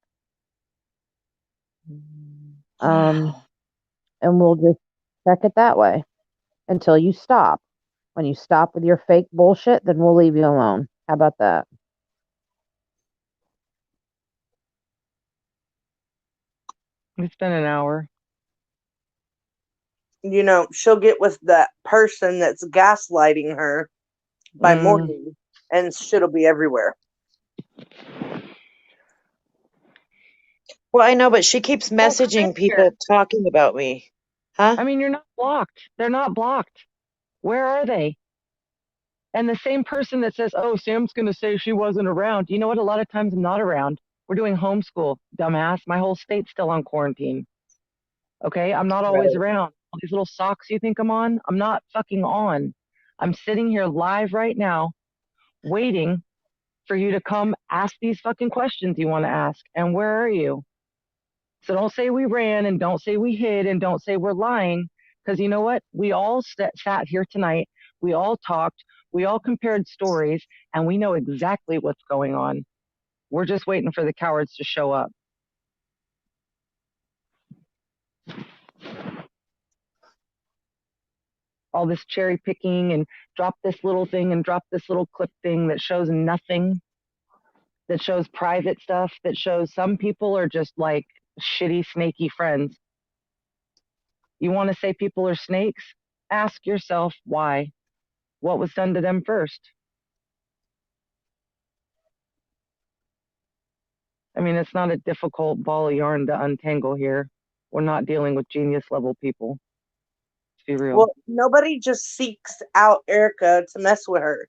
And we'll just check it that way until you stop. When you stop with your fake bullshit, then we'll leave you alone. How about that? It's been an hour. She'll get with that person that's gaslighting her by morning, and shit'll be everywhere. Well, I know, but she keeps messaging people talking about me. Huh? I mean, you're not blocked. They're not blocked. Where are they? And the same person that says, "Oh, Sam's going to say she wasn't around." You know what? A lot of times I'm not around. We're doing homeschool, dumbass. My whole state's still on quarantine. Okay? I'm not always around. All these little socks you think I'm on, I'm not fucking on. I'm sitting here live right now, waiting for you to come ask these fucking questions you want to ask. And where are you? So don't say we ran, and don't say we hid, and don't say we're lying. Because you know what? We all sat here tonight. We all talked. We all compared stories, and we know exactly what's going on. We're just waiting for the cowards to show up. All this cherry picking and drop this little thing and drop this little clip thing that shows nothing, that shows private stuff, that shows some people are just like shitty, snaky friends. You want to say people are snakes? Ask yourself why. What was done to them first? I mean, it's not a difficult ball of yarn to untangle here. We're not dealing with genius level people. Let's be real. Well, nobody just seeks out Erica to mess with her.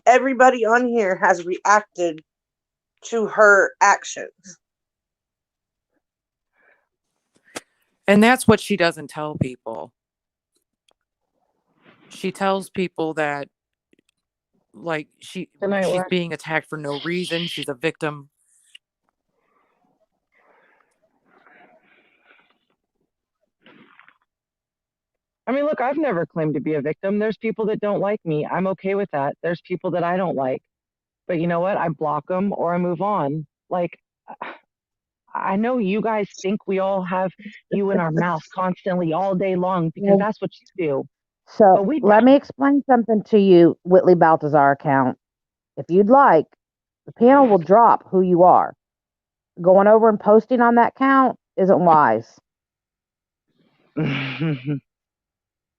Everybody on here has reacted to her actions. And that's what she doesn't tell people. She tells people that like she's being attacked for no reason. She's a victim. I mean, look, I've never claimed to be a victim. There's people that don't like me. I'm okay with that. There's people that I don't like. But you know what? I block them or I move on. Like, I know you guys think we all have you in our mouth constantly all day long because that's what you do. So let me explain something to you, Whitley Baltazar account. If you'd like, the panel will drop who you are. Going over and posting on that count isn't wise.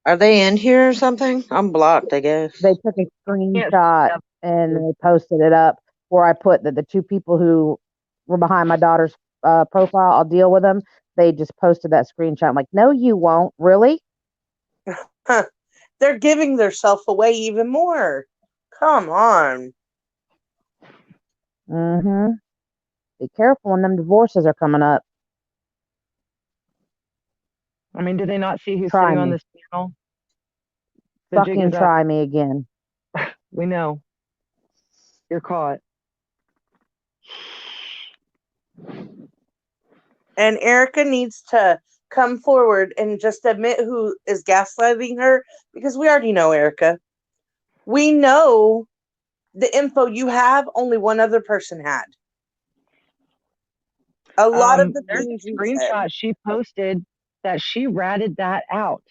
Are they in here or something? I'm blocked, I guess. They took a screenshot and they posted it up where I put that the two people who were behind my daughter's profile, I'll deal with them. they just posted that screenshot. I'm like, no, you won't. Really? Huh. They're giving themselves away even more. Come on. Mm-hmm. Be careful when them divorces are coming up. I mean, do they not see who's Try sitting on me. this panel? The jig Fucking is up. try me again. We know. You're caught. And Erica needs to come forward and just admit who is gaslighting her, because we already know Erica. We know the info you have, only one other person had. A lot of the There's things a you said. screenshot she posted that she ratted that out.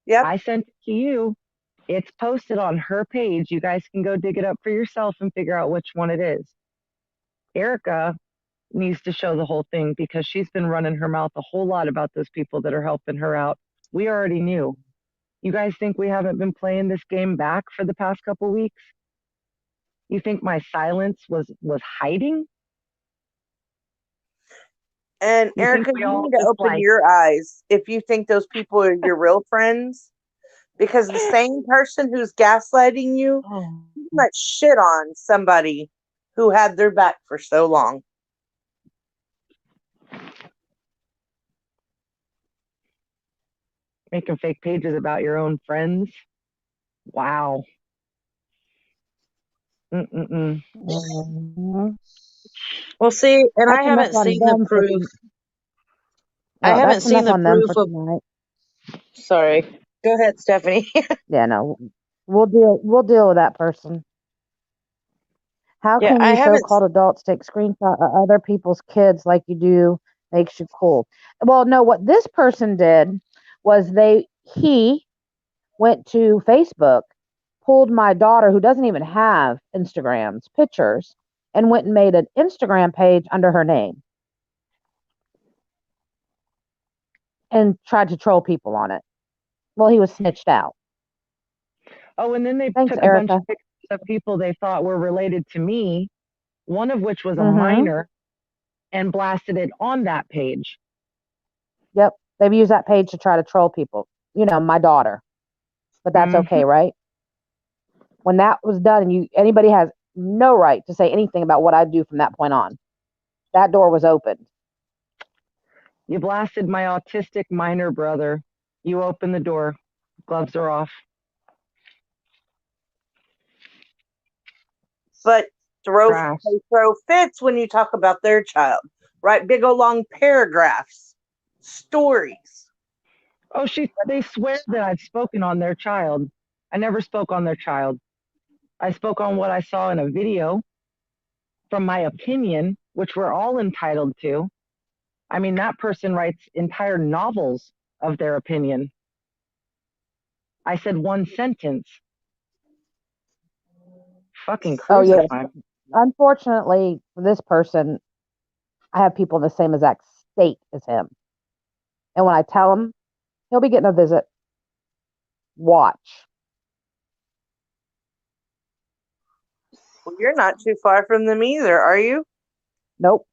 Yep. I sent it to you. It's posted on her page. You guys can go dig it up for yourself and figure out which one it is. Erica needs to show the whole thing because she's been running her mouth a whole lot about those people that are helping her out. We already knew. You guys think we haven't been playing this game back for the past couple weeks? You think my silence was hiding? And You think Erica, we you all need to just open like, your eyes if you think those people are your real friends. Because the same person who's gaslighting you oh, might shit on somebody who had their back for so long. making fake pages about your own friends? Wow. Mm-mm-mm. Mhm. Well, see, and I That's enough haven't on seen the them for proof. I no. haven't That's seen enough the on them proof for of. tonight. Sorry. Go ahead, Stephanie. Yeah, no. We'll deal with that person. How Yeah, can I you haven't. so-called adults take screenshots of other people's kids like you do makes you cool? Well, no, what this person did was he went to Facebook, pulled my daughter who doesn't even have Instagram's pictures, and went and made an Instagram page under her name and tried to troll people on it. Well, he was snitched out. Oh, and then they Thanks, took a bunch Erica. of pictures of people they thought were related to me, one of which was a Mm-hmm. minor, and blasted it on that page. Yep. They've used that page to try to troll people. You know, my daughter. But that's okay, right? When that was done, and anybody has no right to say anything about what I do from that point on. That door was opened. You blasted my autistic minor brother. You open the door. Gloves are off. But Trash. they throw fits when you talk about their child. Write big old long paragraphs, stories. Oh, they swear that I've spoken on their child. I never spoke on their child. I spoke on what I saw in a video from my opinion, which we're all entitled to. I mean, that person writes entire novels of their opinion. I said one sentence. Fucking Oh, yes. crucify me. Unfortunately, for this person, I have people in the same exact state as him. And when I tell him, he'll be getting a visit. Watch. Well, you're not too far from them either, are you? Nope.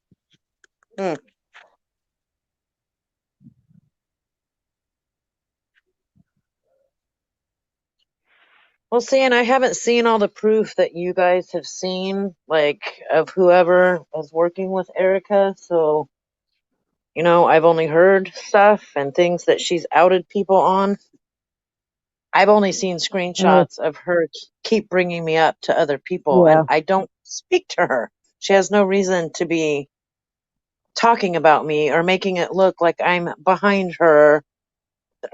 Well, see, and I haven't seen all the proof that you guys have seen, like, of whoever is working with Erica. So, I've only heard stuff and things that she's outed people on. I've only seen screenshots of her keep bringing me up to other people, Yeah. and I don't speak to her. She has no reason to be talking about me or making it look like I'm behind her.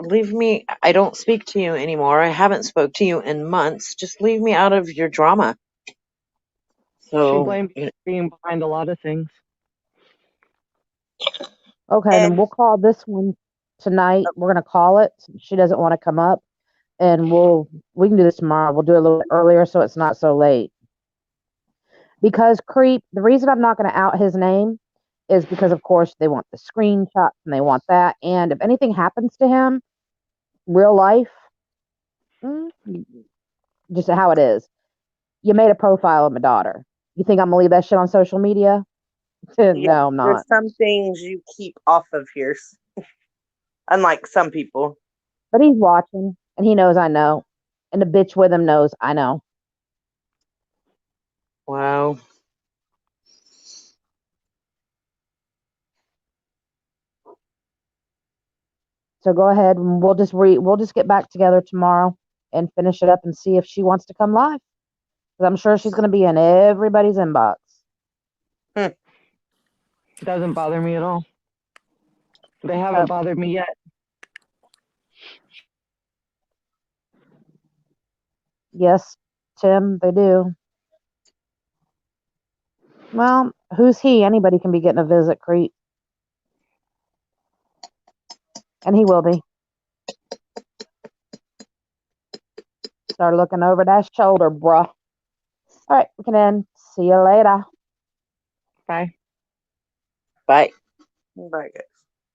Leave me. I don't speak to you anymore. I haven't spoke to you in months. Just leave me out of your drama. She So, blames being behind a lot of things. Okay, then And we'll call this one tonight. We're gonna call it. She doesn't want to come up, and we can do this tomorrow. We'll do it a little earlier so it's not so late. Because Creep, the reason I'm not gonna out his name is because of course they want the screenshots and they want that. And if anything happens to him, real life, mm, just how it is. You made a profile of my daughter. You think I'm gonna leave that shit on social media? Yeah, No, I'm there's not. some things you keep off of here, unlike some people. But he's watching, and he knows I know, and the bitch with him knows I know. Wow. So go ahead, and we'll just get back together tomorrow and finish it up and see if she wants to come live. Because I'm sure she's going to be in everybody's inbox. Doesn't bother me at all. They haven't bothered me yet. Yes, Tim, they do. Well, who's he? Anybody can be getting a visit, Crete. And he will be. Start looking over that shoulder, bruh. All right, we can end. See you later. Bye. Bye. Right.